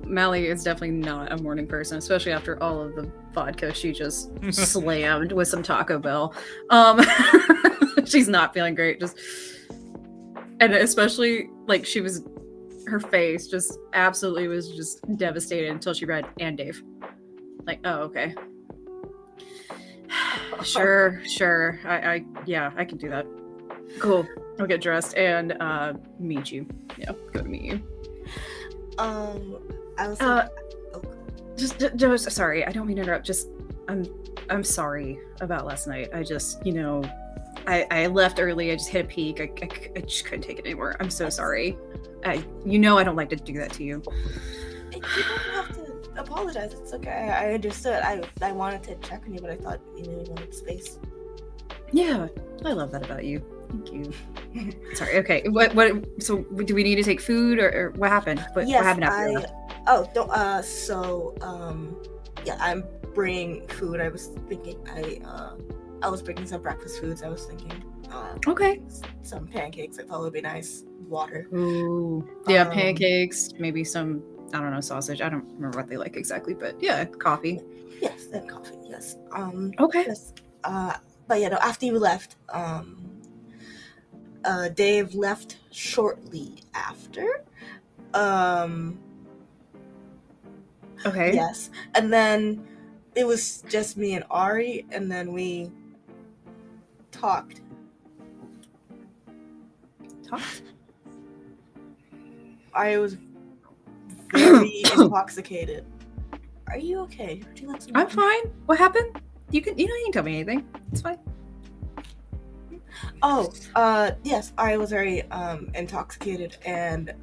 Mally is definitely not a morning person, especially after all of the vodka she just slammed with some Taco Bell. She's not feeling great. And especially like her face just absolutely was just devastated until she read "and Dave." Like, oh, okay. Sure. I can do that. Cool. I'll get dressed and meet you. Yeah, go to meet you. I was just sorry. I don't mean to interrupt. I'm sorry about last night. I just, I left early. I just hit a peak. I just couldn't take it anymore. I'm so sorry. I don't like to do that to you. You don't have to apologize. It's okay. I understood. I wanted to check on you, but I thought you wanted space. Yeah, I love that about you. Thank you. Sorry. Okay. What? So, do we need to take food, or what happened? What happened after that? Yeah, I'm bringing food. I was thinking I was bringing some breakfast foods. I was thinking okay, some pancakes. I thought would be nice. Water. Ooh, yeah, pancakes. Maybe some, I don't know, sausage. I don't remember what they like exactly, but yeah, coffee. Yes, then coffee. Yes. Okay. Yes. But yeah, no. After you left, Dave left shortly after. Okay. Yes. And then it was just me and Ari, and then we talked. I was very intoxicated. Are you okay? Would you like some I'm water? fine. What happened? You can tell me anything. It's fine. Oh, yes. I was very intoxicated and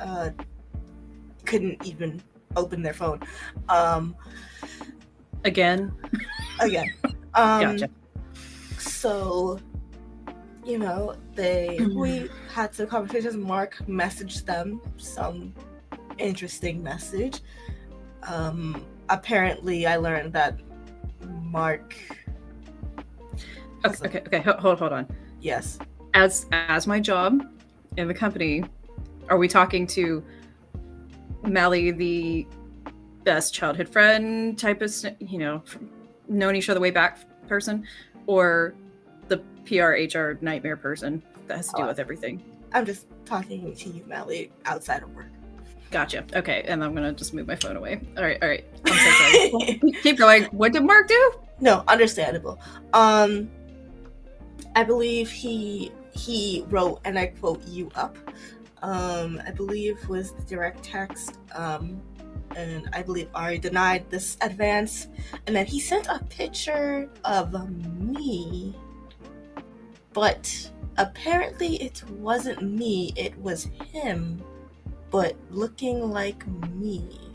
couldn't even open their phone. Again. Gotcha. So, we had some conversations. Mark messaged them some interesting message. Apparently, I learned that Mark. Okay. Hold on. Yes. As my job in the company, are we talking to Mally, the best childhood friend type of, known each other way back person, or the PR HR nightmare person that has to do with everything? I'm just talking to you, Mally, outside of work. Gotcha. Okay, and I'm gonna just move my phone away. All right. I'm so sorry. Keep going. What did Mark do? No, understandable. I believe he wrote, and I quote, "you up." I believe was the direct text. And I believe Ari denied this advance, and then he sent a picture of me, but apparently it wasn't me, it was him, but looking like me.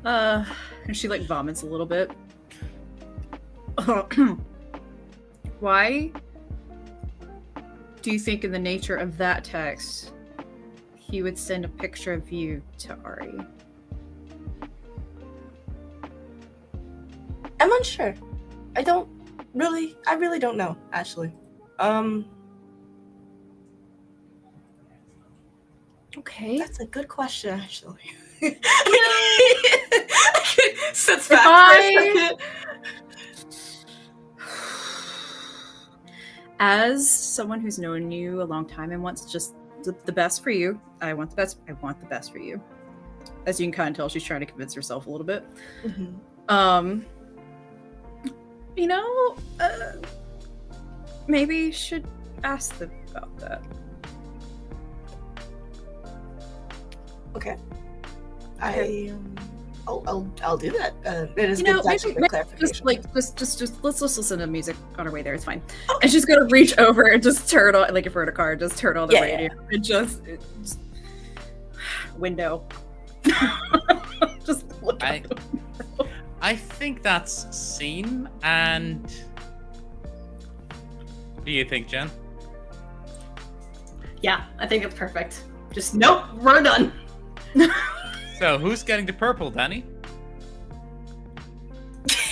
And she vomits a little bit. Why do you think in the nature of that text he would send a picture of you to Ari? I'm unsure. I really don't know, actually. Okay. That's a good question, actually. Sits back for a second. As someone who's known you a long time and wants just the best for you, I want the best for you. As you can kind of tell, she's trying to convince herself a little bit. Mm-hmm. Maybe you should ask them about that. Okay. I'll do that. It is good for clarification. Just let's listen to music on our way there. It's fine. Okay. And she's gonna reach over and just turn on, if we're in a car, just turn on the radio and just window. Just look I think that's seen. And what do you think, Jen? Yeah, I think it's perfect. Just nope, we're done. So who's getting the purple, Danny?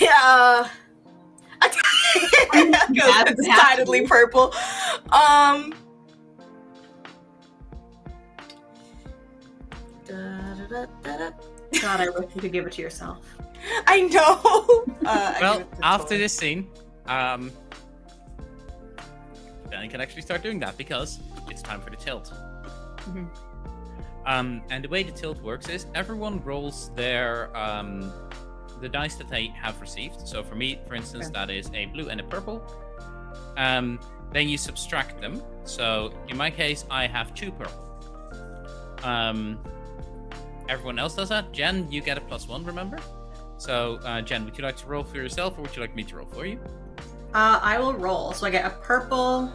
Yeah. It's decidedly purple. God, I wish you could give it to yourself. I know. Well, after this scene, Danny can actually start doing that because it's time for the tilt. Mhm. And the way the tilt works is everyone rolls their the dice that they have received. So for me, for instance, Okay. that is a blue and a purple. Then you subtract them. So in my case, I have 2 purple. Everyone else does that. Jen, you get a +1, remember? So Jen, would you like to roll for yourself, or would you like me to roll for you? I will roll. So I get a purple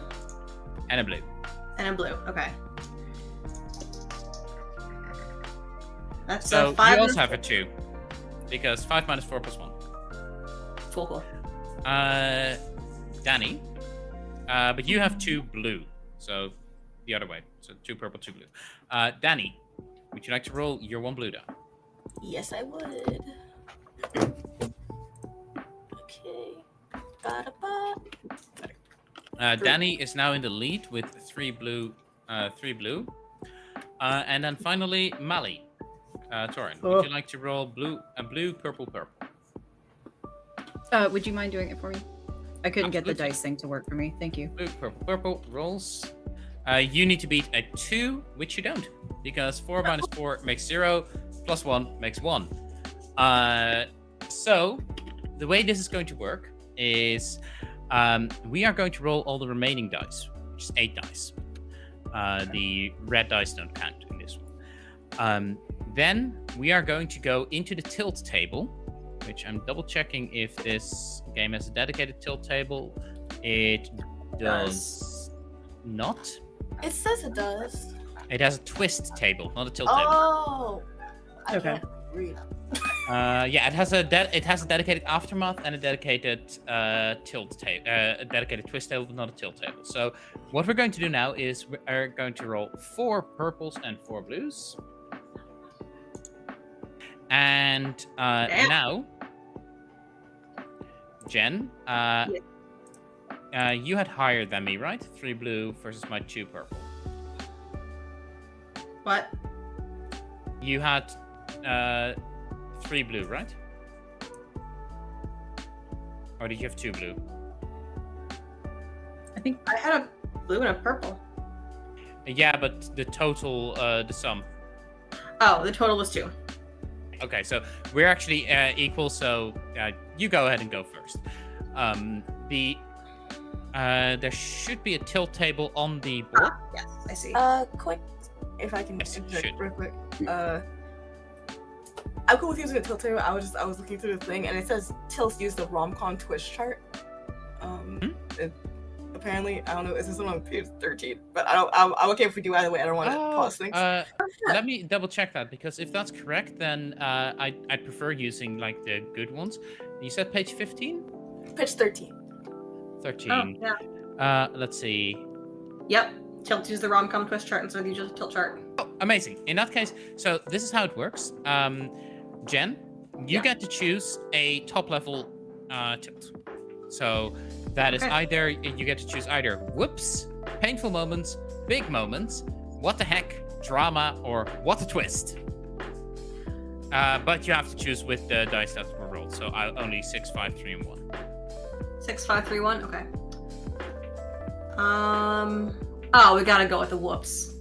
And a blue. and a blue. Okay. That's So a 5. you also have a 2, because 5 minus 4 + 1. Cool. Danny, but you have 2 blue, so the other way. So 2 purple, 2 blue. Danny, would you like to roll your 1 blue die? Yes, I would. Okay. Ba-da-ba. Danny is now in the lead with 3 blue, 3 blue. And then finally, Mali. Torin, would you like to roll blue, purple, purple? Would you mind doing it for me? I couldn't get the Absolutely. dice thing to work for me. Thank you. Blue, purple, purple rolls. You need to beat a 2, which you don't, because 4 minus 4 makes 0, plus 1 makes 1. So the way this is going to work is we are going to roll all the remaining dice, which is 8 dice. The red dice don't count in this one. Then we are going to go into the tilt table, which I'm double checking if this game has a dedicated tilt table. It does not. It says it does. It has a twist table, not a tilt table. Oh. I Okay. can't read. Yeah, it has a dedicated aftermath and a dedicated tilt table, a dedicated twist table, but not a tilt table. So what we're going to do now is we are going to roll 4 purples and 4 blues. And now, Jen, you had higher than me, right? 3 blue versus my 2 purple. What? You had 3 blue, right? Or did you have 2 blue? I think I had a blue and a purple. Yeah, but the total, the sum. Oh, the total was 2. Okay, so we're actually equal. So you go ahead and go first. There should be a tilt table on the board. Yes, I see. Quick, if I can Yes, you interject should. real quick. I'm cool with using a tilt table. I was looking through the thing, and it says tilts use the romcom twist chart. Apparently, I don't know. Is this one on page 13? But I'm okay if we do either way. I don't want to pause things. Let me double check that, because if that's correct, then I'd prefer using like the good ones. You said page 15? Page 13. 13. Oh, yeah. Let's see. Yep. Tilt use the romcom twist chart instead of use the tilt chart. Oh, amazing. In that case, so this is how it works. Jen, you get to choose a top level tilt. So that is either, you get to choose either whoops, painful moments, big moments, what the heck, drama, or what a twist. But you have to choose with the dice that were rolled. So only 6, 5, 3, and 1. 6, 5, 3, 1. Okay. Oh, we gotta go with the whoops.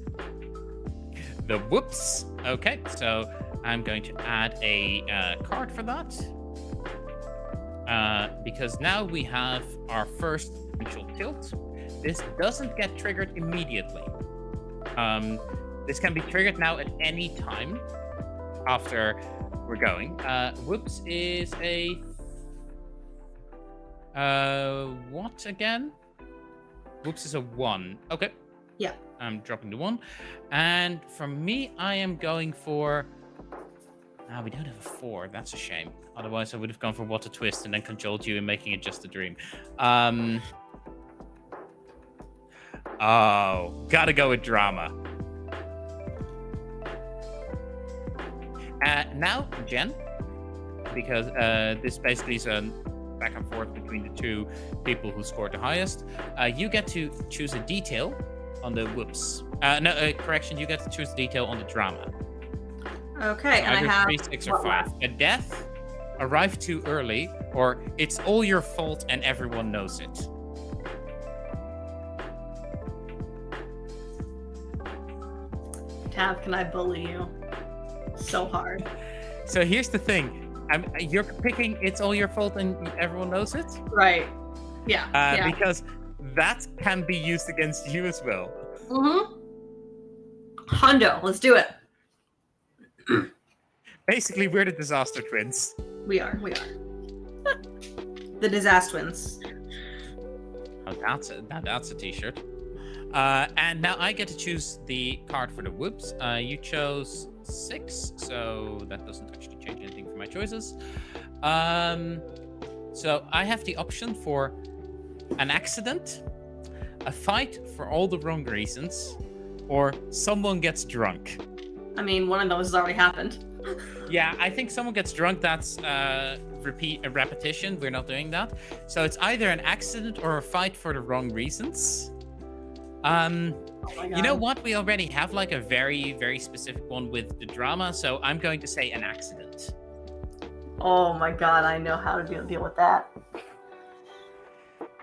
The whoops. Okay, so I'm going to add a card for that. Because now we have our first potential tilt. This doesn't get triggered immediately. This can be triggered now at any time after we're going. Whoops is a... what again? Whoops is a 1. Okay. Yeah. I'm dropping the 1. And for me, I am going for We don't have a 4. That's a shame. Otherwise, I would have gone for what a twist and then cajoled you in making it just a dream. Oh, gotta go with drama. Now, Jen, because this basically is a back and forth between the two people who scored the highest. You get to choose a detail on the whoops. Correction, you get to choose a detail on the drama. Okay, and I Either have 3, 6, or what 5. left? A death, arrived too early, or it's all your fault and everyone knows it. Tav, can I bully you so hard? So here's the thing. You're picking it's all your fault and everyone knows it? Right. Yeah. Because that can be used against you as well. Mm-hmm. Hundo, let's do it. Basically, we're the disaster twins. We are. The disaster twins. Oh, that's a t-shirt. And now I get to choose the card for the whoops. You chose 6, so that doesn't actually change anything for my choices. So I have the option for an accident, a fight for all the wrong reasons, or someone gets drunk. I mean, one of those has already happened. Yeah, I think someone gets drunk. That's a repetition. We're not doing that. So it's either an accident or a fight for the wrong reasons. Oh my God. You know what? We already have like a very, very specific one with the drama. So I'm going to say an accident. Oh my God, I know how to deal with that.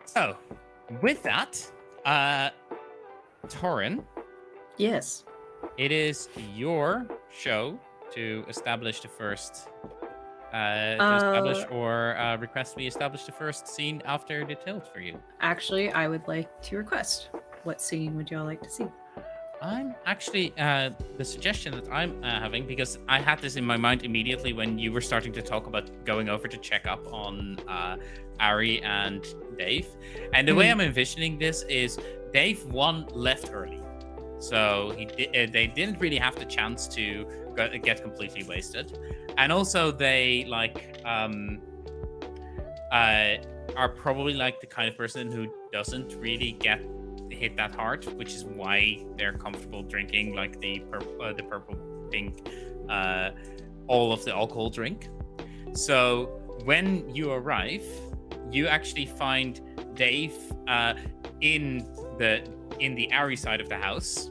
So with that, Torin, Yes. it is your show to establish the first request we establish the first scene after the tilt for you. Actually, I would like to request. What scene would y'all like to see? I'm actually the suggestion that I'm having, because I had this in my mind immediately when you were starting to talk about going over to check up on Ari and Dave, and the way I'm envisioning this is Dave left early, so they didn't really have the chance to get completely wasted, and also they are probably like the kind of person who doesn't really get hit that hard, which is why they're comfortable drinking like the purple pink all of the alcohol drink. So when you arrive, you actually find Dave in the Ari side of the house,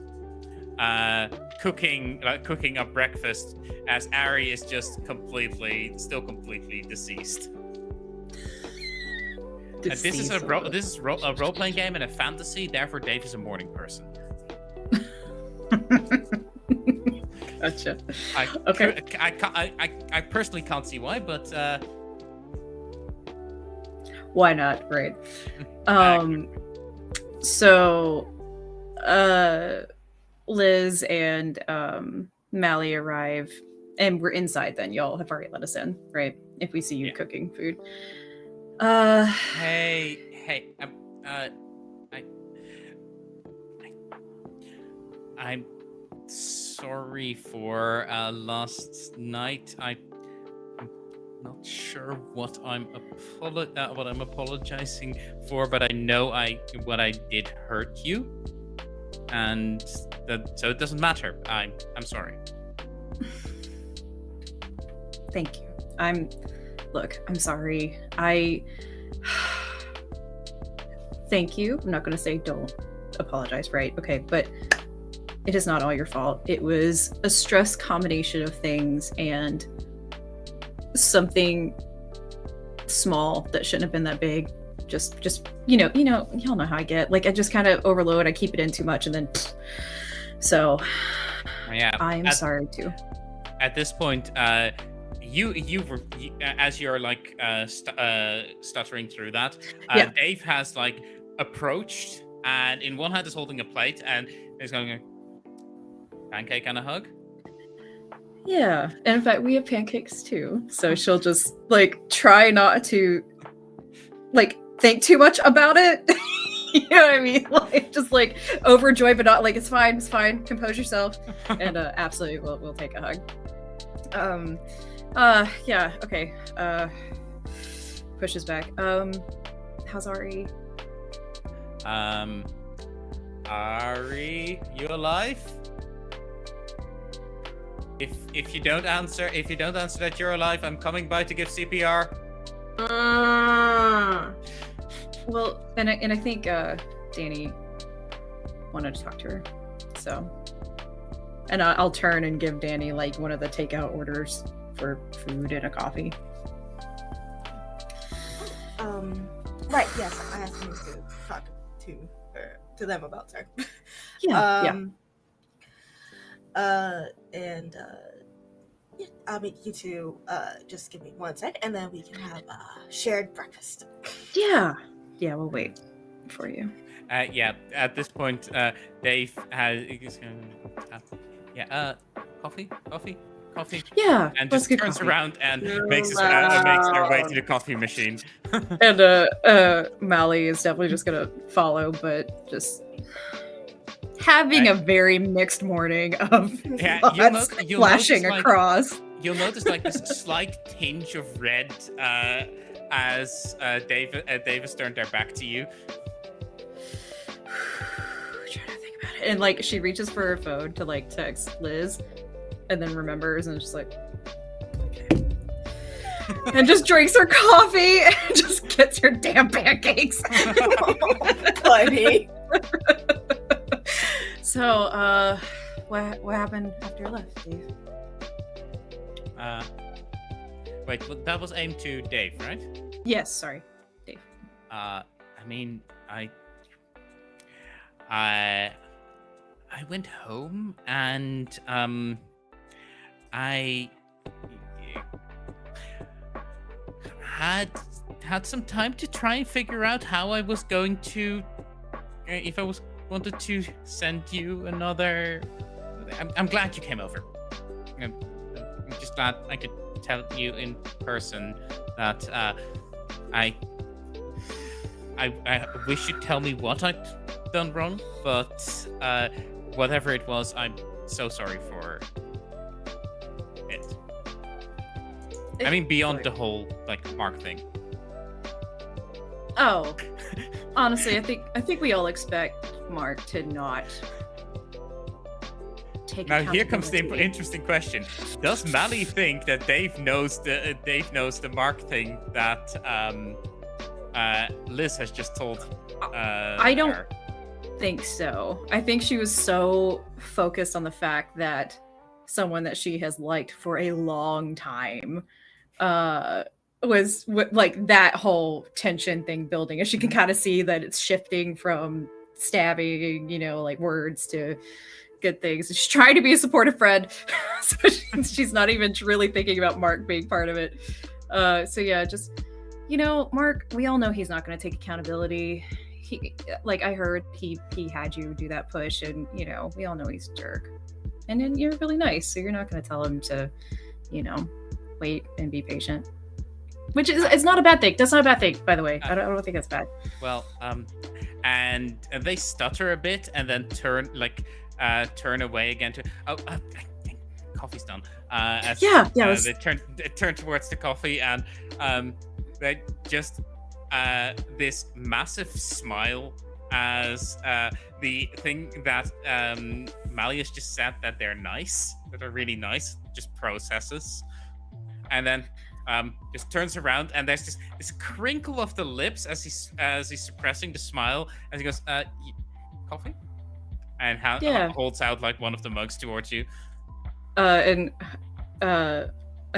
cooking up breakfast, as Ari is just still completely deceased. This is a role-playing game and a fantasy, therefore Dave is a morning person. Gotcha. I personally can't see why, but why not? Right. So Liz and Mally arrive, and we're inside then. Y'all have already let us in, right? If we see you cooking food. Hey, I'm sorry for last night. I'm not sure what I'm apologizing for, but I know what I did hurt you, and so it doesn't matter. I'm sorry. Thank you. I'm sorry. Thank you. I'm not going to say don't apologize, right? Okay, but it is not all your fault. It was a stress combination of things and something small that shouldn't have been that big. Just y'all know how I get. Like, I just kind of overload. I keep it in too much, and then so yeah. I'm sorry too. At this point, you as you're like stuttering through that, Dave has like approached, and in one hand is holding a plate and is going pancake and a hug. Yeah, and in fact we have pancakes too, so she'll just like try not to like think too much about it. You know what I mean? Like, just like overjoyed, but not like it's fine, compose yourself. And absolutely we'll take a hug. Yeah, okay. Pushes back. How's Ari? Ari, you alive? If you don't answer that you're alive, I'm coming by to give CPR. Well, and I think Dani wanted to talk to her, so. And I'll turn and give Dani like one of the takeout orders for food and a coffee. Right. Yes, I asked him to talk to them about her. Yeah. And I'll make you two just give me 1 sec, and then we can have shared breakfast. Yeah. We'll wait for you. Yeah. At this point, Dave has. Coffee. Yeah. And let's just get turns coffee. around and makes their way to the coffee machine. And Mally is definitely just gonna follow, but just having a very mixed morning of flashing across. You'll notice like this slight tinge of red as Dave has turned their back to you. Trying to think about it. And like she reaches for her phone to like text Liz, and then remembers and just like, okay. And just drinks her coffee and just gets her damn pancakes. Funny. So, what happened after you left, Dave? Wait, that was aimed to Dave, right? Yes, sorry, Dave. I mean, I went home and I had some time to try and figure out how I was going to, if I wanted to send you another. I'm glad you came over. I'm just glad I could tell you in person that I wish you'd tell me what I'd done wrong, but whatever it was, I'm so sorry for it. I mean, beyond the whole like Mark thing. Oh, honestly, I think we all expect Mark to not take. Now here comes the interesting question: does Mally think that Dave knows the Mark thing that Liz has just told? I don't think so. I think she was so focused on the fact that someone that she has liked for a long time was like that whole tension thing building, and she can kind of see that it's shifting from stabbing, like words to good things. She's trying to be a supportive friend, so she's not even really thinking about Mark being part of it. So yeah, just Mark, we all know he's not going to take accountability. He, like I heard, he had you do that push, and we all know he's a jerk. And then you're really nice, so you're not going to tell him to, wait and be patient. Which is, it's not a bad thing. That's not a bad thing, by the way. I don't think that's bad. Well, and they stutter a bit and then turn away again to. Coffee's done. They turn towards the coffee and they just this massive smile as the thing that Mally has just said that they're nice, that are really nice, just processes, and then just turns around and there's just this crinkle of the lips as he's suppressing the smile as he goes, coffee, and holds out like one of the mugs towards you. I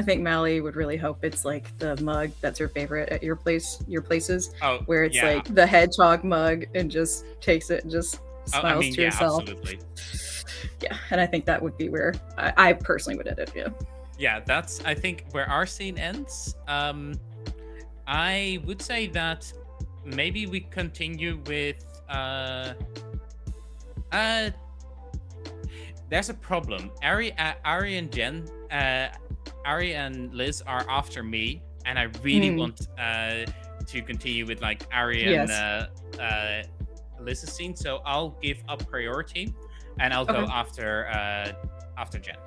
think Mally would really hope it's like the mug that's her favorite at your places. Oh, where it's yeah. like the hedgehog mug and just takes it and just smiles to herself. Absolutely. Yeah, and I think that would be where I personally would end it. Yeah. Yeah, that's I think where our scene ends. I would say that maybe we continue with there's a problem. Ari and Jien, Ari and Liz are after me, and I really want to continue with like Ari and Liz's scene. So I'll give up priority, and I'll go after Jien.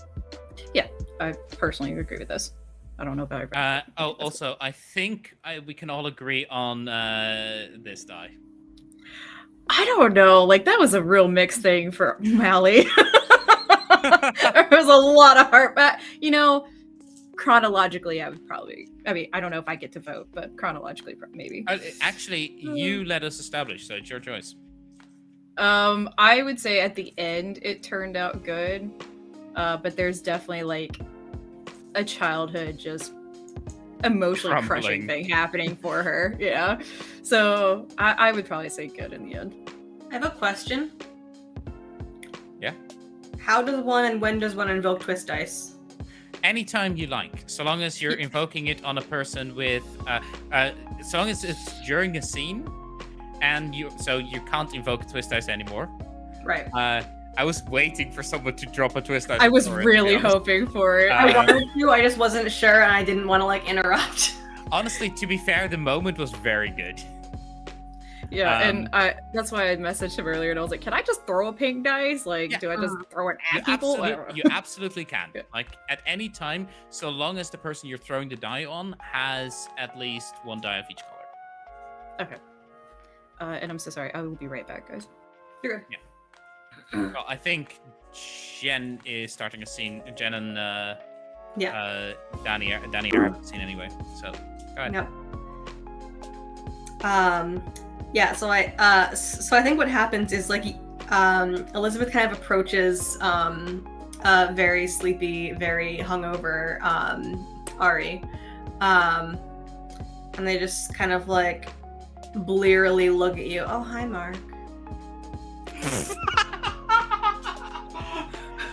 Yeah. I personally agree with this. I don't know about everybody. Also, I think we can all agree on this die. I don't know. Like, that was a real mixed thing for Mally. There was a lot of heart, but chronologically, I would probably. I mean, I don't know if I get to vote, but chronologically, maybe. Actually, you let us establish, so it's your choice. I would say at the end it turned out good, but there's definitely like a childhood just emotionally crushing thing happening for her. Yeah, so I would probably say good in the end. I have a question. Yeah. How does one and when does one invoke twist dice? Anytime you like, so long as you're invoking it on a person with, so long as it's during a scene, and you can't invoke twist dice anymore. Right. I was waiting for someone to drop a twist dice. I was really hoping for it. I wanted to. I just wasn't sure, and I didn't want to interrupt. Honestly, to be fair, the moment was very good. Yeah, and that's why I messaged him earlier, and I was like, "Can I just throw a pink dice? Like, do I just throw it at people?" You absolutely can. Yeah. Like at any time, so long as the person you're throwing the die on has at least one die of each color. Okay. And I'm so sorry. I will be right back, guys. You're good. Yeah. Well, I think Jien is starting a scene. Jien and Dani are having a scene anyway. So go ahead. Yep. Yeah, so I think what happens is Elizabeth kind of approaches very sleepy, very hungover Ari, and they just kind of blearily look at you. Oh, hi, Mark.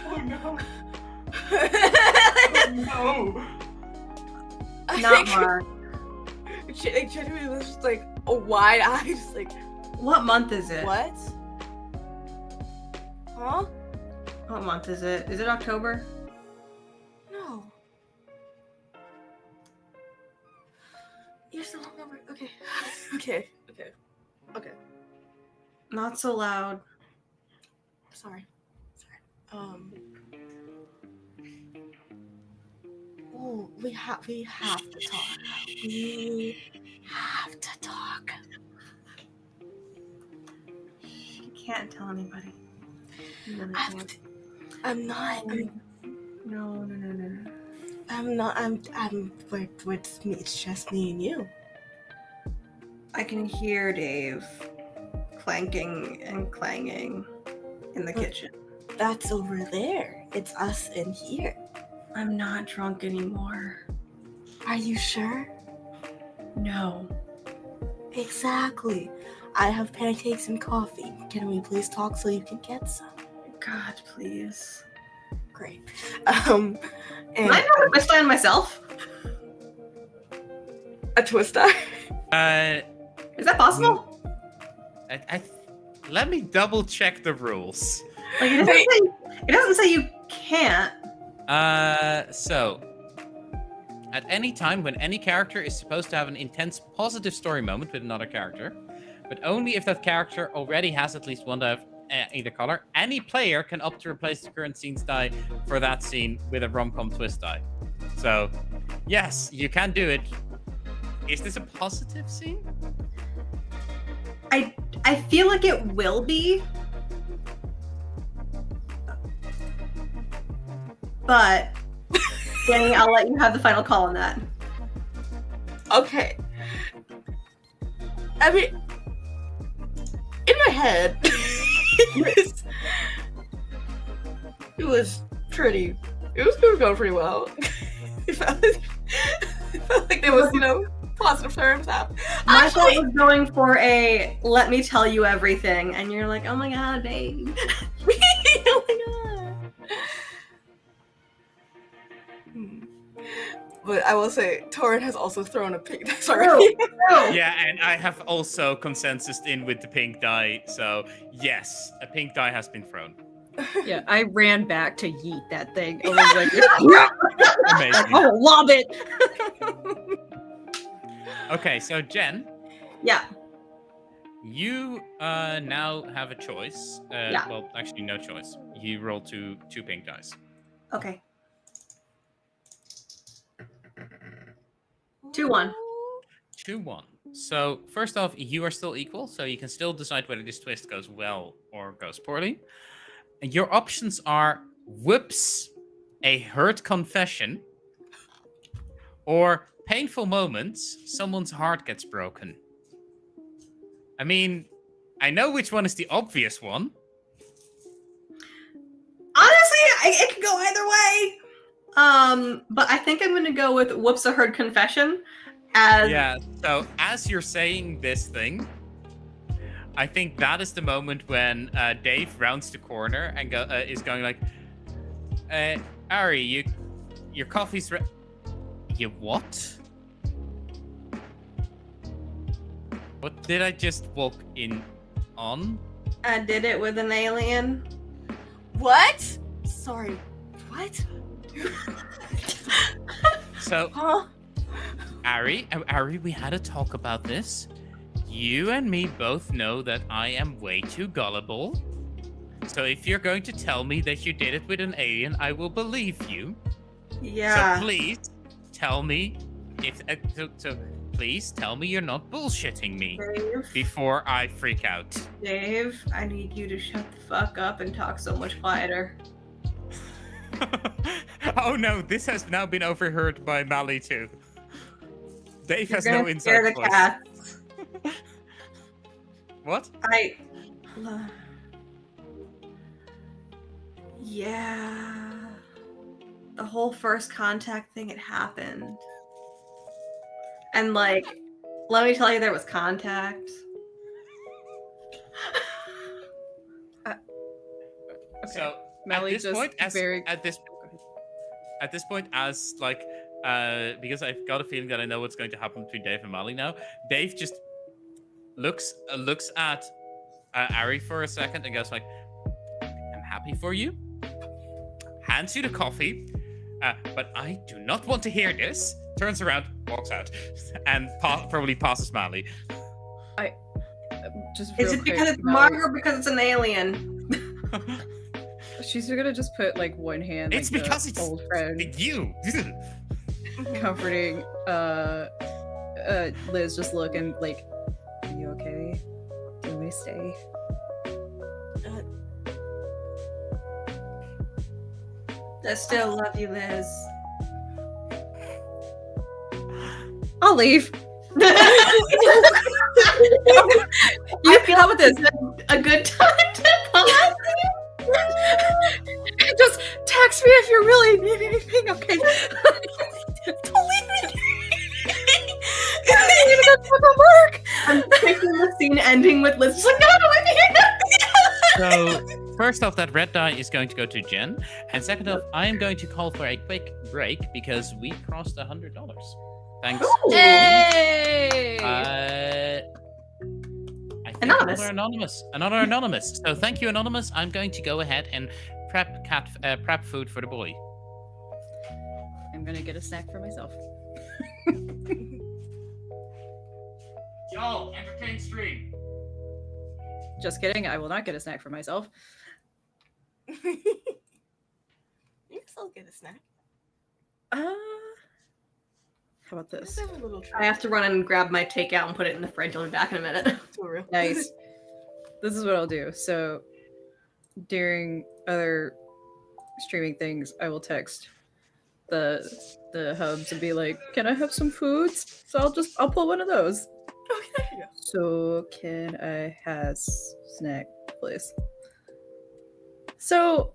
Oh no! Oh, no! Not Mark. Genuinely was just a wide eye, just what month is it? What? Huh? What month is it? Is it October? No. You're still hungover. Okay. Okay. Not so loud. Sorry. Oh, we have to talk. We have to talk. You can't tell anybody. I'm not. No. I'm not. With me. It's just me and you. I can hear Dave clanking and clanging in the kitchen. That's over there. It's us in here. I'm not drunk anymore. Are you sure? No. Exactly. I have pancakes and coffee. Can we please talk so you can get some? God, please. Great. And can I have a twist die on myself? A twist die? Is that possible? Let me double check the rules. It doesn't say you can't. So at any time when any character is supposed to have an intense positive story moment with another character, but only if that character already has at least one die of either color, any player can opt to replace the current scene's die for that scene with a romcom twist die. So, yes, you can do it. Is this a positive scene? I feel like it will be. But, Dani, I'll let you have the final call on that. Okay. I mean, in my head, it was going pretty well. It felt like there was, positive terms out. My thought was going for a let me tell you everything, and you're like, oh my god, babe. Oh my god. But I will say, Torin has also thrown a pink dice already. No. Yeah, and I have also consensused in with the pink die. So, yes, a pink die has been thrown. Yeah, I ran back to yeet that thing. I was like, amazing. Oh, lob it. Okay, so Jien. Yeah. You now have a choice. Yeah. Well, actually, no choice. You roll two pink dice. Okay. 2-1. 2-1. So first off, you are still equal, so you can still decide whether this twist goes well or goes poorly. And your options are whoops, a hurt confession, or painful moments, someone's heart gets broken. I mean, I know which one is the obvious one. Honestly, it could go either way. But I think I'm going to go with whoops, a heard confession. Yeah, so as you're saying this thing, I think that is the moment when Dave rounds the corner and is going like, Ari, your coffee's ready. You what? What did I just walk in on? I did it with an alien. What? Sorry. What? So, Huh? Ari, we had a talk about this. You and me both know that I am way too gullible. So if you're going to tell me that you did it with an alien, I will believe you. Yeah. So please tell me please tell me you're not bullshitting me Dave, before I freak out. Dave, I need you to shut the fuck up and talk so much quieter. Oh no, this has now been overheard by Mally too. Dave You're has gonna no inside scare the voice. cats. What? Yeah. The whole first contact thing had happened. And like, let me tell you, there was contact. So Mally at this just point, very- at this point, as like, because I've got a feeling that I know what's going to happen between Dave and Mally now. Dave just looks at Ari for a second and goes like, "I'm happy for you." Hands you the coffee, but I do not want to hear this. Turns around, walks out, and probably passes Mally. Just Is real it because quick, it's Mally- Marg or because it's an alien? She's gonna just put like one hand. It's like, because the it's old friend you. comforting. Liz just looking like, "Are you okay? Do you want me to stay?" I still love you, Liz. I'll leave. You feel how about this? A good time to pause? Just text me if you really need anything. Okay. Don't leave me. Even that fucking work. I'm picturing the scene ending with Liz just like, no, I'm here. So, first off, that red die is going to go to Jien. And second off, I am going to call for a quick break because we crossed $100. Thanks. Ooh. Hey. I think Anonymous. Another anonymous. So thank you, anonymous. I'm going to go ahead and prep food for the boy. I'm gonna get a snack for myself. Yo, entertain stream. Just kidding. I will not get a snack for myself. You can still get a snack. How about this? Just have a little treat. I have to run and grab my takeout and put it in the fridge. I'll be back in a minute. For real. Nice. This is what I'll do. So during other streaming things, I will text the hubs and be like, "Can I have some foods?" So I'll pull one of those. Okay, there you go. So can I have snack, please? So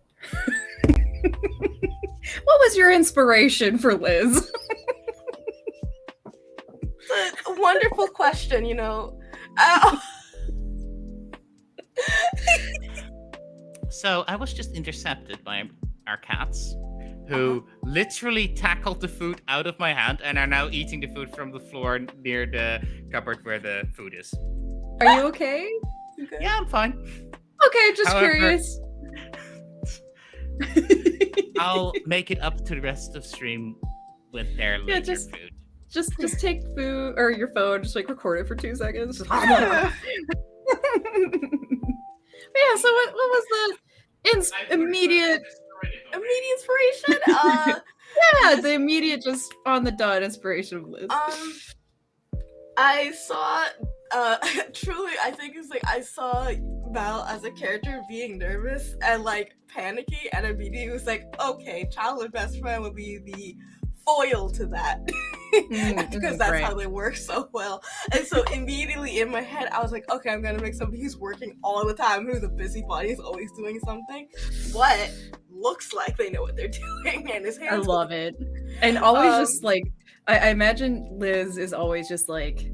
what was your inspiration for Liz? It's a wonderful question, you know. So I was just intercepted by our cats, who literally tackled the food out of my hand and are now eating the food from the floor near the cupboard where the food is. Are you okay? Yeah, I'm fine. Okay, just However- curious. I'll make it up to the rest of stream with their later just- food. Just take food or your phone, just like record it for 2 seconds. Just yeah, so what was the immediate Immediate inspiration? Yeah, the immediate just on the dot inspiration of Liz. I saw truly I think it's like I saw Val as a character being nervous and like panicky, and immediately was like, okay, childhood best friend would be the foil to that. Because that's right. how they work so well. And so immediately in my head I was like, okay, I'm gonna make somebody who's working all the time, who's a busybody, is always doing something, but looks like they know what they're doing and his I hands love it. And always just like I imagine Liz is always just like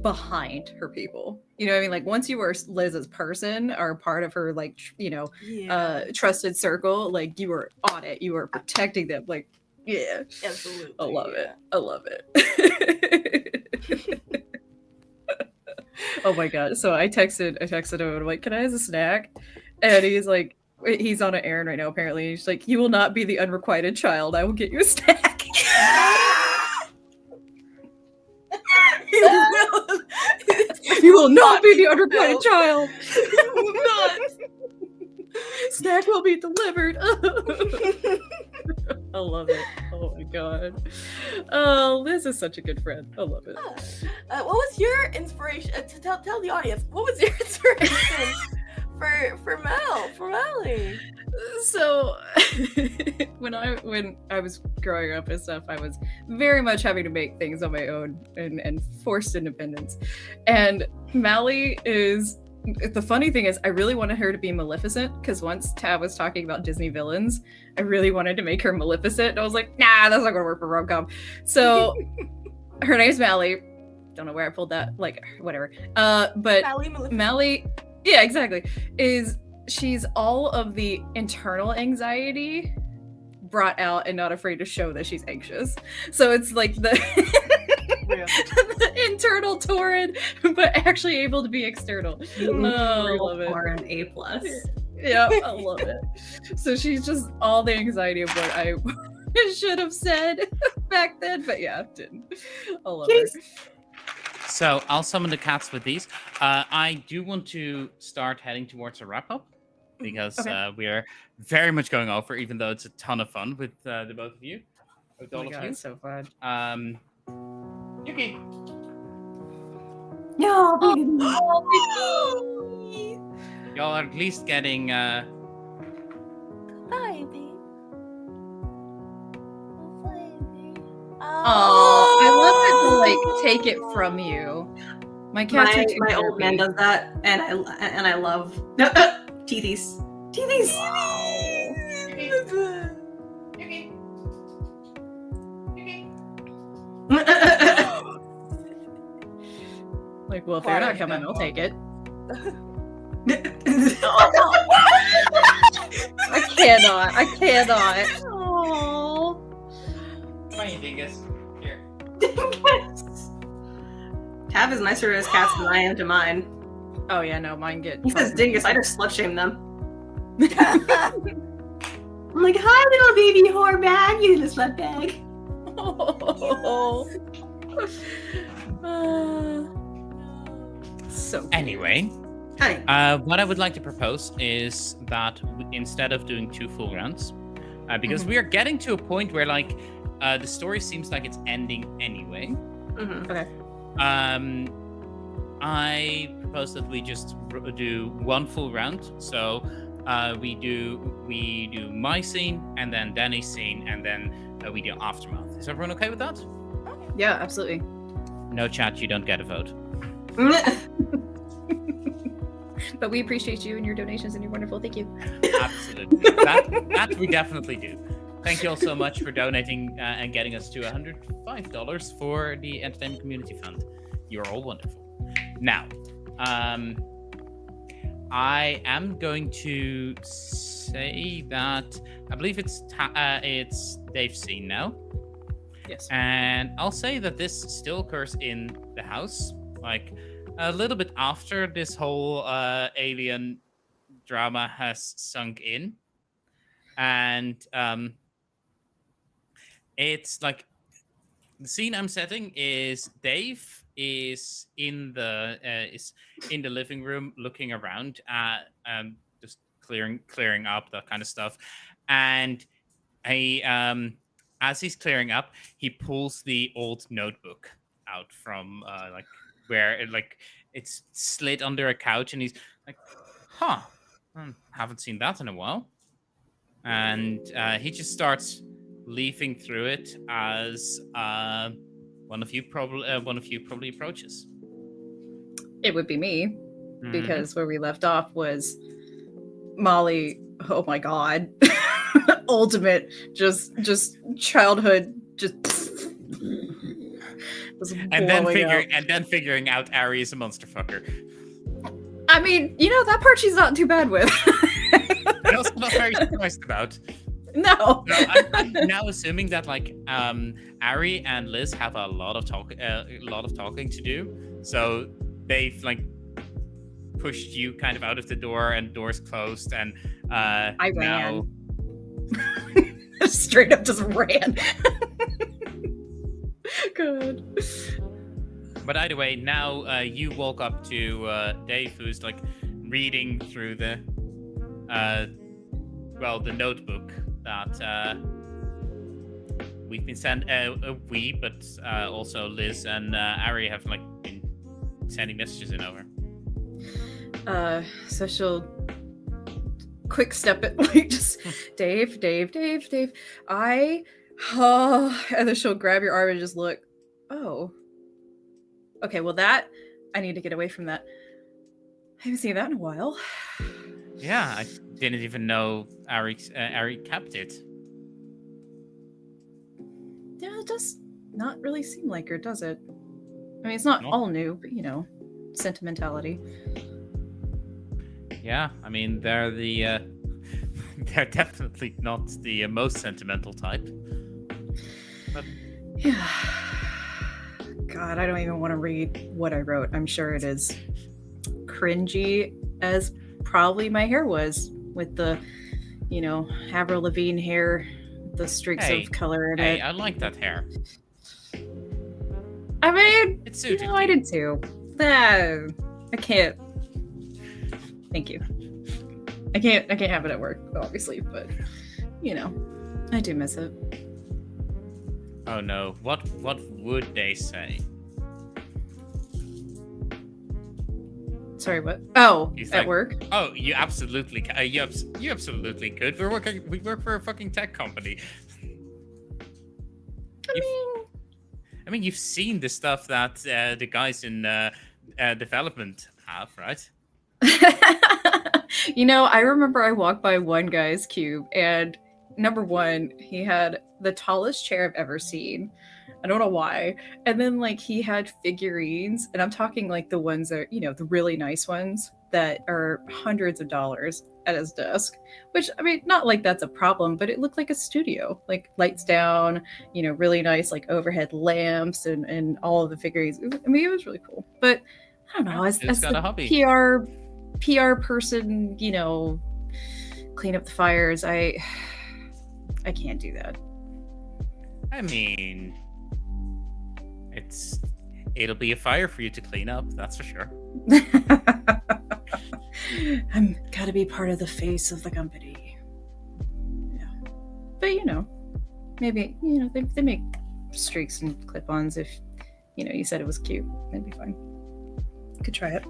behind her people. You know what I mean? Like once you are Liz as person or part of her like trusted circle, like you are on it. You are protecting them. Like yeah. Absolutely. I love it. I love it. Oh my god. So I texted him, I'm like, can I have a snack? And he's like, he's on an errand right now, apparently. He's like, you will not be the unrequited child. I will get you a snack. You will not be the unrequited child. You will not. Snack will be delivered. I love it. Oh my god. Oh, Liz is such a good friend. I love it. What was your inspiration? To tell the audience, what was your inspiration for Melly? So when I was growing up and stuff, I was very much having to make things on my own and forced independence. And Mally is the funny thing is I really wanted her to be Maleficent, because once Tab was talking about Disney villains, I really wanted to make her Maleficent. And I was like, nah, that's not gonna work for romcom. So her name's Mally. Don't know where I pulled that, like whatever. But Mally, yeah, exactly. She's all of the internal anxiety brought out and not afraid to show that she's anxious. So it's like the the internal Torin, but actually able to be external. Oh, I love it. Torin A+. Yeah, I love it. So she's just all the anxiety of what I should have said back then, but yeah, didn't. I love her. So I'll summon the cats with these. I do want to start heading towards a wrap up, because we are very much going over, even though it's a ton of fun with the both of you. With all of you. It's so fun. Yuki. No, baby. Y'all are at least getting Bye, baby. Oh, I love it to like take it from you. My cat's my old man does that, and I love teethies. Teethies. Like, well, if they're not coming, I'll take it. I cannot. Oh. Funny dingus. Here. Tab is nicer to his cats than I am to mine. Oh yeah, no, mine get. He says dingus, I just slut shame them. I'm like, hi little baby whore bag, you little slut bag. Oh. So Anyway, what I would like to propose is that instead of doing 2 full rounds, because we are getting to a point where like the story seems like it's ending anyway. Okay. I propose that we just do 1 full round. So we do my scene, and then Dani's scene, and then we do aftermath. Is everyone okay with that? Yeah, absolutely. No chat, you don't get a vote. But we appreciate you and your donations, and you're wonderful. Thank you. Absolutely. that we definitely do. Thank you all so much for donating and getting us to $105 for the Entertainment Community Fund. You're all wonderful. Now, I am going to say that I believe it's Dave's scene now. Yes. And I'll say that this still occurs in the house, like a little bit after this whole alien drama has sunk in. And it's like the scene I'm setting is Dave is in the living room looking around at just clearing up that kind of stuff, and as he's clearing up, he pulls the old notebook out from like where it's slid under a couch, and he's like, "Huh, haven't seen that in a while." And he just starts leafing through it as one of you probably approaches. It would be me, Mhm. because where we left off was Molly. Oh my god. Ultimate just childhood just and then blowing up. figuring out Ari is a monster fucker. I mean, that part she's not too bad with. I'm also not very surprised about. No. No, I'm now assuming that Ari and Liz have a lot of talking to do, so they've pushed you kind of out of the door, and doors closed, and I now... ran. Straight up just ran. Good. But either way, now you walk up to Dave, who's reading through the the notebook that we've been sent. But also Liz and Ari have been sending messages in over. So she'll quick step it, just Dave. And then she'll grab your arm and just look. Oh. Okay, well I need to get away from that. I haven't seen that in a while. Yeah, I didn't even know Ari kept it. Yeah, it does not really seem like her, does it? I mean, it's not all new, but sentimentality. Yeah, I mean, they're they're definitely not the most sentimental type. But yeah. God, I don't even want to read what I wrote. I'm sure it is cringy as probably my hair was, with the, Avril Lavigne hair, the streaks of color in it. I like that hair. I mean, it suited I did too. No, I can't. Thank you. I can't have it at work, obviously, but I do miss it. Oh no! What would they say? Sorry, what? Oh, He's at work? Oh, you absolutely, you absolutely could. We work for a fucking tech company. I mean, you've seen the stuff that the guys in development have, right? I remember I walked by one guy's cube, and number one, he had the tallest chair I've ever seen. I don't know why. And then he had figurines, and I'm talking the ones that the really nice ones that are hundreds of dollars at his desk, which I mean, not that's a problem, but it looked like a studio, lights down, really nice overhead lamps and all of the figurines. I mean, it was really cool. But I don't know, as the PR person, clean up the fires, I can't do that. I mean, it'll be a fire for you to clean up, that's for sure. I'm gotta be part of the face of the company. Yeah. But maybe they make streaks and clip-ons if you said it was cute. That'd be fine. Could try it.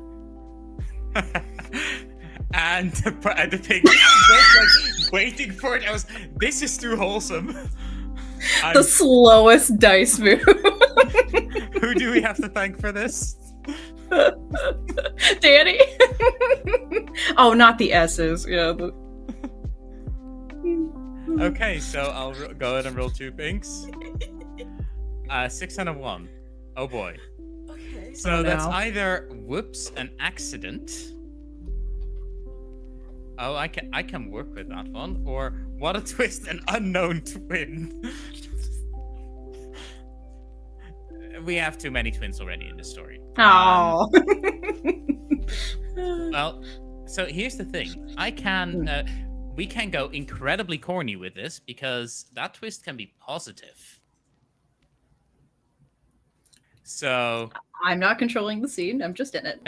And the pig was waiting for it. This is too wholesome. The slowest dice move. Who do we have to thank for this? Dani. Oh, not the S's. Yeah. Okay, so I'll go ahead and roll 2 pinks. 6 and a 1. Oh boy. Okay. So that's either whoops, an accident. Oh, I can work with that one. Or what a twist, an unknown twin. We have too many twins already in this story. Oh. Well, so here's the thing. We can go incredibly corny with this because that twist can be positive. So I'm not controlling the scene. I'm just in it.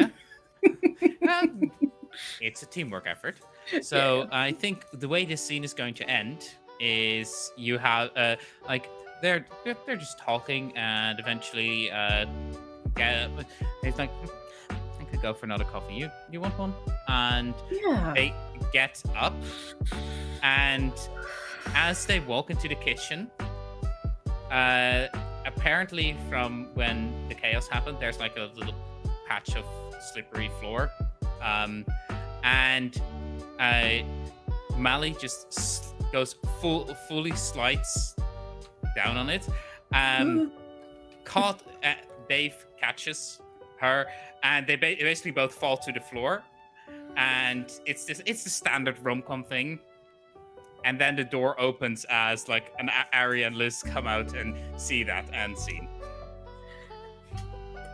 Yeah. It's a teamwork effort. So yeah. I think the way this scene is going to end is you have like they're just talking, and eventually it's like, I could go for another coffee. You want one? And Yeah. they get up, and as they walk into the kitchen, apparently from when the chaos happened, there's like a little patch of slippery floor, and Mally just goes fully slides down on it. Caught, Dave catches her, and they basically both fall to the floor. And it's the standard romcom thing. And then the door opens as like an Ari and Liz come out and see that end scene.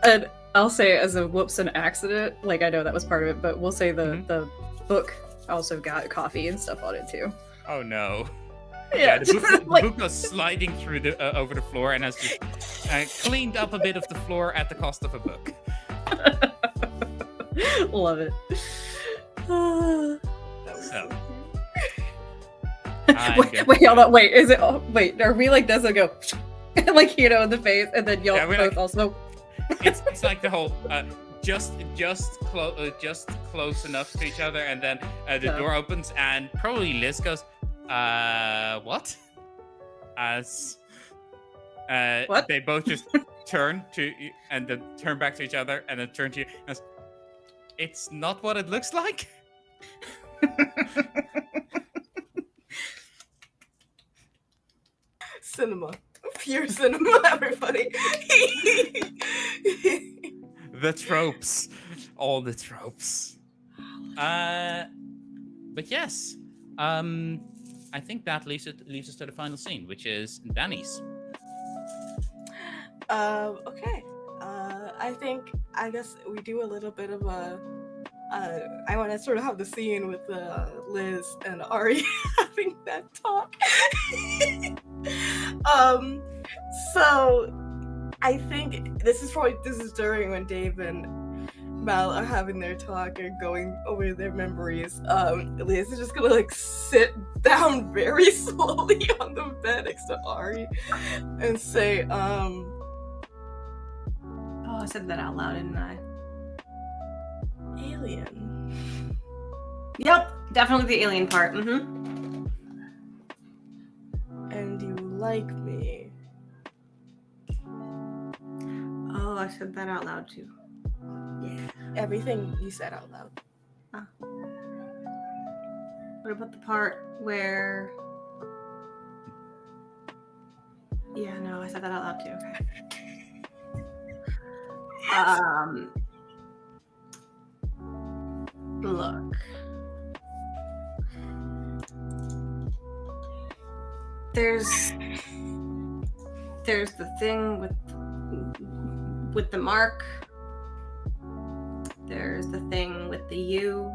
And I'll say, as a whoops, an accident, like I know that was part of it, but we'll say the book also got coffee and stuff on it too. Oh no. Yeah, the just, book goes sliding through the over the floor and has just cleaned up a bit of the floor at the cost of a book. Love it. So, wait, hold on. Wait, is it? Oh, wait, are we like does it go like in the face, and then y'all both like, also? It's like the whole just close enough to each other, and then the door opens, and probably Liz goes, what? As what? They both just turn to and then turn back to each other, and then turn to you. And it's not what it looks like. Cinema. Pure cinema, everybody. The tropes. All the tropes. But yes. I think that leaves us to the final scene, which is Dani's. Okay. I guess we do a little bit of a I want to sort of have the scene with Liz and Ari having that talk. So I think this is during when Dave and Mal are having their talk and going over their memories. Liz is just gonna like sit down very slowly on the bed next to Ari and say, Oh, I said that out loud, didn't I? alien. Yep, definitely the alien part. Mm-hmm. And you like me. Oh, I said that out loud too. Yeah. Everything you said out loud. What about the part where... Yeah, no, I said that out loud too. Okay. Look. There's the thing with the mark. There's the thing with the U.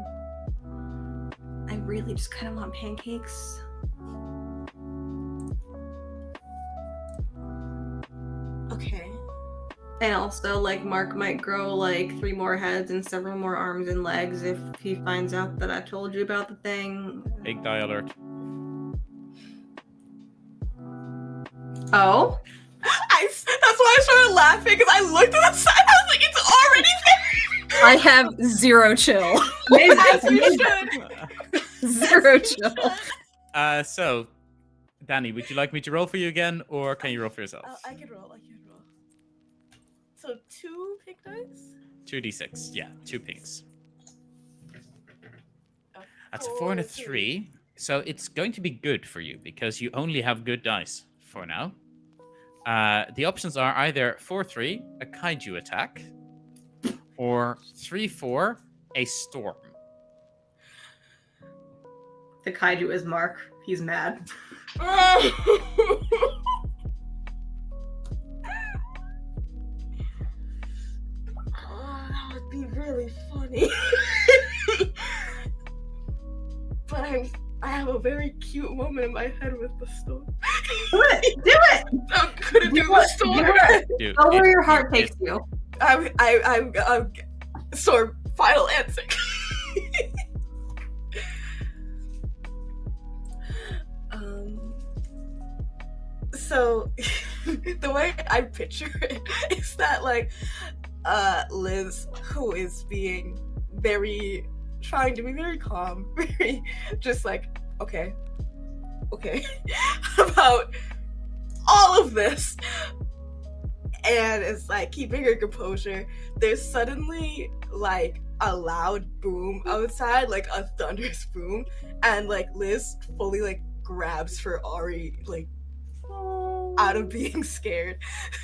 I really just kind of want pancakes. Okay. And also, like, Mark might grow, like, 3 more heads and several more arms and legs if he finds out that I told you about the thing. Big die alert. Oh? That's why I started laughing, because I looked at the side, I was like, it's already there! I have 0 chill. As you should. 0 chill. So, Dani, would you like me to roll for you again, or can you roll for yourself? I can roll. So 2 pink dice? 2d6, yeah, 2 pinks. That's a 4 and a 3. So it's going to be good for you because you only have good dice for now. The options are either 4-3, a kaiju attack, or 3-4, a storm. The kaiju is Mark. He's mad. That would be really funny. But I have a very cute moment in my head with the storm. Do it! I'm gonna do the storm. Dude, Go where your heart takes you. I'm storm. Final answer. So the way I picture it is that like Liz, who is being trying to be very calm, very just like okay about all of this, and it's like keeping her composure. There's suddenly like a loud boom outside, like a thunderous boom, and like Liz fully like grabs for Ari like out of being scared.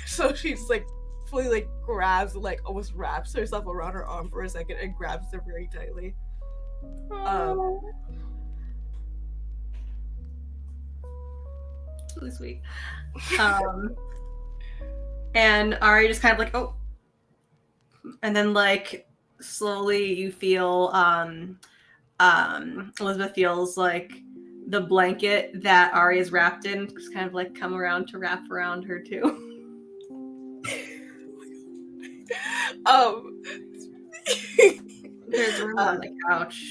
So she's like fully like grabs, like almost wraps herself around her arm for a second and grabs her very tightly. Really sweet. And Ari just kind of like, oh, and then like slowly you feel Elizabeth feels like the blanket that Ari is wrapped in just kind of like come around to wrap around her too. There's room on the couch.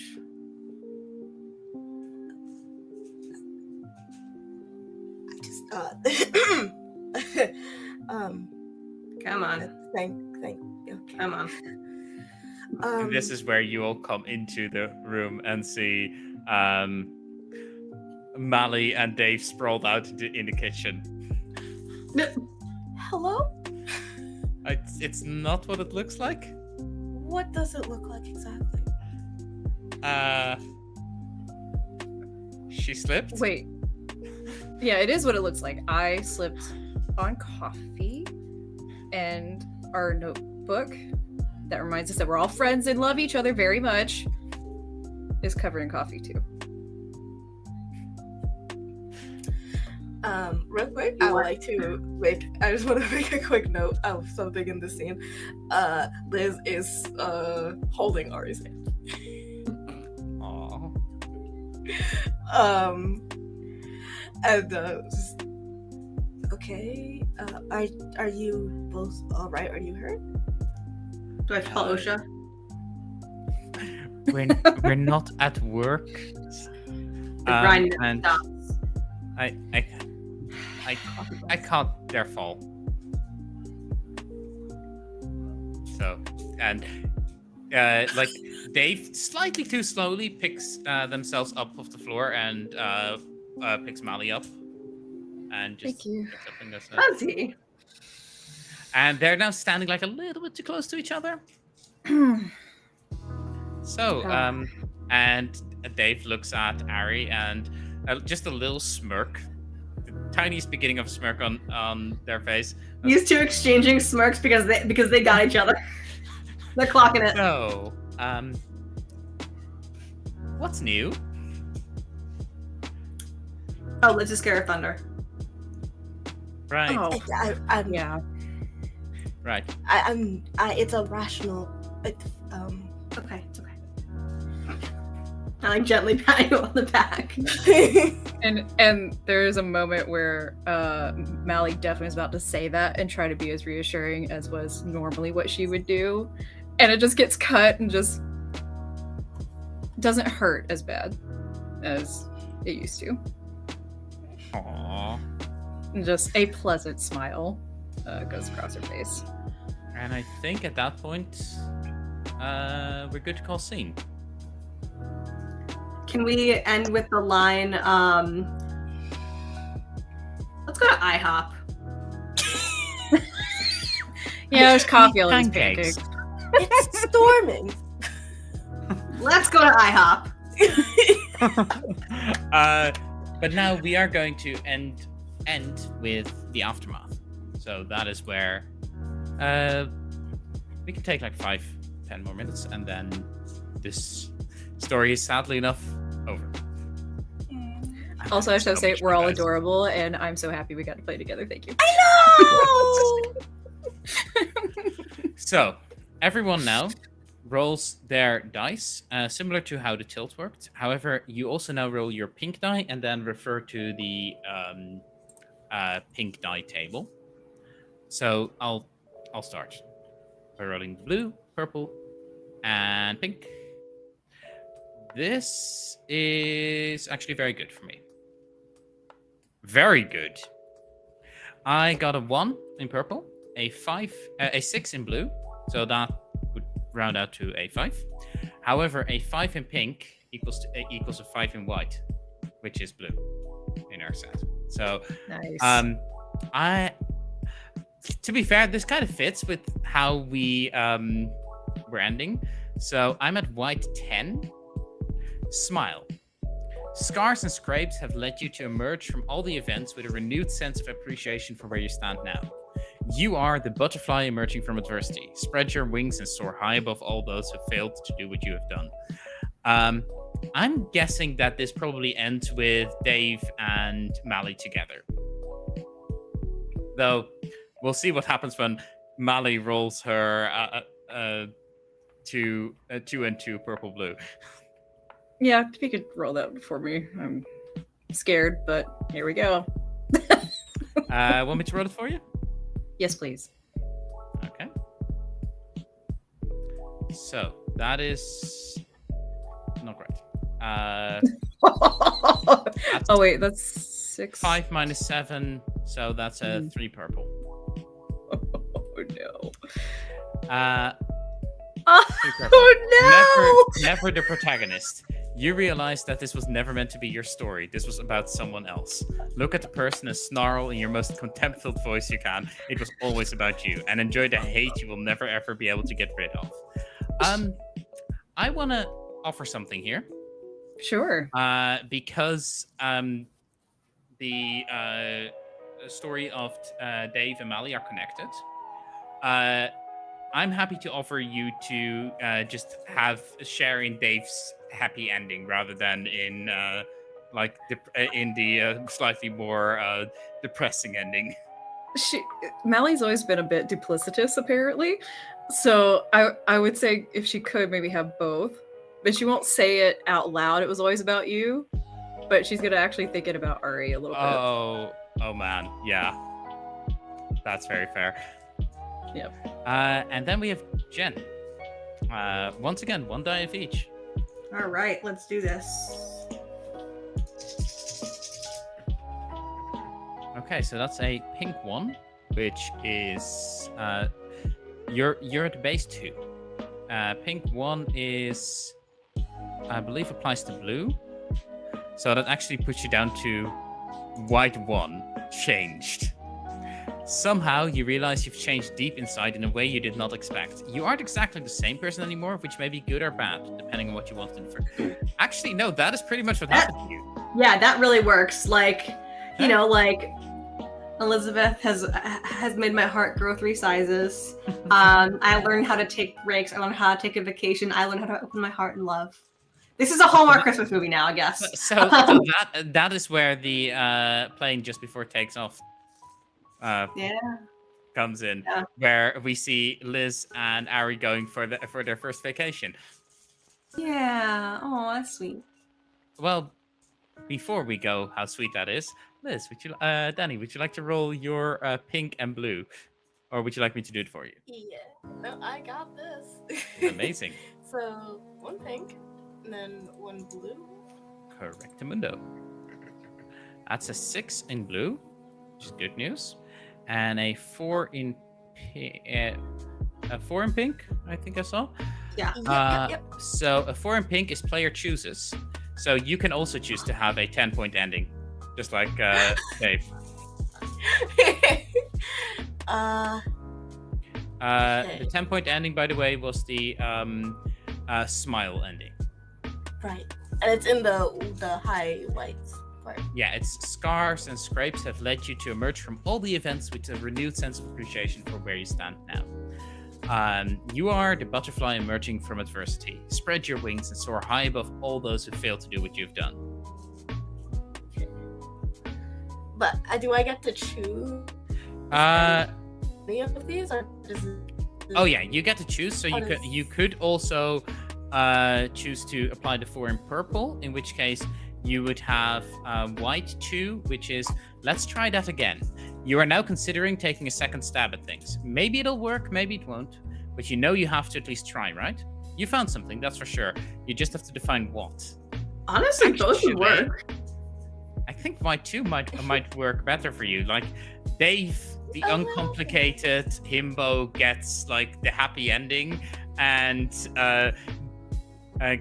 Come on. Thank you. Come on. And this is where you all come into the room and see Mally and Dave sprawled out in the kitchen. Hello? It's not what it looks like. What does it look like exactly? She slipped? Wait. Yeah, it is what it looks like. I slipped on coffee, and our notebook that reminds us that we're all friends and love each other very much is covered in coffee too. Real quick, I just want to make a quick note of something in the scene. Liz is holding Ari's hand. Aww. And just, okay. Are you both all right? Are you hurt? Do I have to call OSHA? We're not at work. The grind and stops. I can't their fault. So, and like Dave slightly too slowly picks themselves up off the floor and picks Mally up and just Thank you. gets up and goes, Fancy. and they're now standing like a little bit too close to each other. So, and Dave looks at Ari and just a little smirk, the tiniest beginning of a smirk on their face. These two exchanging smirks because they got each other. They're clocking it. So, what's new? Oh, let's just scare thunder. Right, Oh, I'm yeah. right. It's a rational. Okay, it's okay. I like gently patting you on the back. And there's a moment where Mally definitely was about to say that and try to be as reassuring as was normally what she would do, and it just gets cut and just doesn't hurt as bad as it used to. Aww. And just a pleasant smile goes across her face. And I think at that point, we're good to call scene. Can we end with the line, let's go to IHOP. Yeah, there's coffee all these Pancakes. pancakes. It's storming. Let's go to IHOP. But now we are going to end with the aftermath. So that is where we can take like 5-10 more minutes, and then this story is sadly enough over. Also, I should So say much we're fun, all guys. adorable, and I'm so happy we got to play together. Thank you. I know. So everyone now rolls their dice, similar to how the tilt worked. However, you also now roll your pink die and then refer to the pink die table. So I'll start by rolling blue, purple, and pink. This is actually very good for me. Very good. I got a 1 in purple, a 6 in blue, so that would round out to a 5. However, a 5 in pink equals a 5 in white, which is blue in our set. So, Nice. to be fair, this kind of fits with how we're ending. So I'm at white 10. Smile. Scars and scrapes have led you to emerge from all the events with a renewed sense of appreciation for where you stand now. You are the butterfly emerging from adversity. Spread your wings and soar high above all those who failed to do what you have done. I'm guessing that this probably ends with Dave and Mally together. Though, we'll see what happens when Mally rolls her 2 and 2 purple blue. Yeah, if you could roll that for me. I'm scared, but here we go. Want me to roll it for you? Yes, please. Okay. So that is not great. Oh wait, that's 6. 5 minus 7, so that's a 3 purple. Oh no. 3 purple. Oh no! Never the protagonist. You realize that this was never meant to be your story. This was about someone else. Look at the person and snarl in your most contempt-filled voice you can. It was always about you. And enjoy the hate you will never ever be able to get rid of. I want to offer something here. Sure. Because the story of Dave and Mally are connected. I'm happy to offer you to just share in Dave's happy ending rather than in the slightly more depressing ending. Mally's always been a bit duplicitous, apparently. So I would say if she could maybe have both, but she won't say it out loud. It was always about you, but she's gonna actually think it about Ari a little bit. Oh man, yeah, that's very fair. Yep. And then we have Jen. Once again, 1 die of each. All right, let's do this. Okay, so that's a pink 1, which is you're at base 2. Pink 1 is, I believe, applies to blue. So that actually puts you down to white 1, changed. Somehow you realize you've changed deep inside in a way you did not expect. You aren't exactly the same person anymore, which may be good or bad, depending on what you want to infer. Actually, no, that is pretty much what happened to you. Yeah, that really works. Like, you know, like Elizabeth has made my heart grow 3 sizes. I learned how to take breaks. I learned how to take a vacation. I learned how to open my heart and love. This is a Hallmark Christmas movie now, I guess. So that is where the plane just before it takes off comes in, where we see Liz and Ari going for their first vacation. Yeah. Oh, that's sweet. Well, before we go, how sweet that is, Liz, Dani, would you like to roll your pink and blue, or would you like me to do it for you? Yeah. No, I got this. Amazing. So 1 pink, and then 1 blue. Correctamundo. That's a 6 in blue, which is good news, and a 4 in pink. I think I saw. Yeah. Yep. So a 4 in pink is player chooses. So you can also choose to have a 10-point ending, just like Dave. Okay. The 10-point ending, by the way, was the smile ending. Right. And it's in the high whites part. Yeah, it's scars and scrapes have led you to emerge from all the events with a renewed sense of appreciation for where you stand now. You are the butterfly emerging from adversity. Spread your wings and soar high above all those who failed to do what you've done. Okay. But do I get to choose any of these, or does it... Oh yeah, you get to choose. So you could also choose to apply the 4 in purple, in which case you would have white 2, which is, let's try that again. You are now considering taking a second stab at things. Maybe it'll work, maybe it won't, but you know you have to at least try, right? You found something, that's for sure. You just have to define what. Honestly, both would Actually, work. I think my two might work better for you. Like Dave, the uncomplicated himbo, gets like the happy ending, and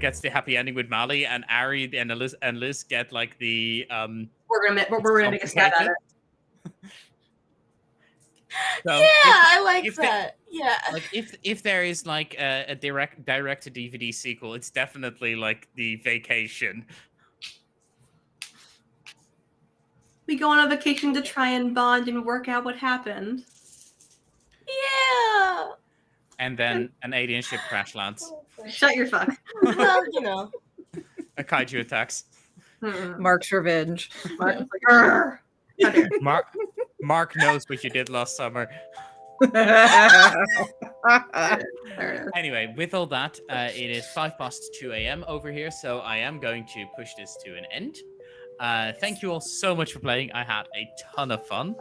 gets the happy ending with Mali, and Ari and Liz get like the We're gonna make a stab at it. So yeah, I like if that. Yeah. Like if there is like a direct to DVD sequel, it's definitely like The Vacation. We go on a vacation to try and bond and work out what happened. Yeah. And then an alien ship crash lands. Shut your fuck. Well, you know. A kaiju attacks. Mark's revenge. Mark's like, "Arr." How dare you. Mark knows what you did last summer. There it is. Anyway, with all that, it is 2 a.m. over here, so I am going to push this to an end. Thank you all so much for playing. I had a ton of fun.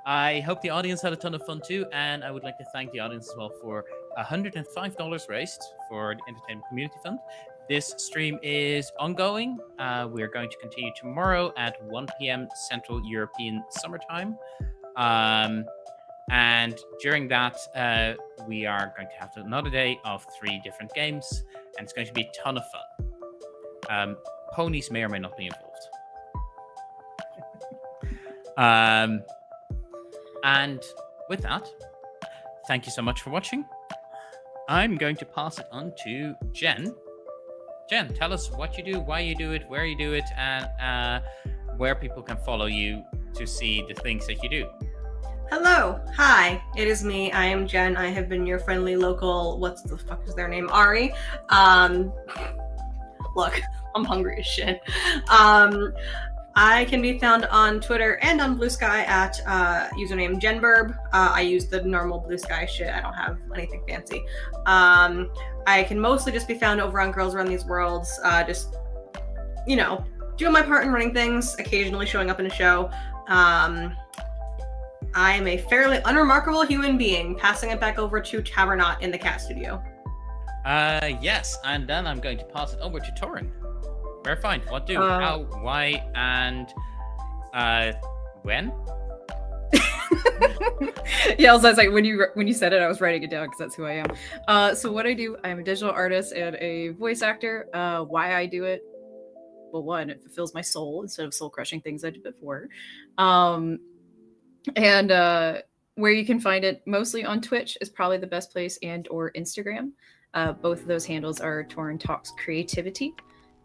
I hope the audience had a ton of fun too, and I would like to thank the audience as well for $105 raised for the Entertainment Community Fund. This stream is ongoing. We're going to continue tomorrow at 1 p.m. Central European Summertime. And during that, we are going to have another day of 3 different games, and it's going to be a ton of fun. Ponies may or may not be involved. And with that, thank you so much for watching. I'm going to pass it on to Jen. Jen, tell us what you do, why you do it, where you do it, and where people can follow you to see the things that you do. Hello. Hi. It is me. I am Jen. I have been your friendly local, what's the fuck is their name? Ari. Look, I'm hungry as shit. I can be found on Twitter and on Blue Sky at username Jenburb. I use the normal Blue Sky shit. I don't have anything fancy. I can mostly just be found over on Girls Run These Worlds. Just, you know, doing my part in running things, occasionally showing up in a show. I am a fairly unremarkable human being, passing it back over to Tavernot in the cat studio. Yes, and then I'm going to pass it over to Torin. Where, find, what, do, how, why, and when? Yeah, I was like, when you said it, I was writing it down because that's who I am. So what I do, I'm a digital artist and a voice actor. Why I do it? Well, one, it fulfills my soul instead of soul crushing things I did before. And where you can find it mostly on Twitch is probably the best place, and or Instagram. Both of those handles are Torin Talks Creativity.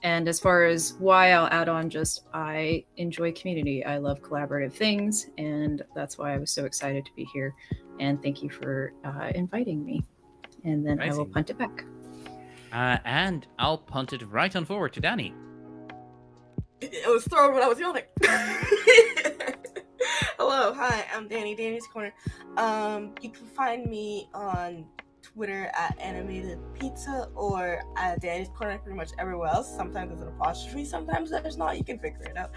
And as far as why, I'll add on just I enjoy community. I love collaborative things, and that's why I was so excited to be here. And thank you for inviting me. And then I will punt it back. And I'll punt it right on forward to Dani. It was thrown when I was yelling. Hello, hi, I'm Dani, Dani's Corner. You can find me on Twitter at Animated Pizza or at Dani's Corner pretty much everywhere else. Sometimes there's an apostrophe, sometimes there's not. You can figure it out.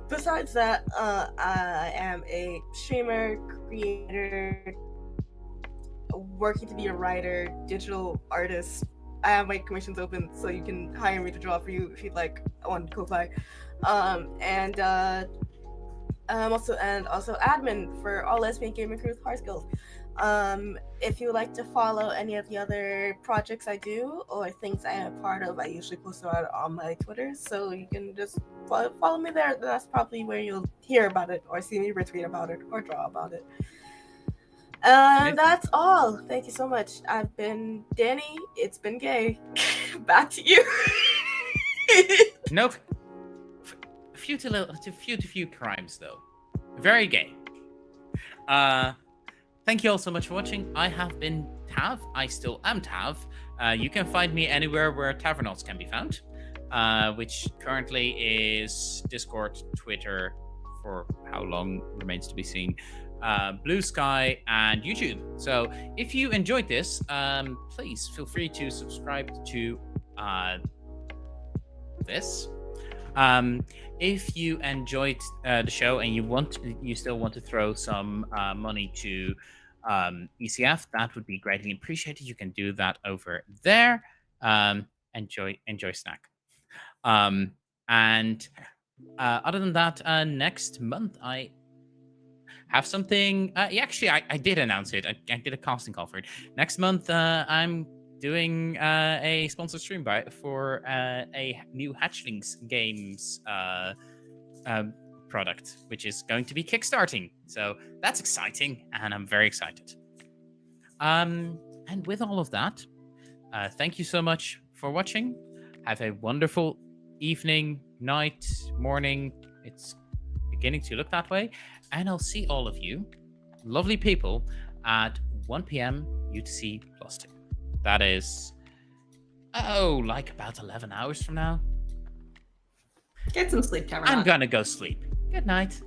Besides that, I am a streamer, creator, working to be a writer, digital artist. I have my commissions open, so you can hire me to draw for you if you'd like on Ko-Fi. And also admin for all lesbian gaming crews hard skills. If you would like to follow any of the other projects I do or things I am a part of, I usually post about it on my Twitter, so you can just follow me there. That's probably where you'll hear about it or see me retweet about it or draw about it. That's all. Thank you so much. I've been Dani. It's been gay. Back to you. Nope. Few crimes though. Very gay. Thank you all so much for watching. I have been Tav. I still am Tav. You can find me anywhere where Tavernauts can be found, which currently is Discord, Twitter, for how long remains to be seen, Blue Sky, and YouTube. So if you enjoyed this, please feel free to subscribe to this. If you enjoyed the show and you still want to throw some money to ECF, that would be greatly appreciated. You can do that over there. Enjoy snack. And other than that, next month I have something. Actually, I did announce it. I did a casting call for it. Next month, I'm doing a sponsored stream for a new Hatchlings games product, which is going to be kickstarting. So that's exciting, and I'm very excited. And with all of that, thank you so much for watching. Have a wonderful evening, night, morning. It's beginning to look that way. And I'll see all of you, lovely people, at 1 p.m. UTC +2. That is, like about 11 hours from now. Get some sleep, Cameron. I'm gonna go sleep. Good night.